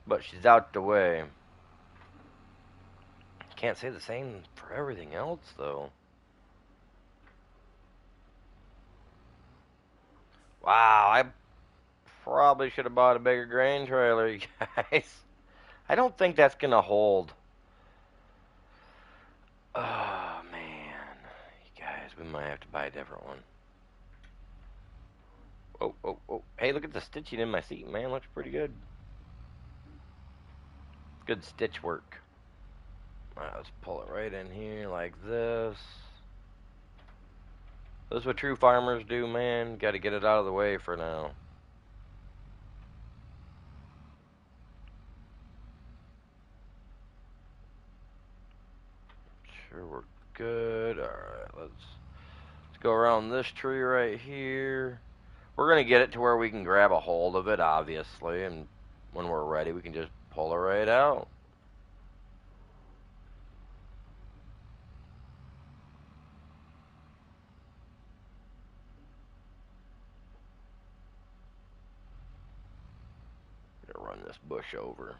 But she's out the way. Can't say the same for everything else, though. Wow, I probably should have bought a bigger grain trailer, you guys. I don't think that's gonna hold. Oh, man. You guys, we might have to buy a different one. Oh, oh, oh. Hey, look at the stitching in my seat, man. Looks pretty good. Good stitch work. Alright, let's pull it right in here like this. This is what true farmers do, man. Gotta get it out of the way for now. Sure, we're good. Alright, let's go around this tree right here. We're gonna get it to where we can grab a hold of it, obviously, and when we're ready, we can just pull it right out. Gonna run this bush over.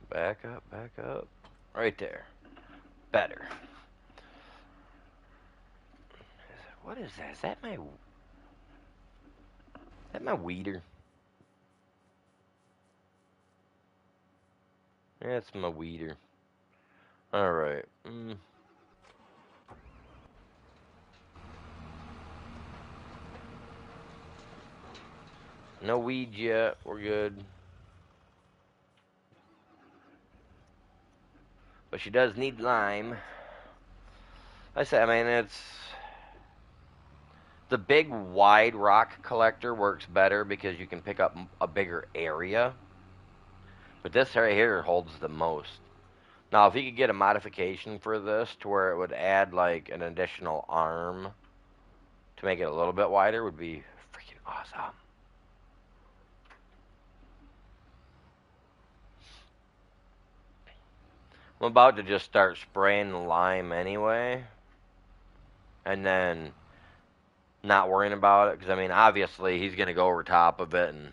Back up, back up. Right there. Better. What is that? Is that my weeder? Yeah, it's my weeder. Alright. No weeds yet. We're good. But she does need lime. I say, I mean, it's the big wide rock collector works better because you can pick up a bigger area. But this right here holds the most. Now, if you could get a modification for this to where it would add like an additional arm to make it a little bit wider, would be freaking awesome. I'm about to just start spraying the lime anyway, and then not worrying about it, because I mean, obviously he's gonna go over top of it, and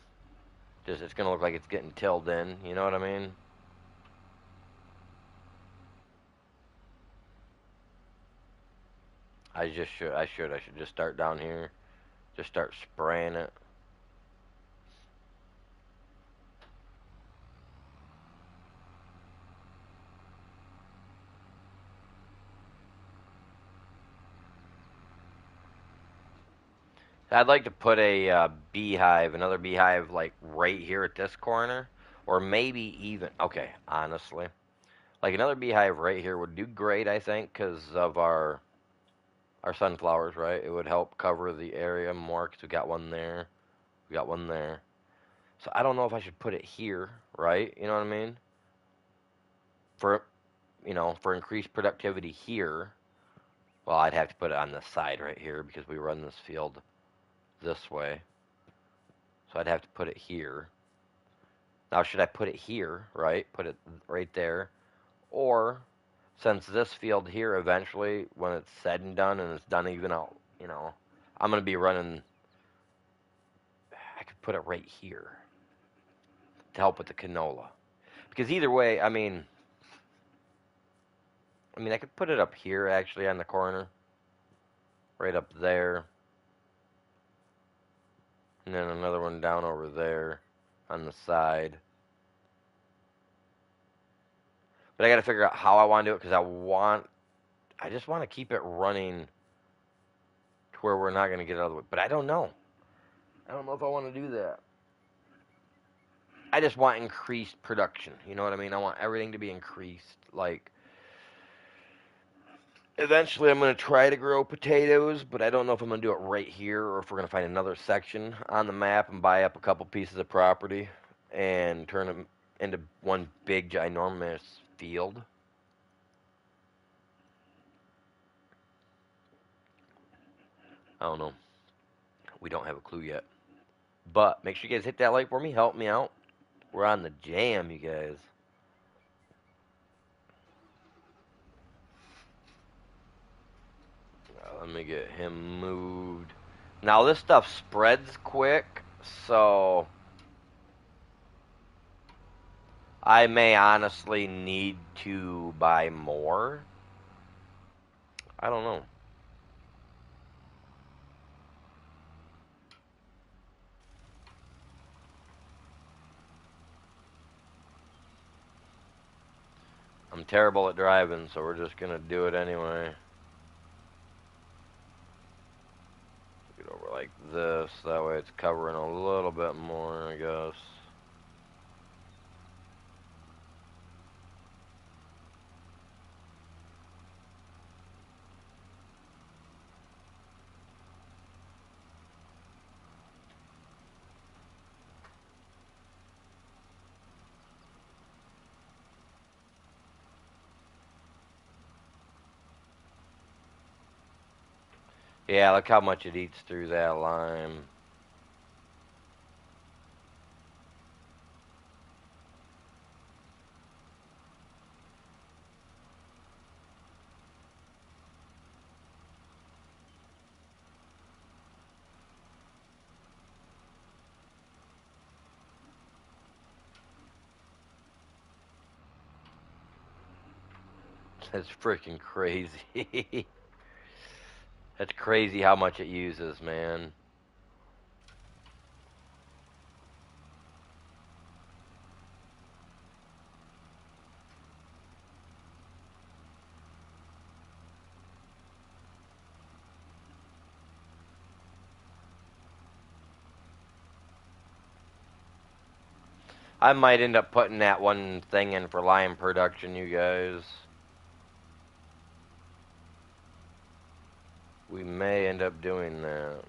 just it's gonna look like it's getting tilled in. You know what I mean? I should just start down here, just start spraying it. I'd like to put a beehive, another beehive, like right here at this corner, or maybe even okay, honestly, like another beehive right here would do great, I think, because of our sunflowers, right? It would help cover the area more because we got one there, we got one there. So I don't know if I should put it here, right? You know what I mean? For for increased productivity here. Well, I'd have to put it on this side right here because we run this field this way. So I'd have to put it here. Now, should I put it here, right? Put it right there. Or, since this field here eventually, when it's said and done and it's done even out, I'm going to be running, I could put it right here to help with the canola. Because either way, I could put it up here actually on the corner, right up there, and then another one down over there on the side. But I got to figure out how I want to do it because I just want to keep it running to where we're not going to get out of the way. But I don't know. I don't know if I want to do that. I just want increased production. You know what I mean? I want everything to be increased. Like, eventually I'm going to try to grow potatoes, but I don't know if I'm going to do it right here or if we're going to find another section on the map and buy up a couple pieces of property and turn them into one big, ginormous field. I don't know. We don't have a clue yet. But make sure you guys hit that like for me. Help me out. We're on the jam, you guys. Let me get him moved. Now, this stuff spreads quick, so I may honestly need to buy more. I don't know. I'm terrible at driving, so we're just gonna do it anyway. Get over like this, that way it's covering a little bit more, I guess. Yeah, look how much it eats through that lime. That's freaking crazy. That's crazy how much it uses, man. I might end up putting that one thing in for lime production, you guys. We may end up doing that.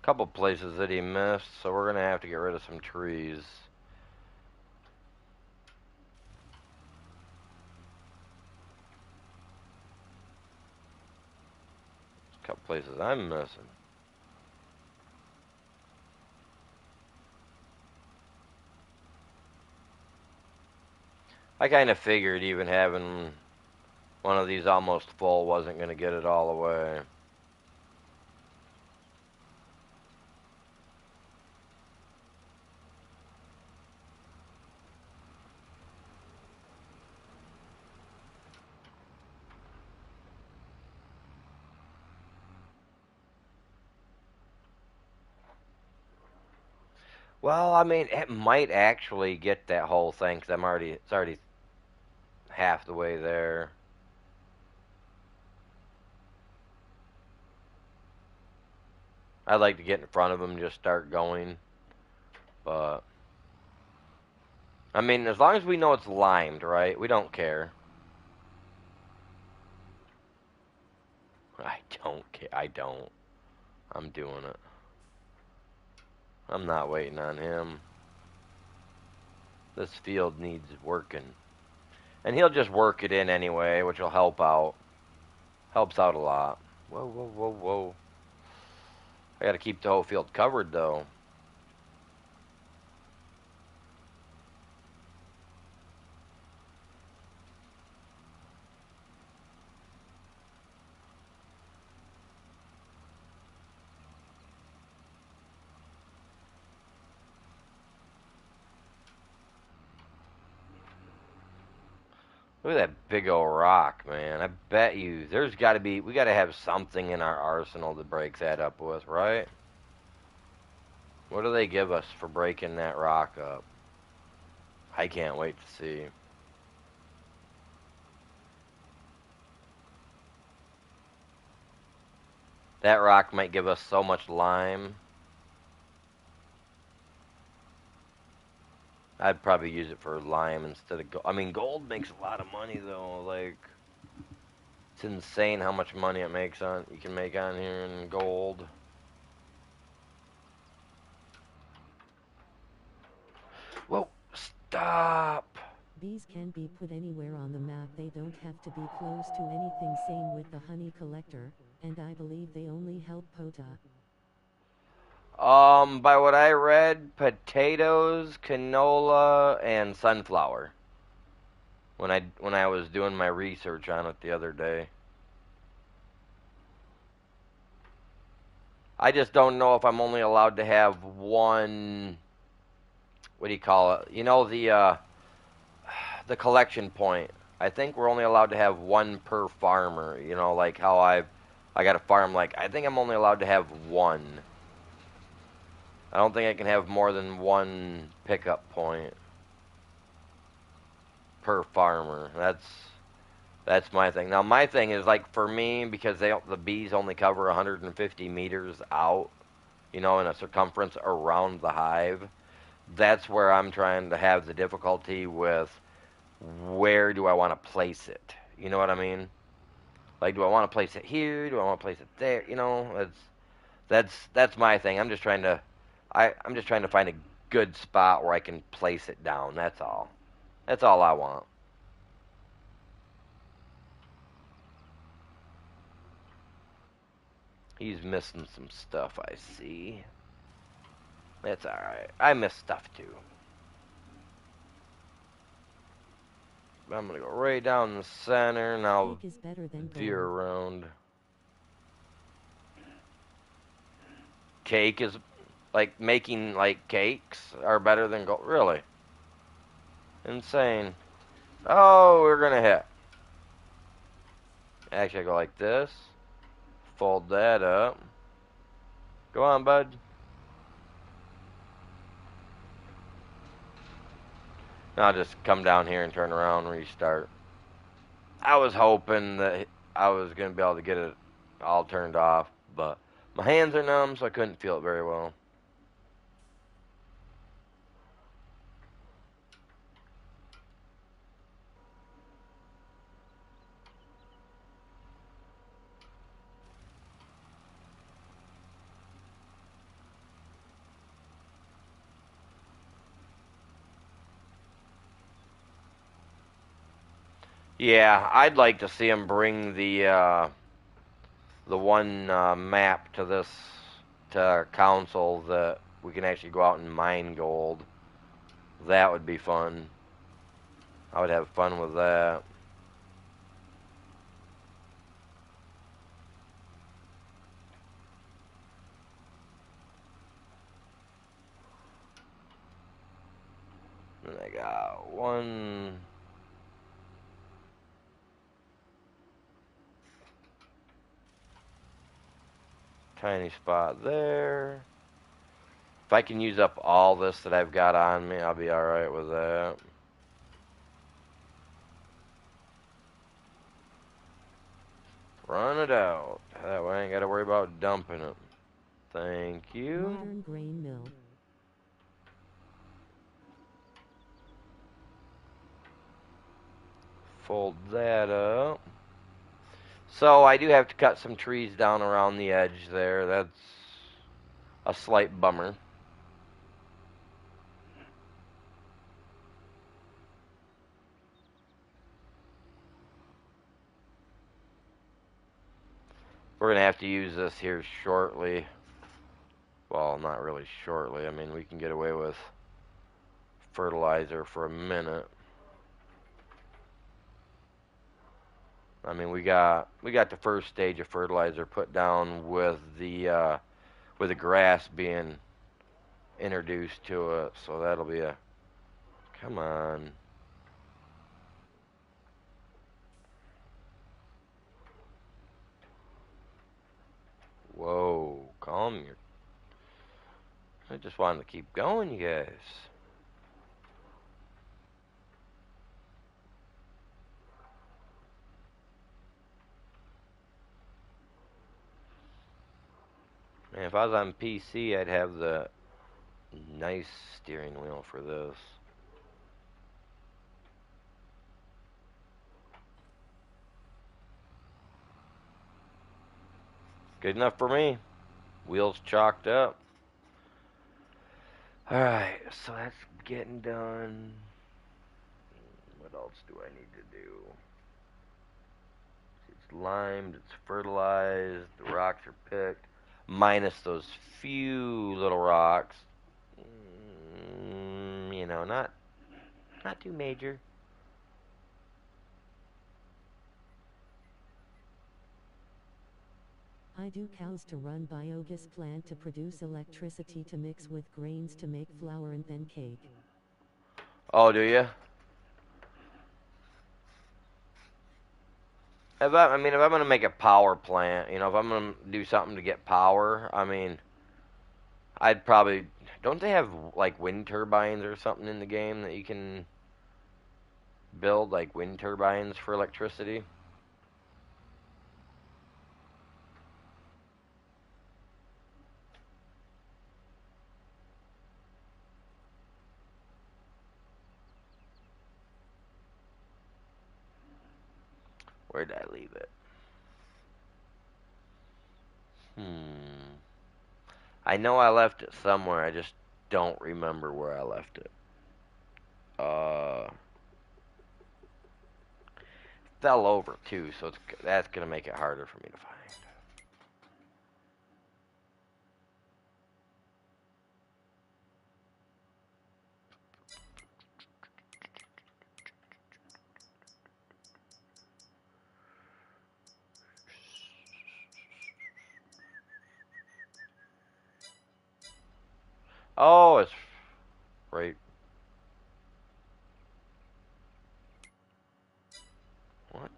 Couple places that he missed, so we're gonna have to get rid of some trees. Couple places I'm missing. I kind of figured even having one of these almost full wasn't gonna get it all away. Well, I mean, it might actually get that whole thing, because it's already half the way there. I'd like to get in front of him and just start going, but I mean, as long as we know it's limed, right? We don't care. I don't care. I don't. I'm doing it. I'm not waiting on him. This field needs working. And he'll just work it in anyway, which will help out. Helps out a lot. Whoa, whoa, whoa, whoa. I gotta keep the whole field covered, though. Look at that big old rock, man. I bet you there's gotta be, we gotta have something in our arsenal to break that up with, right? What do they give us for breaking that rock up? I can't wait to see. That rock might give us so much lime. I'd probably use it for lime instead of gold. I mean, gold makes a lot of money though. Like, it's insane how much money it makes on you can make on here in gold. Whoa! Stop! Bees can be put anywhere on the map. They don't have to be close to anything. Same with the honey collector, and I believe they only help Pota. By what I read, potatoes, canola, and sunflower. When I was doing my research on it the other day. I just don't know if I'm only allowed to have one. What do you call it? You know the collection point. I think we're only allowed to have one per farmer. You know, like how I got a farm. Like I think I'm only allowed to have one. I don't think I can have more than one pickup point per farmer. That's my thing. Now my thing is like for me because the bees only cover 150 meters out. You know, in a circumference around the hive. That's where I'm trying to have the difficulty with where do I want to place it? You know what I mean? Like, do I want to place it here? Do I want to place it there? You know, that's my thing. I'm just trying to find a good spot where I can place it down. That's all. That's all I want. He's missing some stuff, I see. That's all right. I miss stuff too. I'm gonna go right down the center and I'll Cake is better than veer gold. around. Cake is like making like cakes are better than gold. Really insane. Oh, we're gonna hit. Actually, I go like this. Fold that up. Go on, bud. I'll just come down here and turn around and restart. I was hoping that I was going to be able to get it all turned off, but my hands are numb, so I couldn't feel it very well. Yeah, I'd like to see them bring the one map to this to console that we can actually go out and mine gold. That would be fun. I would have fun with that. And I got one tiny spot there. If I can use up all this that I've got on me, I'll be alright with that. Run it out. That way I ain't got to worry about dumping it. Thank you. Modern grain mill. Fold that up. So I do have to cut some trees down around the edge there. That's a slight bummer. We're going to have to use this here shortly. Well, not really shortly. I mean, we can get away with fertilizer for a minute. I mean, we got the first stage of fertilizer put down with the grass being introduced to it, so that'll be a come on. Whoa, calm your. I just wanted to keep going, you guys. Man, if I was on PC, I'd have the nice steering wheel for this. Good enough for me. Wheels chalked up. Alright, so that's getting done. What else do I need to do? It's limed, it's fertilized, the rocks are picked. Minus those few little rocks. You know, not too major. I do cows to run biogas plant to produce electricity to mix with grains to make flour and then cake. Oh, do you? If I'm gonna make a power plant, if I'm gonna do something to get power, I'd probably. Don't they have like wind turbines or something in the game that you can build, like wind turbines for electricity? Where did I leave it? Hmm. I know I left it somewhere. I just don't remember where I left it. Uh, fell over too, so that's gonna make it harder for me to find. Oh, it's right. What?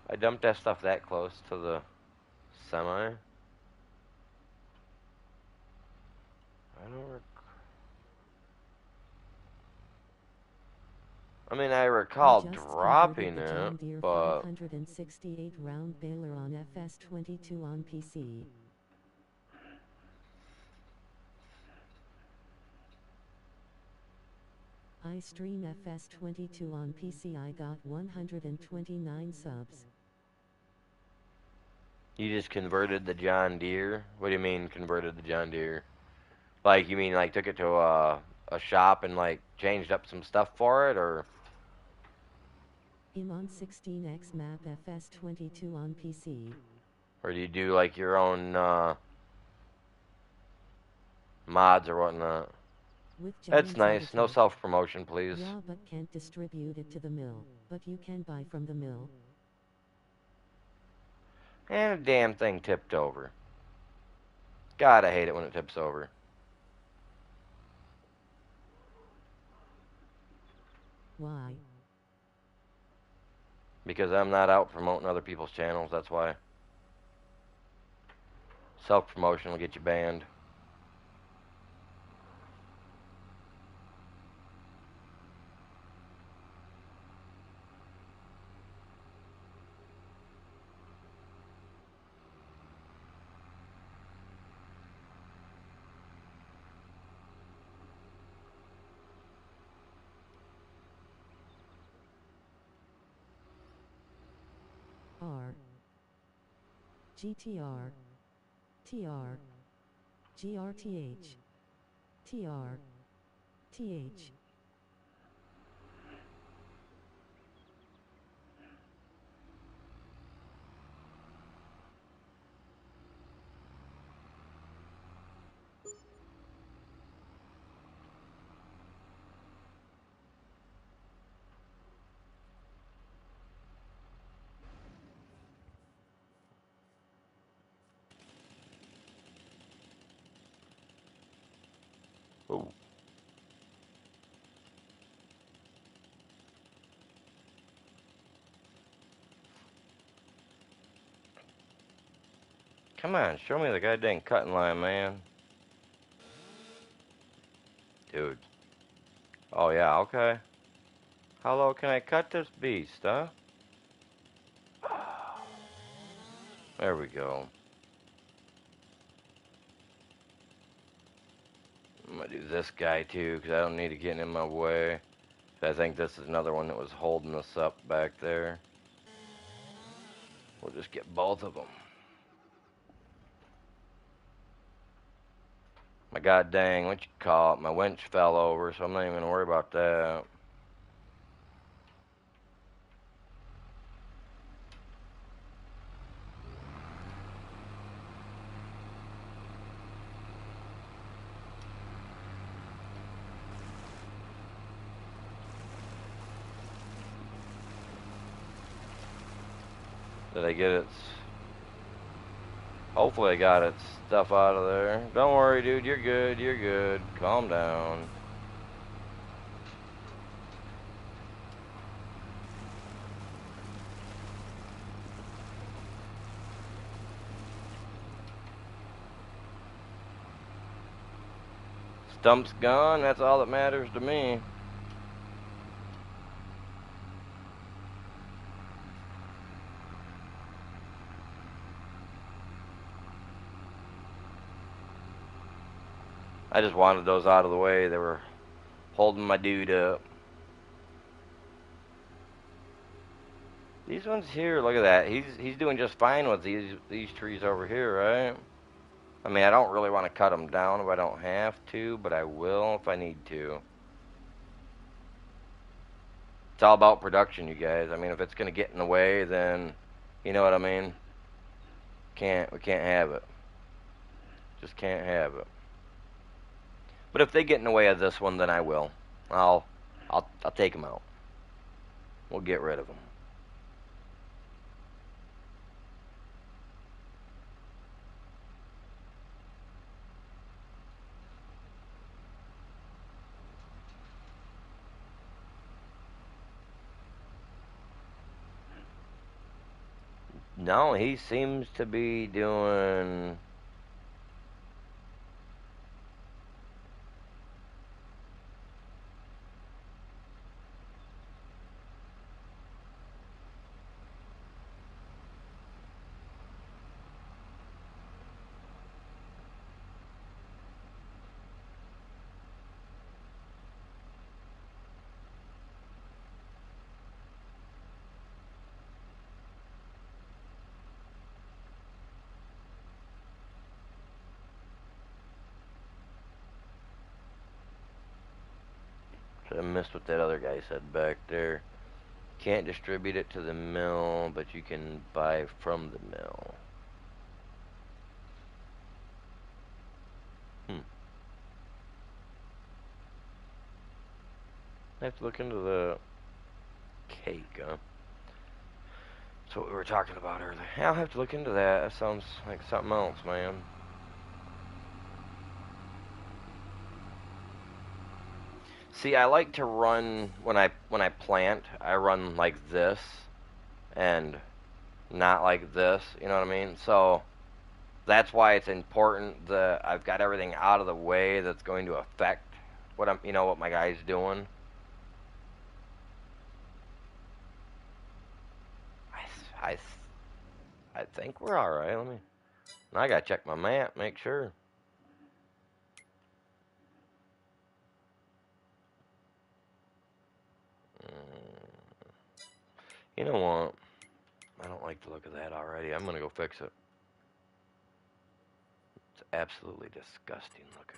I dumped that stuff that close to the semi. I don't. I mean, I I recall just converted dropping the it, John Deere but 568 round baler on FS22 on PC. I stream FS22 on PC. I got 129 subs. you just converted the John Deere? What do you mean converted the John Deere? Like, you mean like took it to a shop and like changed up some stuff for it, or I'm on 16x map FS22 on PC. do you do like your own mods or whatnot? With That's giants nice. No editor. self-promotion, please. Yeah, but can't distribute it to the mill. But you can buy from the mill. And a damn thing tipped over. God, I hate it when it tips over. Why? Because I'm not out promoting other people's channels, that's why. Self-promotion will get you banned. R. GTR. TR. GRTH. TR. TH. Ooh. Come on, show me the goddamn cutting line, man. Dude. Oh, yeah, okay. How low can I cut this beast, huh? There we go. I'm gonna do this guy too, because I don't need it getting in my way. I think this is another one that was holding us up back there. We'll just get both of them. My god dang, what you call it? My winch fell over, so I'm not even gonna worry about that. Did I get its... Hopefully I got its stuff out of there. Don't worry, dude, you're good, you're good. Calm down. Stump's gone, that's all that matters to me. I just wanted those out of the way. They were holding my dude up. These ones here, look at that. He's doing just fine with these trees over here, right? I mean, I don't really want to cut them down if I don't have to, but I will if I need to. It's all about production, you guys. I mean, if it's gonna get in the way, then you know what I mean. We can't have it. Just can't have it. But if they get in the way of this one, then I will. I'll I'll take them out. We'll get rid of them. No, he seems to be doing. I missed what that other guy said back there. Can't distribute it to the mill, but you can buy from the mill. I have to look into the cake, huh? That's what we were talking about earlier. Yeah, I'll have to look into that. That sounds like something else, man. See, I like to run when I plant. I run like this and not like this. You know what I mean? So that's why it's important that I've got everything out of the way that's going to affect what my guy's doing. I, I, I think we're all right. I gotta check my map, make sure. Mm, you know what? I don't like the look of that already. I'm gonna go fix it. It's absolutely disgusting looking.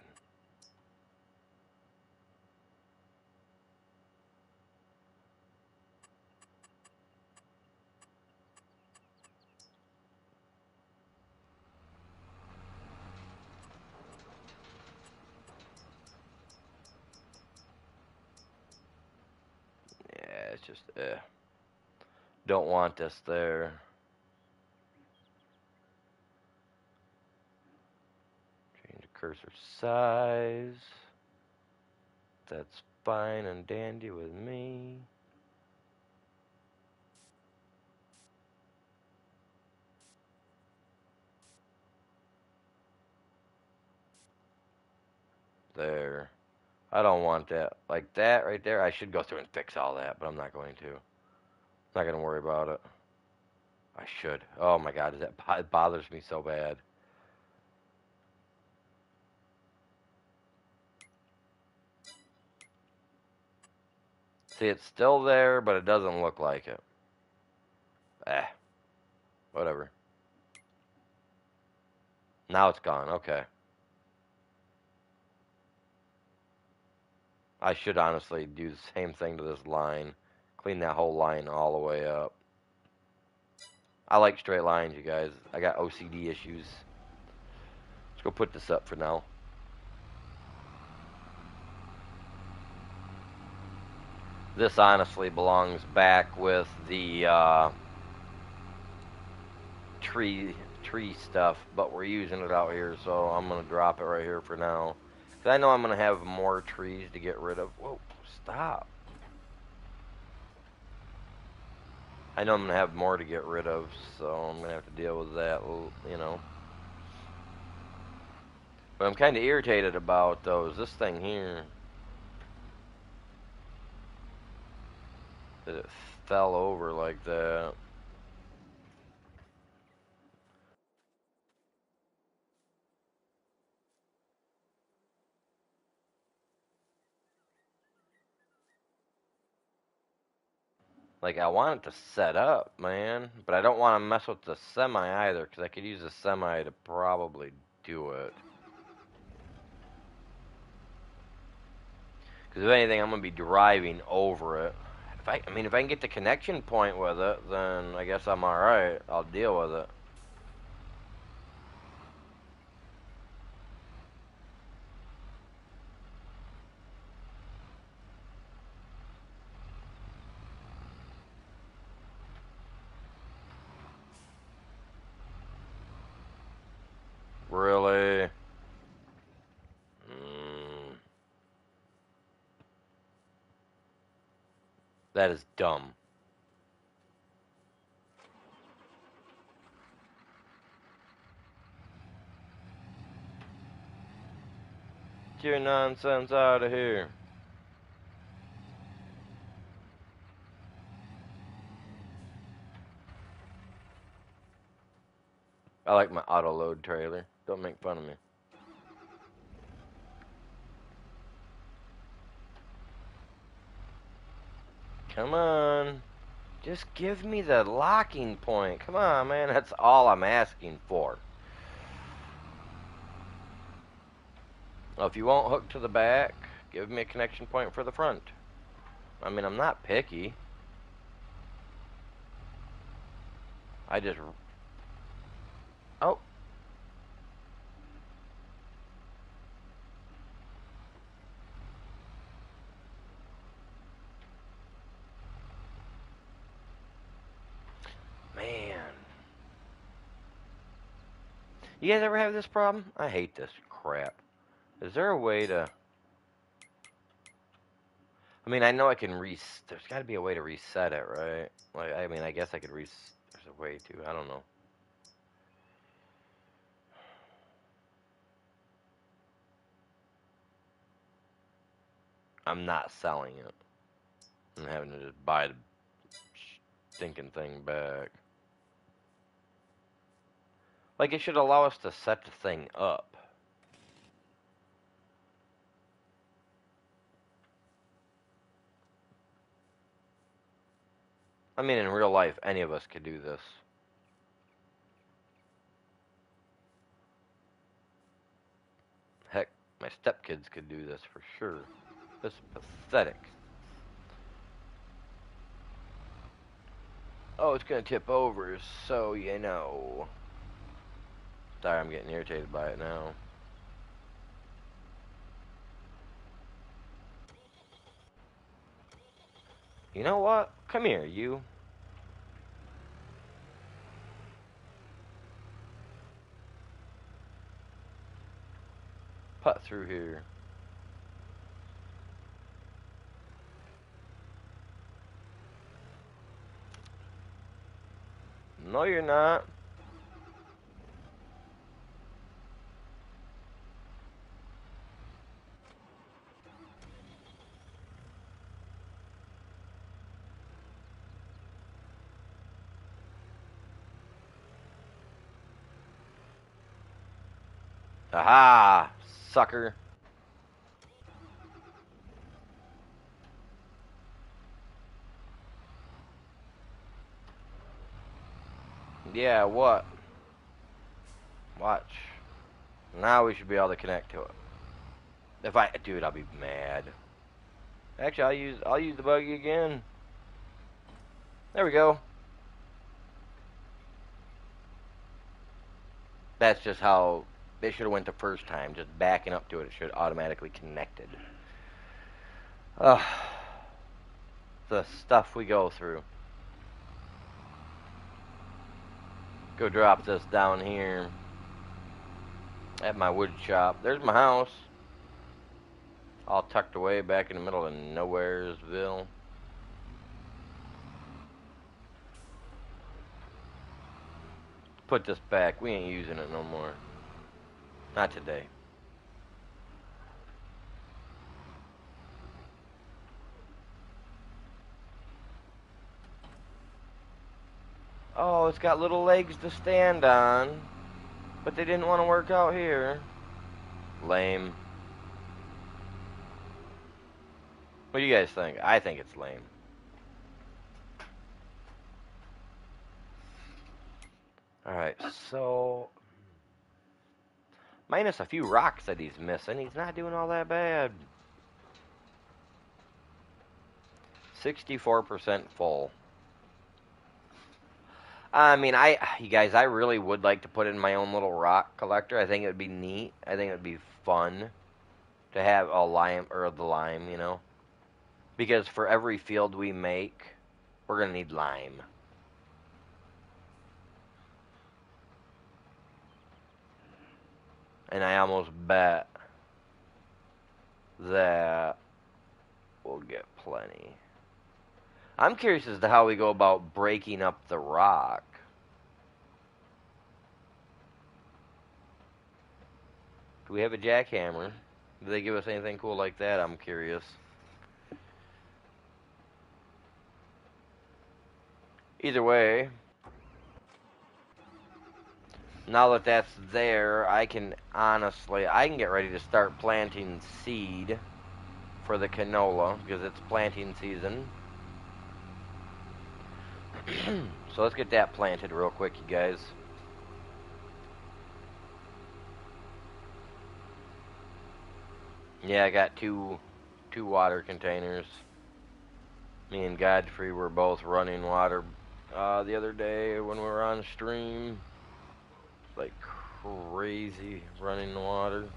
Yeah, it's just, don't want this there. Change the cursor size. That's fine and dandy with me. There. I don't want that. Like that right there, I should go through and fix all that, but I'm not going to. Not gonna worry about it. I should. Oh my god, it bothers me so bad. See, it's still there, but it doesn't look like it. Eh, whatever. Now it's gone. Okay. I should honestly do the same thing to this line. Clean that whole line all the way up. I like straight lines, you guys. I got OCD issues. Let's go put this up for now. This honestly belongs back with the tree stuff, but we're using it out here, so I'm gonna drop it right here for now. Cause I know I'm gonna have more trees to get rid of. Whoa, stop! I know I'm gonna have more to get rid of, so I'm gonna have to deal with that, you know. But I'm kind of irritated about those. This thing here, that it fell over like that. Like, I want it to set up, man, but I don't want to mess with the semi either, because I could use the semi to probably do it. Because if anything, I'm gonna be driving over it. If I can get the connection point with it, then I guess I'm all right. I'll deal with it. Really? Mm, that is dumb. Get your nonsense out of here. I like my auto load trailer. Don't make fun of me. Come on. Just give me the locking point. Come on, man. That's all I'm asking for. Well, if you won't hook to the back, give me a connection point for the front. I mean, I'm not picky. I just... Oh. Man. You guys ever have this problem? I hate this crap. Is there a way to... I mean, I know I can there's got to be a way to reset it, right? Like, I mean, I guess I could there's a way to. I don't know. I'm not selling it. I'm having to just buy the stinking thing back. Like, it should allow us to set the thing up. I mean, in real life, any of us could do this. Heck, my stepkids could do this for sure. This is pathetic. Oh, it's gonna tip over, so you know. Sorry, I'm getting irritated by it now. You know what? Come here, you. Putt through here. No, you're not. Aha! Sucker. Yeah, what? Watch. Now we should be able to connect to it. If I... Dude, I'll be mad. Actually, I'll use the buggy again. There we go. That's just how they should have went the first time. Just backing up to it, it should automatically connected. Ugh. The stuff we go through. Go drop this down here at my wood shop. There's my house. All tucked away back in the middle of Nowheresville. Put this back. We ain't using it no more. Not today. Oh, it's got little legs to stand on. But they didn't want to work out here. Lame. What do you guys think? I think it's lame. Alright, so... minus a few rocks that he's missing. He's not doing all that bad. 64% full. I mean, you guys, I really would like to put in my own little rock collector. I think it would be neat. I think it would be fun to have a lime, or the lime, you know. Because for every field we make, we're going to need lime. And I almost bet that we'll get plenty. I'm curious as to how we go about breaking up the rock. Do we have a jackhammer? Do they give us anything cool like that? I'm curious. Either way, now that that's there, I can get ready to start planting seed for the canola because it's planting season. So let's get that planted real quick, you guys. Yeah, I got two water containers. Me and Godfrey were both running water the other day when we were on stream. Like crazy running the water.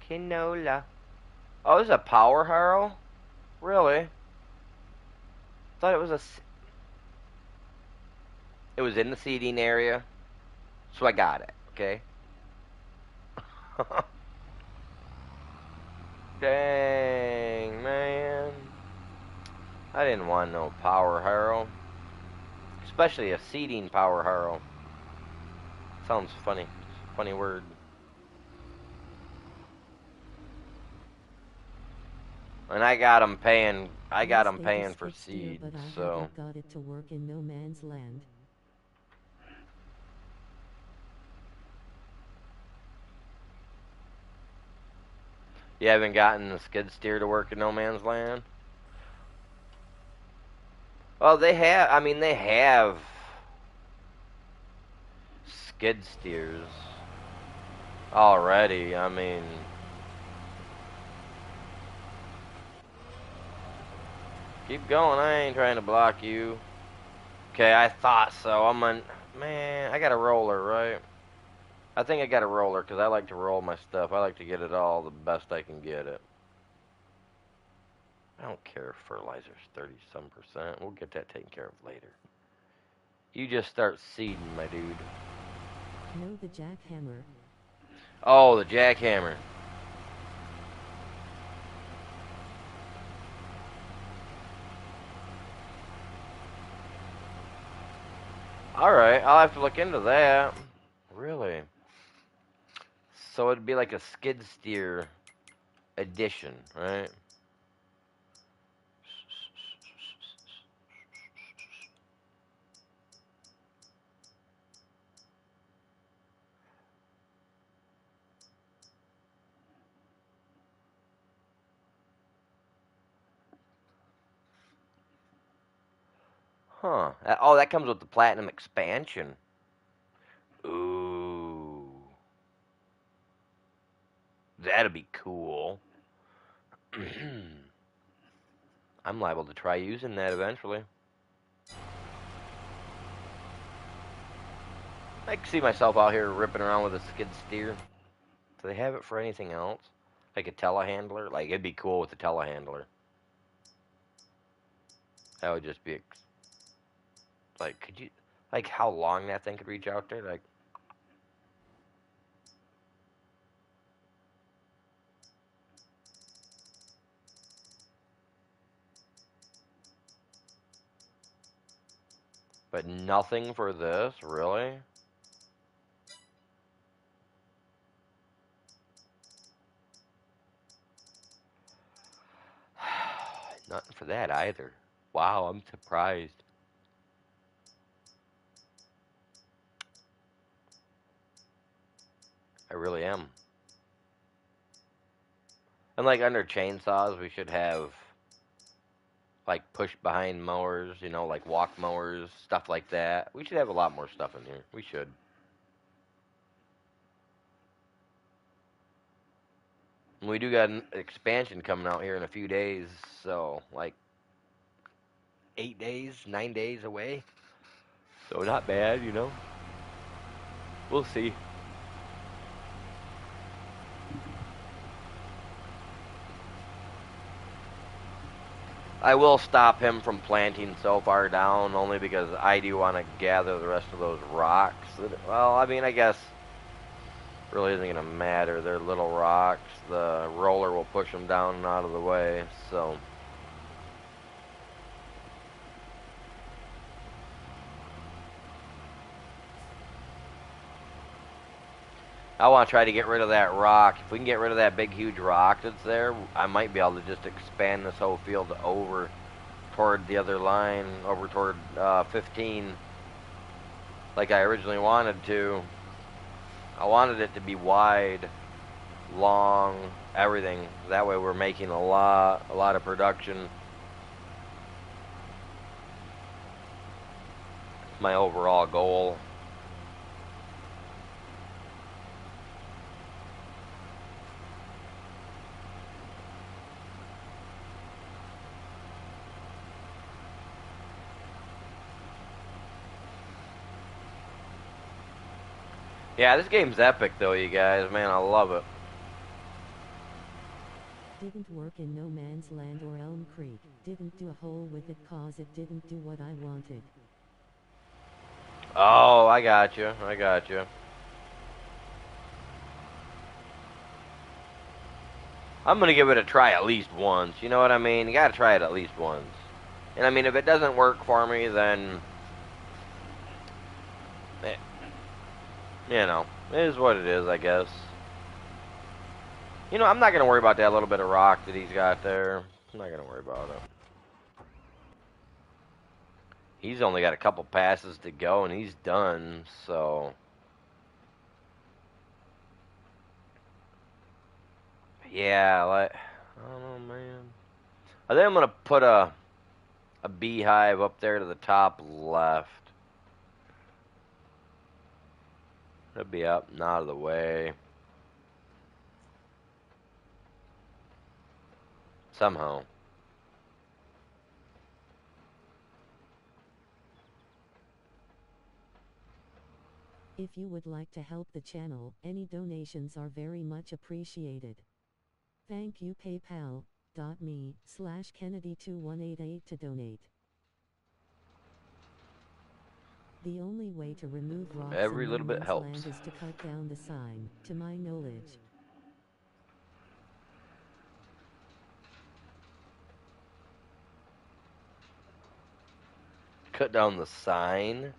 Canola. Oh, this is a power harrow? Really? Thought it was it was in the seating area, so I got it. Okay. Dang, man. I didn't want no power harrow. Especially a seating power harrow. Sounds funny. Funny word. And I got them paying. I got Yes, them they do paying for skid steer, seed. but I So haven't got it to work in no man's land. you haven't gotten the skid steer to work in no man's land. Well, they have. I mean, they have skid steers already. I mean, keep going. I ain't trying to block you. Okay, I thought so. Man, I got a roller, right? I think I got a roller because I like to roll my stuff. I like to get it all the best I can get it. I don't care if fertilizer's 30 some percent. We'll get that taken care of later. You just start seeding, my dude. No, the jackhammer. Oh, the jackhammer. Alright, I'll have to look into that. Really? So it'd be like a skid steer edition, right? Huh. Oh, that comes with the Platinum expansion. Ooh. That'd be cool. I'm liable to try using that eventually. I can see myself out here ripping around with a skid steer. Do they have it for anything else? Like a telehandler? Like, it'd be cool with a telehandler. That would just be, like, could you, like, how long that thing could reach out there? Like, but nothing for this, really? Nothing for that either. Wow, I'm surprised. I really am. And like under chainsaws, we should have like push behind mowers, like walk mowers, stuff like that. We should have a lot more stuff in here. We should. And we do got an expansion coming out here in a few days, so like 8 days, 9 days away. So not bad. We'll see. I will stop him from planting so far down only because I do want to gather the rest of those rocks. Well, I mean, I guess really isn't going to matter. They're little rocks. The roller will push them down and out of the way. So I want to try to get rid of that rock. If we can get rid of that big, huge rock that's there, I might be able to just expand this whole field over toward the other line, over toward 15, like I originally wanted to. I wanted it to be wide. long, everything. That way we're making a lot of production. My overall goal. Yeah, this game's epic though, you guys. Man, I love it. Didn't work in No Man's Land or Elm Creek. Didn't do a hole with it cause it didn't do what I wanted. Oh, I got you. I got you. I'm gonna give it a try at least once. You know what I mean? You gotta try it at least once. And I mean, if it doesn't work for me, then eh, you know, it is what it is, I guess. You know, I'm not gonna worry about that little bit of rock that he's got there. I'm not gonna worry about it. He's only got a couple passes to go, and he's done. So yeah, like I don't know, man. I think I'm gonna put a beehive up there to the top left. It'll be up and out of the way somehow. If you would like to help the channel, any donations are very much appreciated. Thank you paypal.me/Kennedy2188 to donate. The only way to remove rocks Every in No little bit Man's helps. Land is to cut down the sign, to my knowledge. Cut down the sign.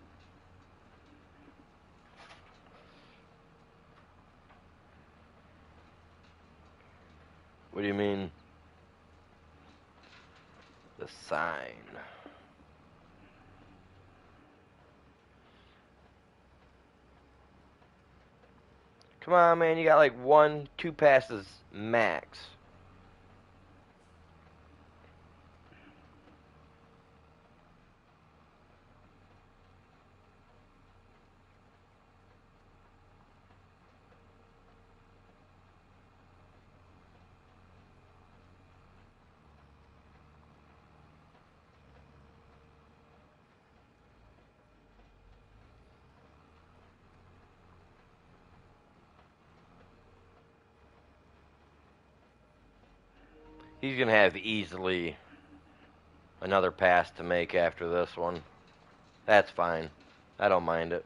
What do you mean? The sign. Come on, man. You got like one, two passes max. He's going to have easily another pass to make after this one. That's fine. I don't mind it.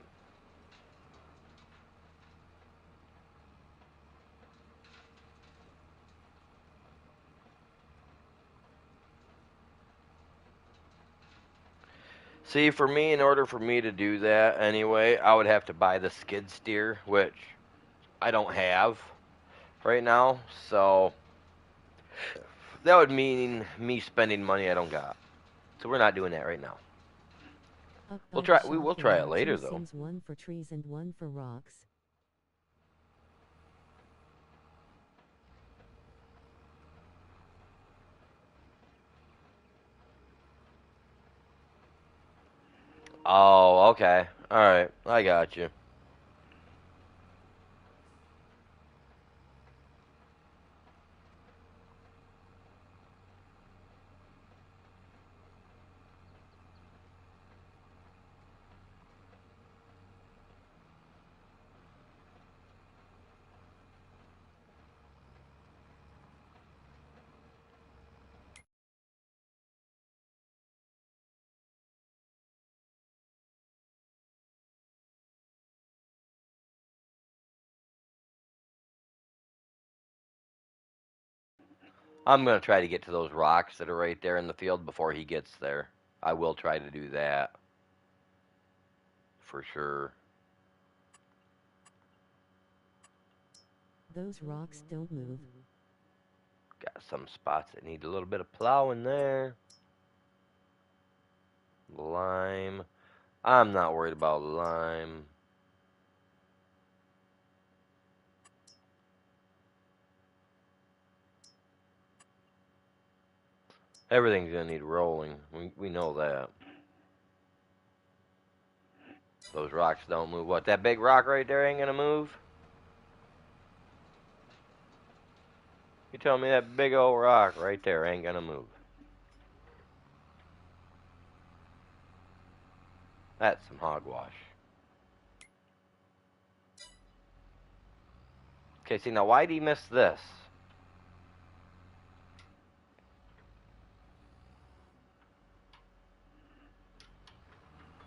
See, for me, in order for me to do that anyway, I would have to buy the skid steer, which I don't have right now. So that would mean me spending money I don't got. So we're not doing that right now. Up We'll by the try. We shop will there try it are two later, though. sims, one for trees and one for rocks. Oh, okay. All right. I got you. I'm gonna try to get to those rocks that are right there in the field before he gets there. I will try to do that for sure. Those rocks don't move. Got some spots that need a little bit of plowing there. Lime. I'm not worried about lime. Everything's gonna need rolling. We know that. Those rocks don't move. What, that big rock right there ain't gonna move? You tell me that big old rock right there ain't gonna move. That's some hogwash. Okay, see, now why'd he miss this?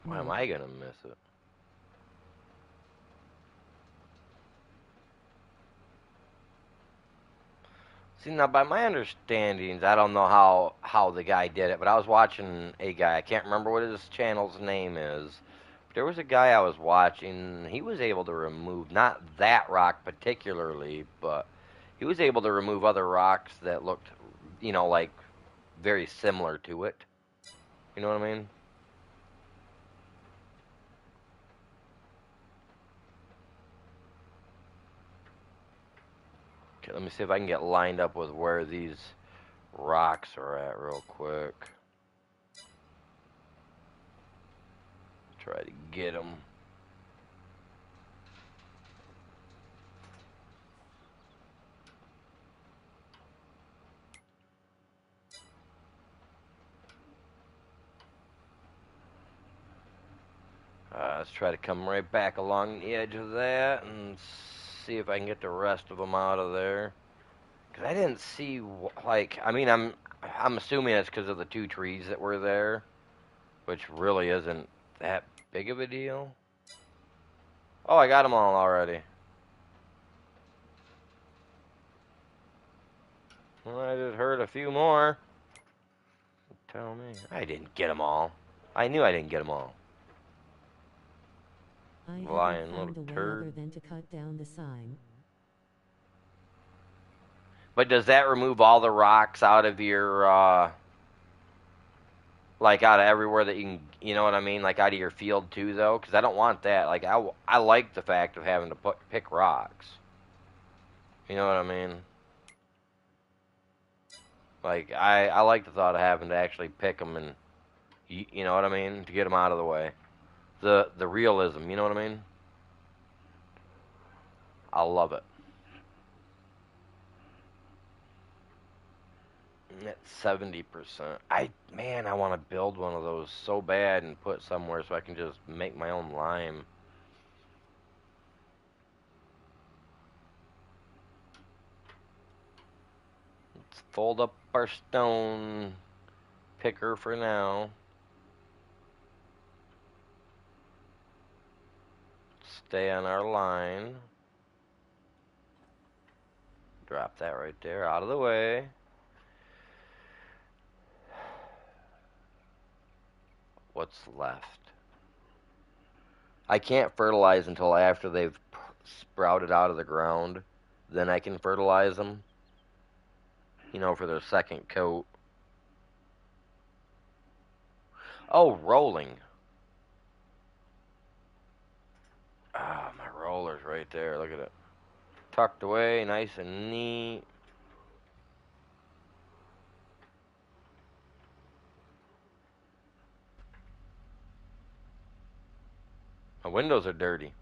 Why am Nope. I gonna miss it? See, now by my understandings, I don't know how the guy did it, but I was watching a guy. I can't remember what his channel's name is. But there was a guy I was watching. He was able to remove not that rock particularly, but he was able to remove other rocks that looked, like very similar to it. You know what I mean? Okay, let me see if I can get lined up with where these rocks are at real quick. Try to get them. Let's try to come right back along the edge of that and see if I can get the rest of them out of there. Cause I didn't see like I'm assuming it's because of the two trees that were there, which really isn't that big of a deal. Oh, I got them all already. Well, I just heard a few more. Tell me, I didn't get them all. I knew I didn't get them all. I haven't Lying little found a way turd. other than to cut down the sign. But does that remove all the rocks out of your like out of everywhere that you can, you know what I mean, like out of your field too, though? Because I don't want that. Like I like the fact of having to pick rocks. You know what I mean? Like I like the thought of having to actually pick them and you know what I mean, to get them out of the way. The realism, you know what I mean? I love it. At 70%. I want to build one of those so bad and put somewhere so I can just make my own lime. Let's fold up our stone picker for now. Stay on our line. Drop that right there out of the way. What's left? I can't fertilize until after they've sprouted out of the ground. Then I can fertilize them, for their second coat. Oh, rolling. Ah, my roller's right there. Look at it. Tucked away, nice and neat. My windows are dirty.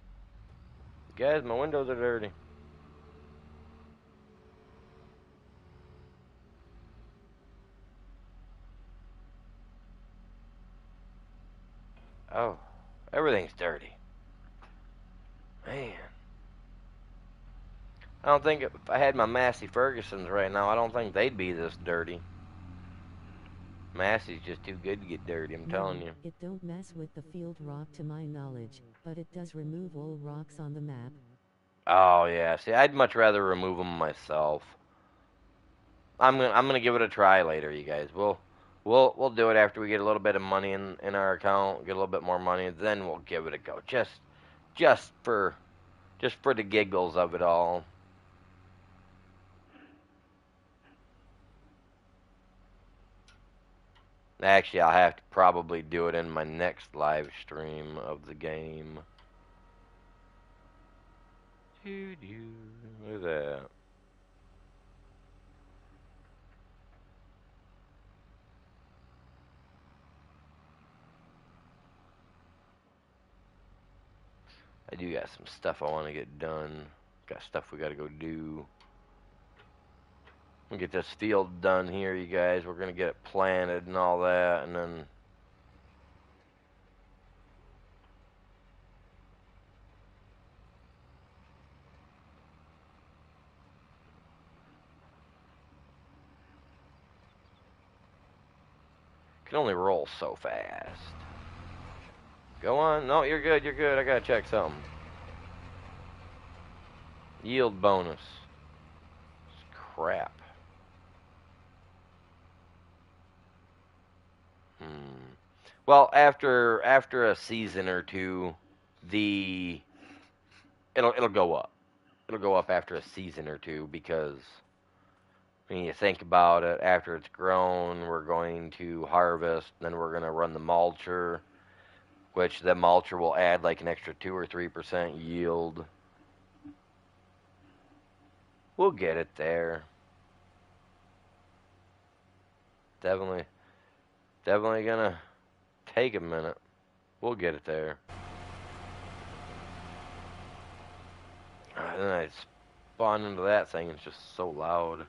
Guys, my windows are dirty. Oh, everything's dirty. Man. I don't think if I had my Massey Fergusons right now, I don't think they'd be this dirty. Massey's just too good to get dirty, I'm telling No, you. it don't mess with the field rock to my knowledge, but it does remove all rocks on the map. Oh yeah, see, I'd much rather remove them myself. I'm gonna give it a try later, you guys. We'll do it after we get a little bit of money in our account, get a little bit more money, then we'll give it a go. Just for just for the giggles of it all. Actually, I'll have to probably do it in my next live stream of the game. Look at that. I do got some stuff I want to get done. Got stuff we got to go do. We'll get this field done here, you guys. We're going to get it planted and all that, and then can only roll so fast. Go on. No, you're good. You're good. I got to check something. Yield bonus. Crap. Well, after a season or two, the it'll go up. It'll go up after a season or two because when you think about it, after it's grown, we're going to harvest, then we're going to run the mulcher, which the mulcher will add like an extra 2 or 3% yield. We'll get it there. Definitely, definitely gonna take a minute. We'll get it there. And then I spawn into that thing. It's just so loud.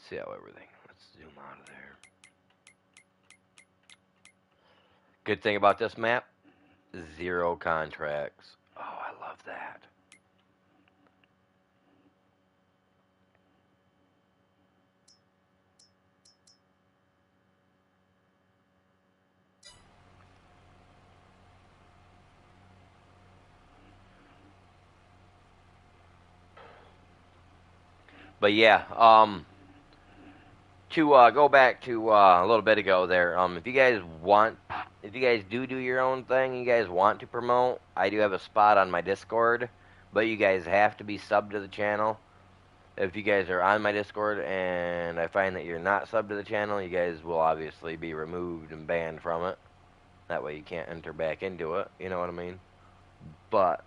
See how everything. Let's zoom out of there. Good thing about this map: 0 contracts. Oh, I love that. But yeah, to go back to a little bit ago there, if you guys do your own thing, you guys want to promote, I do have a spot on my Discord, but you guys have to be subbed to the channel. If you guys are on my Discord and I find that you're not subbed to the channel, you guys will obviously be removed and banned from it. That way you can't enter back into it, you know what I mean? But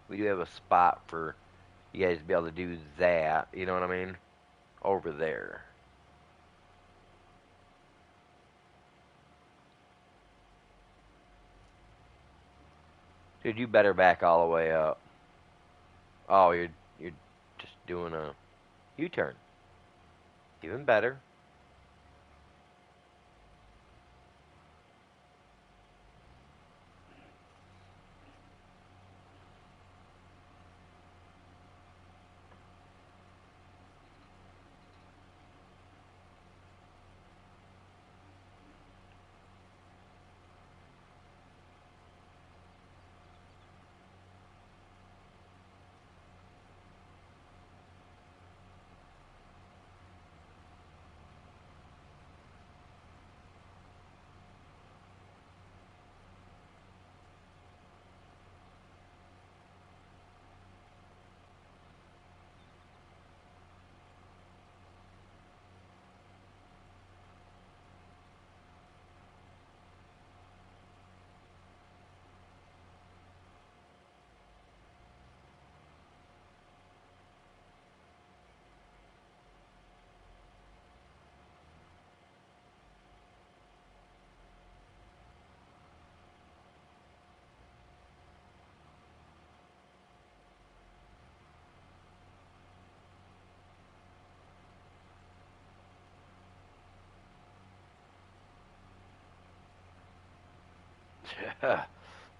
we do have a spot for you guys to be able to do that, you know what I mean? Over there. Dude, you better back all the way up. Oh, you're just doing a U-turn. Even better.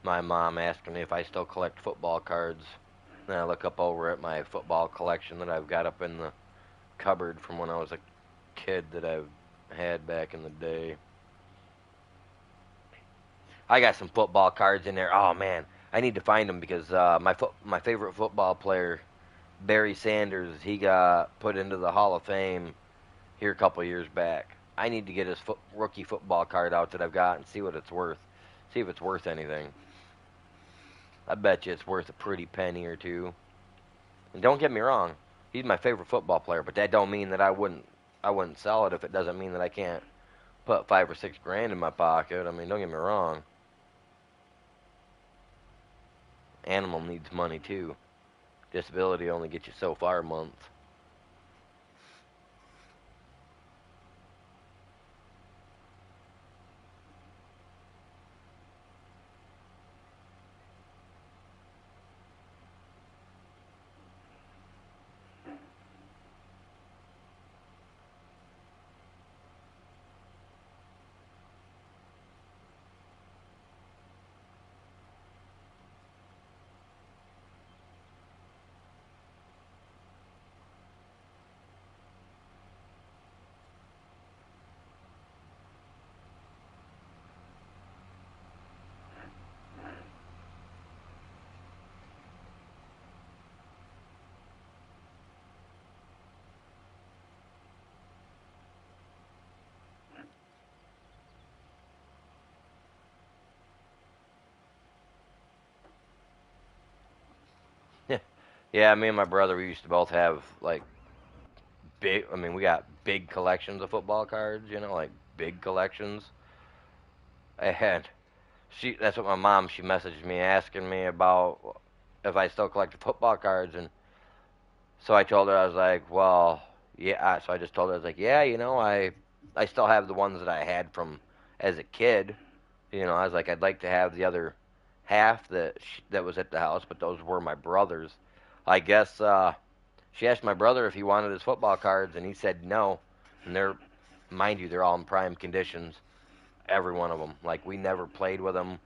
My mom asking me if I still collect football cards. Then I look up over at my football collection that I've got up in the cupboard from when I was a kid that I've had back in the day. I got some football cards in there. Oh man, I need to find them because my favorite football player, Barry Sanders, he got put into the Hall of Fame here a couple years back. I need to get his rookie football card out that I've got and see what it's worth. See if it's worth anything. I bet you it's worth a pretty penny or two. And don't get me wrong, he's my favorite football player, but that don't mean that I wouldn't sell it if it doesn't mean that I can't put 5 or 6 grand in my pocket. I mean, don't get me wrong. Animal needs money too. Disability only gets you so far a month. Yeah, me and my brother, we used to both have like big. I mean, we got big collections of football cards. You know, like big collections. And that's what my mom. She messaged me asking me about if I still collected football cards, and so I told her I was like, well, yeah. So I just told her I was like, yeah, I still have the ones that I had from as a kid. I was like, I'd like to have the other half that was at the house, but those were my brother's. I guess she asked my brother if he wanted his football cards, and he said no. And mind you, they're all in prime conditions, every one of them. Like we never played with them.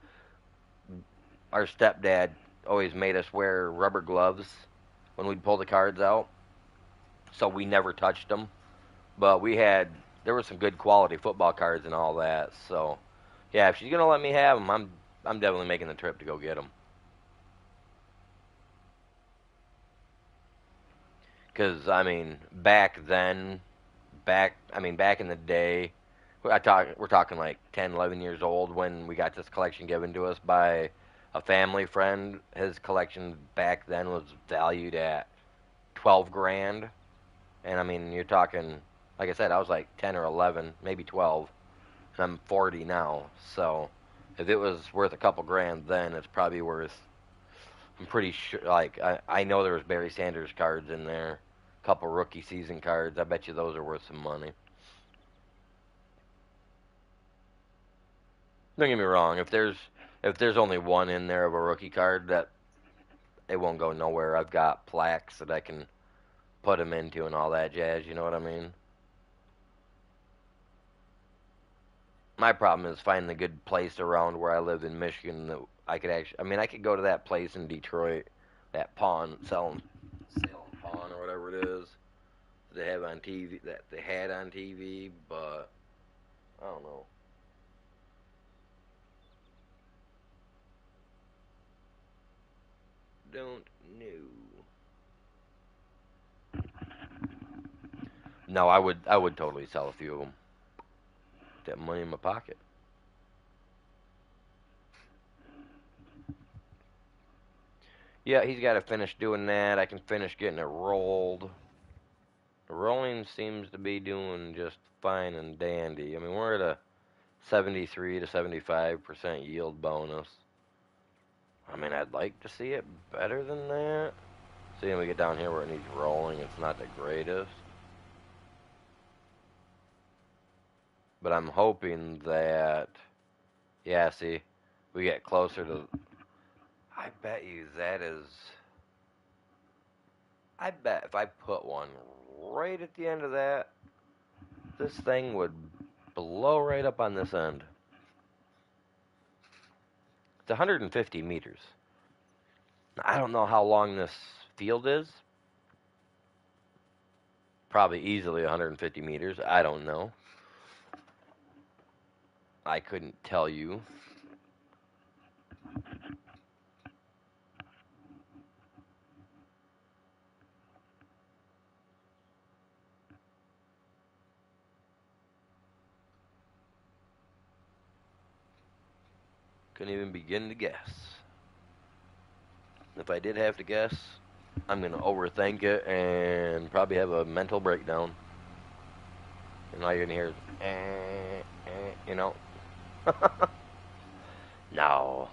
Our stepdad always made us wear rubber gloves when we'd pull the cards out, so we never touched them. But there were some good quality football cards and all that. So yeah, if she's gonna let me have them, I'm definitely making the trip to go get them. Because I mean, back in the day, we're talking like 10, 11 years old when we got this collection given to us by a family friend. His collection back then was valued at 12 grand, and I mean, you're talking, like I said, I was like 10 or 11, maybe 12, and I'm 40 now. So if it was worth a couple grand then, it's probably worth. I'm pretty sure. Like I know there was Barry Sanders cards in there, a couple rookie season cards. I bet you those are worth some money. Don't get me wrong. If there's only one in there of a rookie card, that it won't go nowhere. I've got plaques that I can put them into and all that jazz. You know what I mean? My problem is finding a good place around where I live in Michigan that I could actually. I mean, I could go to that place in Detroit, that selling pawn or whatever it is they have on TV that they had on TV, but I don't know. Don't know. No, I would totally sell a few of them. Get that money in my pocket. Yeah, he's got to finish doing that. I can finish getting it rolled. The rolling seems to be doing just fine and dandy. I mean, we're at a 73 to 75% yield bonus. I mean, I'd like to see it better than that. Seeing we get down here where it needs rolling, it's not the greatest. But I'm hoping that, yeah, see, we get closer to. I bet you that is. I bet if I put one right at the end of that, this thing would blow right up on this end. It's 150 meters. I don't know how long this field is. Probably easily 150 meters. I don't know. I couldn't tell you. Couldn't even begin to guess. If I did have to guess, I'm going to overthink it and probably have a mental breakdown. And all you're going to hear is, you know. No.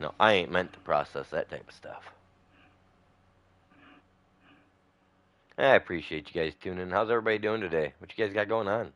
No, I ain't meant to process that type of stuff. I appreciate you guys tuning in. How's everybody doing today? What you guys got going on?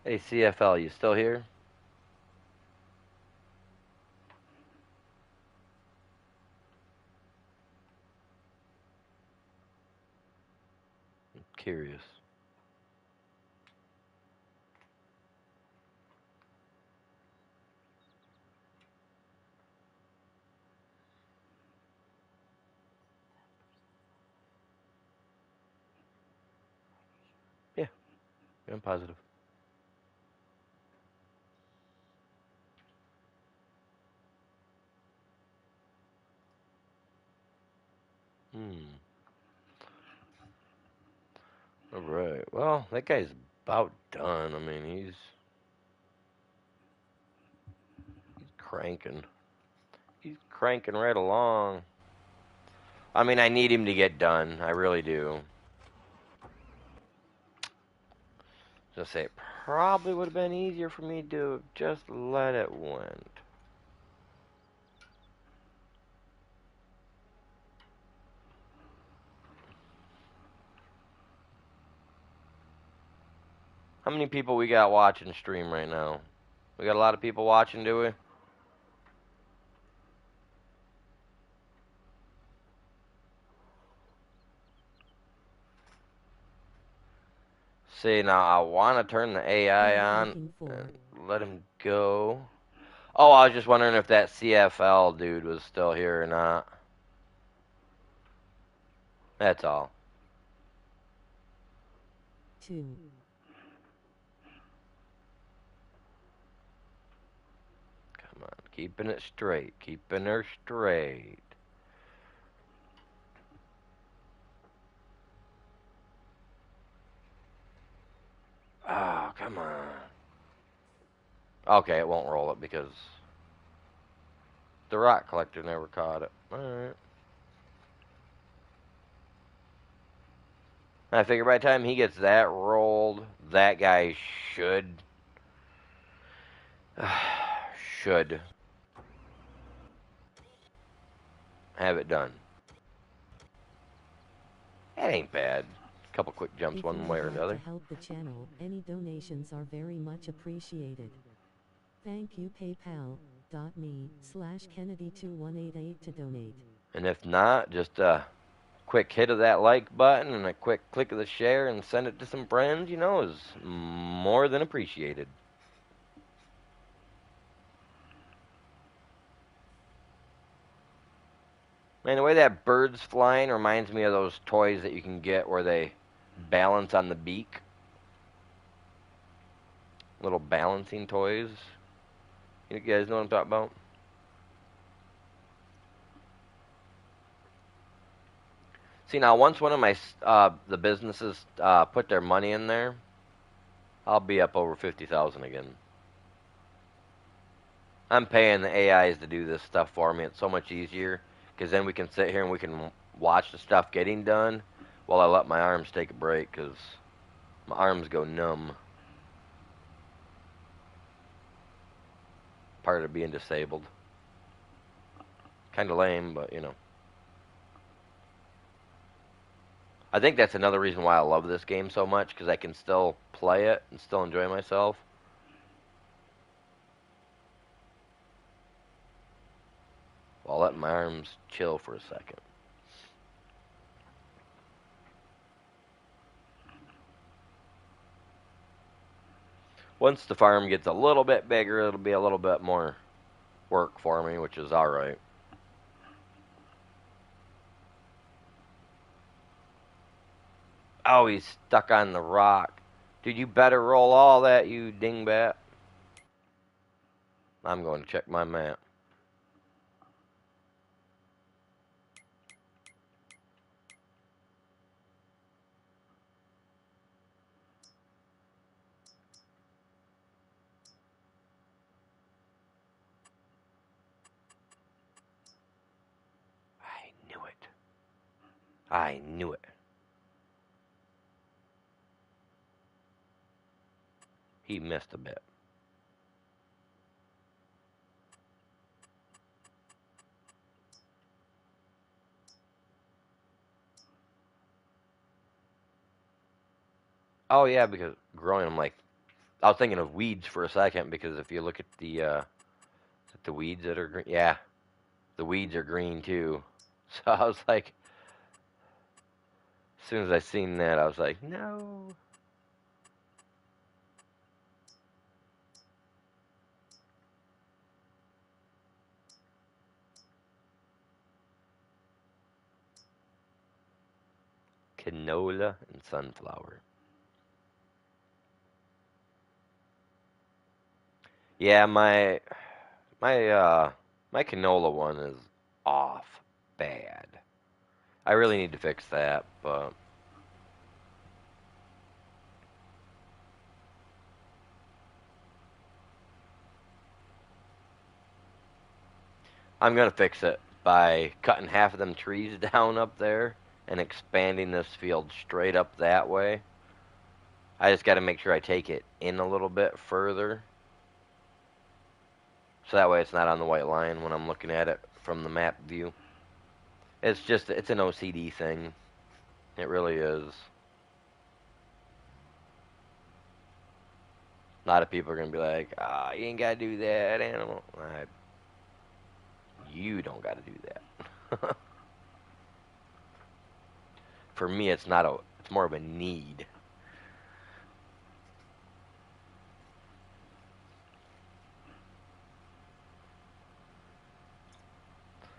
Hey, CFL, you still here? Curious. Yeah, I'm positive. Hmm. All right. Well, that guy's about done. I mean, he's cranking. He's cranking right along. I mean, I need him to get done. I really do. Just say it probably would have been easier for me to just let it went. How many people we got watching stream right now? We got a lot of people watching, do we? See, now I want to turn the AI on and let him go. Oh, I was just wondering if that CFL dude was still here or not. That's all. 2. Come on, keeping it straight, keeping her straight. Oh, come on. Okay, it won't roll it because the rock collector never caught it. Alright. I figure by the time he gets that rolled, that guy should should have it done. That ain't bad. A couple quick jumps If you one way would or like to another. help the channel, any donations are very much appreciated. Thank you paypal.me/Kennedy2188 to donate. And if not, just a quick hit of that like button and a quick click of the share and send it to some friends, is more than appreciated. Man, the way that bird's flying reminds me of those toys that you can get where they balance on the beak. Little balancing toys. You guys know what I'm talking about? See, now once one of my the businesses put their money in there, I'll be up over 50,000 again. I'm paying the AIs to do this stuff for me. It's so much easier because then we can sit here and we can watch the stuff getting done while I let my arms take a break because my arms go numb. Part of being disabled. Kind of lame, but I think that's another reason why I love this game so much because I can still play it and still enjoy myself. While letting my arms chill for a second. Once the farm gets a little bit bigger, it'll be a little bit more work for me, which is alright. Oh, he's stuck on the rock. Dude, you better roll all that, you dingbat. I'm going to check my map. I knew it. I knew it. He missed a bit. Oh, yeah, because growing them like I was thinking of weeds for a second because if you look at the weeds that are green, yeah, the weeds are green too. So I was like, as soon as I seen that, I was like, no. Canola and sunflower. Yeah, my my canola one is off bad. I really need to fix that, but I'm gonna fix it by cutting half of them trees down up there and expanding this field straight up that way. I just got to make sure I take it in a little bit further, so that way it's not on the white line when I'm looking at it from the map view. It's an OCD thing. It really is. A lot of people are gonna be like, "Ah, you ain't gotta do that, animal." You don't gotta do that. For me, it's not a. It's more of a need.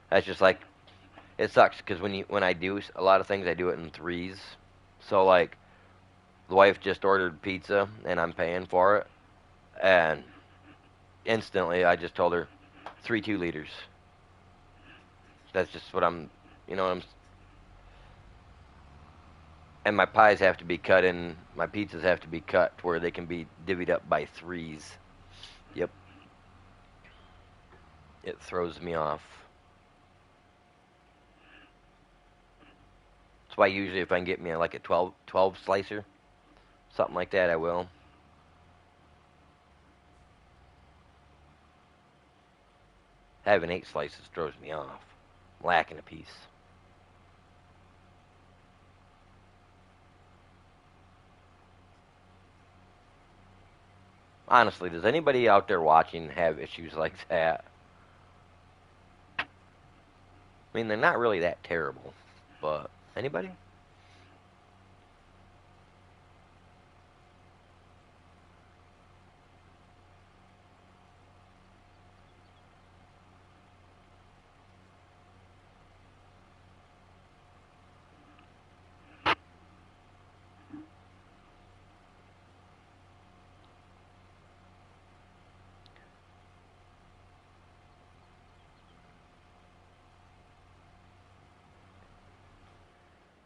That's just like it sucks because when I do a lot of things, I do it in threes. So like the wife just ordered pizza and I'm paying for it, and instantly I just told her 3 2 liters. That's just what I'm, you know, and my pies have to be cut in, my pizzas have to be cut to where they can be divvied up by threes. Yep, it throws me off. That's why usually if I can get me like a 12 slicer, something like that, I will. Having 8 slices throws me off. I'm lacking a piece. Honestly, does anybody out there watching have issues like that? I mean, they're not really that terrible, but anybody?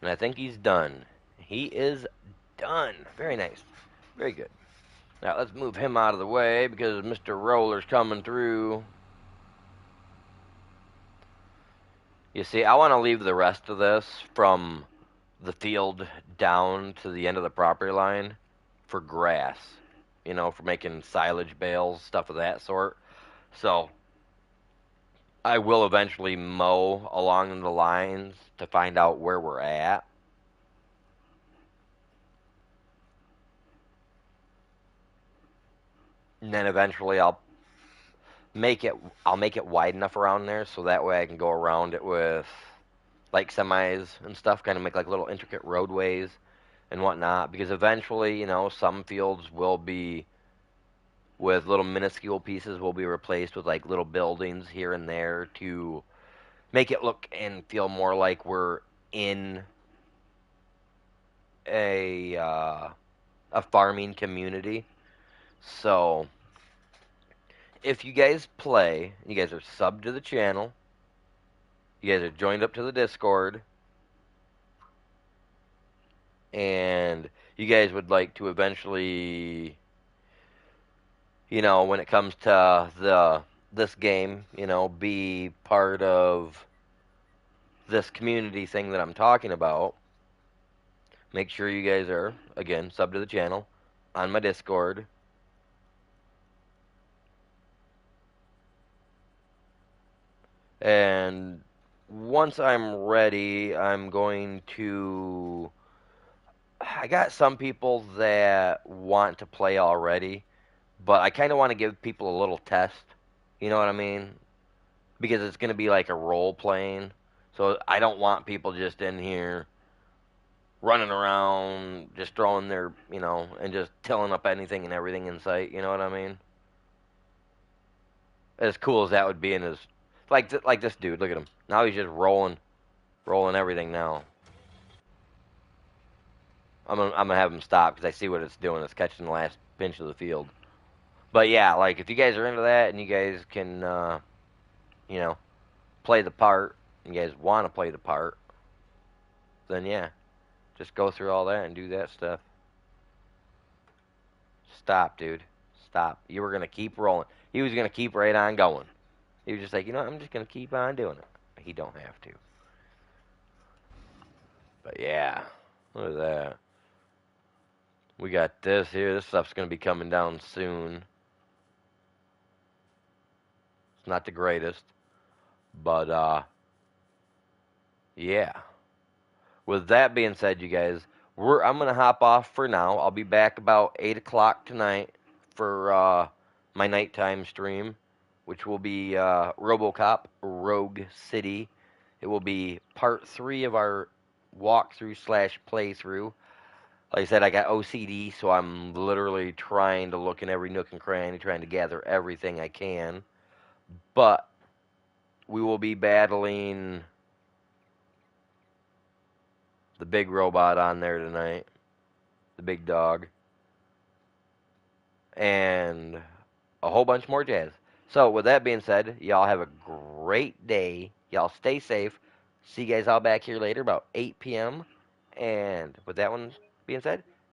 And I think he's done. He is done. Very nice. Very good. Now let's move him out of the way because Mr. Roller's coming through. You see, I want to leave the rest of this from the field down to the end of the property line for grass. You know, for making silage bales, stuff of that sort. So I will eventually mow along the lines to find out where we're at. And then eventually make it I'll make it wide enough around there so that way I can go around it with like semis and stuff, kind of make like little intricate roadways and whatnot. Because eventually, you know, some fields will be with little minuscule pieces will be replaced with like little buildings here and there to make it look and feel more like we're in a a farming community. So if you guys play, you guys are subbed to the channel, you guys are joined up to the Discord, and you guys would like to eventually, you know, when it comes to this game, you know, be part of this community thing that I'm talking about, make sure you guys are again sub to the channel on my Discord. And once I'm ready, I'm going to I got some people that want to play already, but I kind of want to give people a little test. You know what I mean? Because it's going to be like a role playing. So I don't want people just in here running around, just throwing their, and just tilling up anything and everything in sight. You know what I mean? As cool as that would be in his, like this dude. Look at him. Now he's just rolling everything now. I'm gonna have him stop because I see what it's doing. It's catching the last pinch of the field. But yeah, like if you guys are into that and you guys can, you know, play the part, and you guys want to play the part, then yeah, just go through all that and do that stuff. Stop, dude. Stop. You were gonna keep rolling. He was gonna keep right on going. He was just like, I'm just gonna keep on doing it. He don't have to. But yeah, look at that. We got this here. This stuff's gonna be coming down soon. It's not the greatest, but yeah. With that being said, you guys, I'm gonna hop off for now. I'll be back about 8 o'clock tonight for my nighttime stream, which will be RoboCop Rogue City. It will be part 3 of our walkthrough slash playthrough. Like I said, I got OCD, so I'm literally trying to look in every nook and cranny, trying to gather everything I can. But we will be battling the big robot on there tonight, the big dog, and a whole bunch more jazz. So, with that being said, y'all have a great day. Y'all stay safe. See you guys all back here later about 8 p.m. And with that one being said,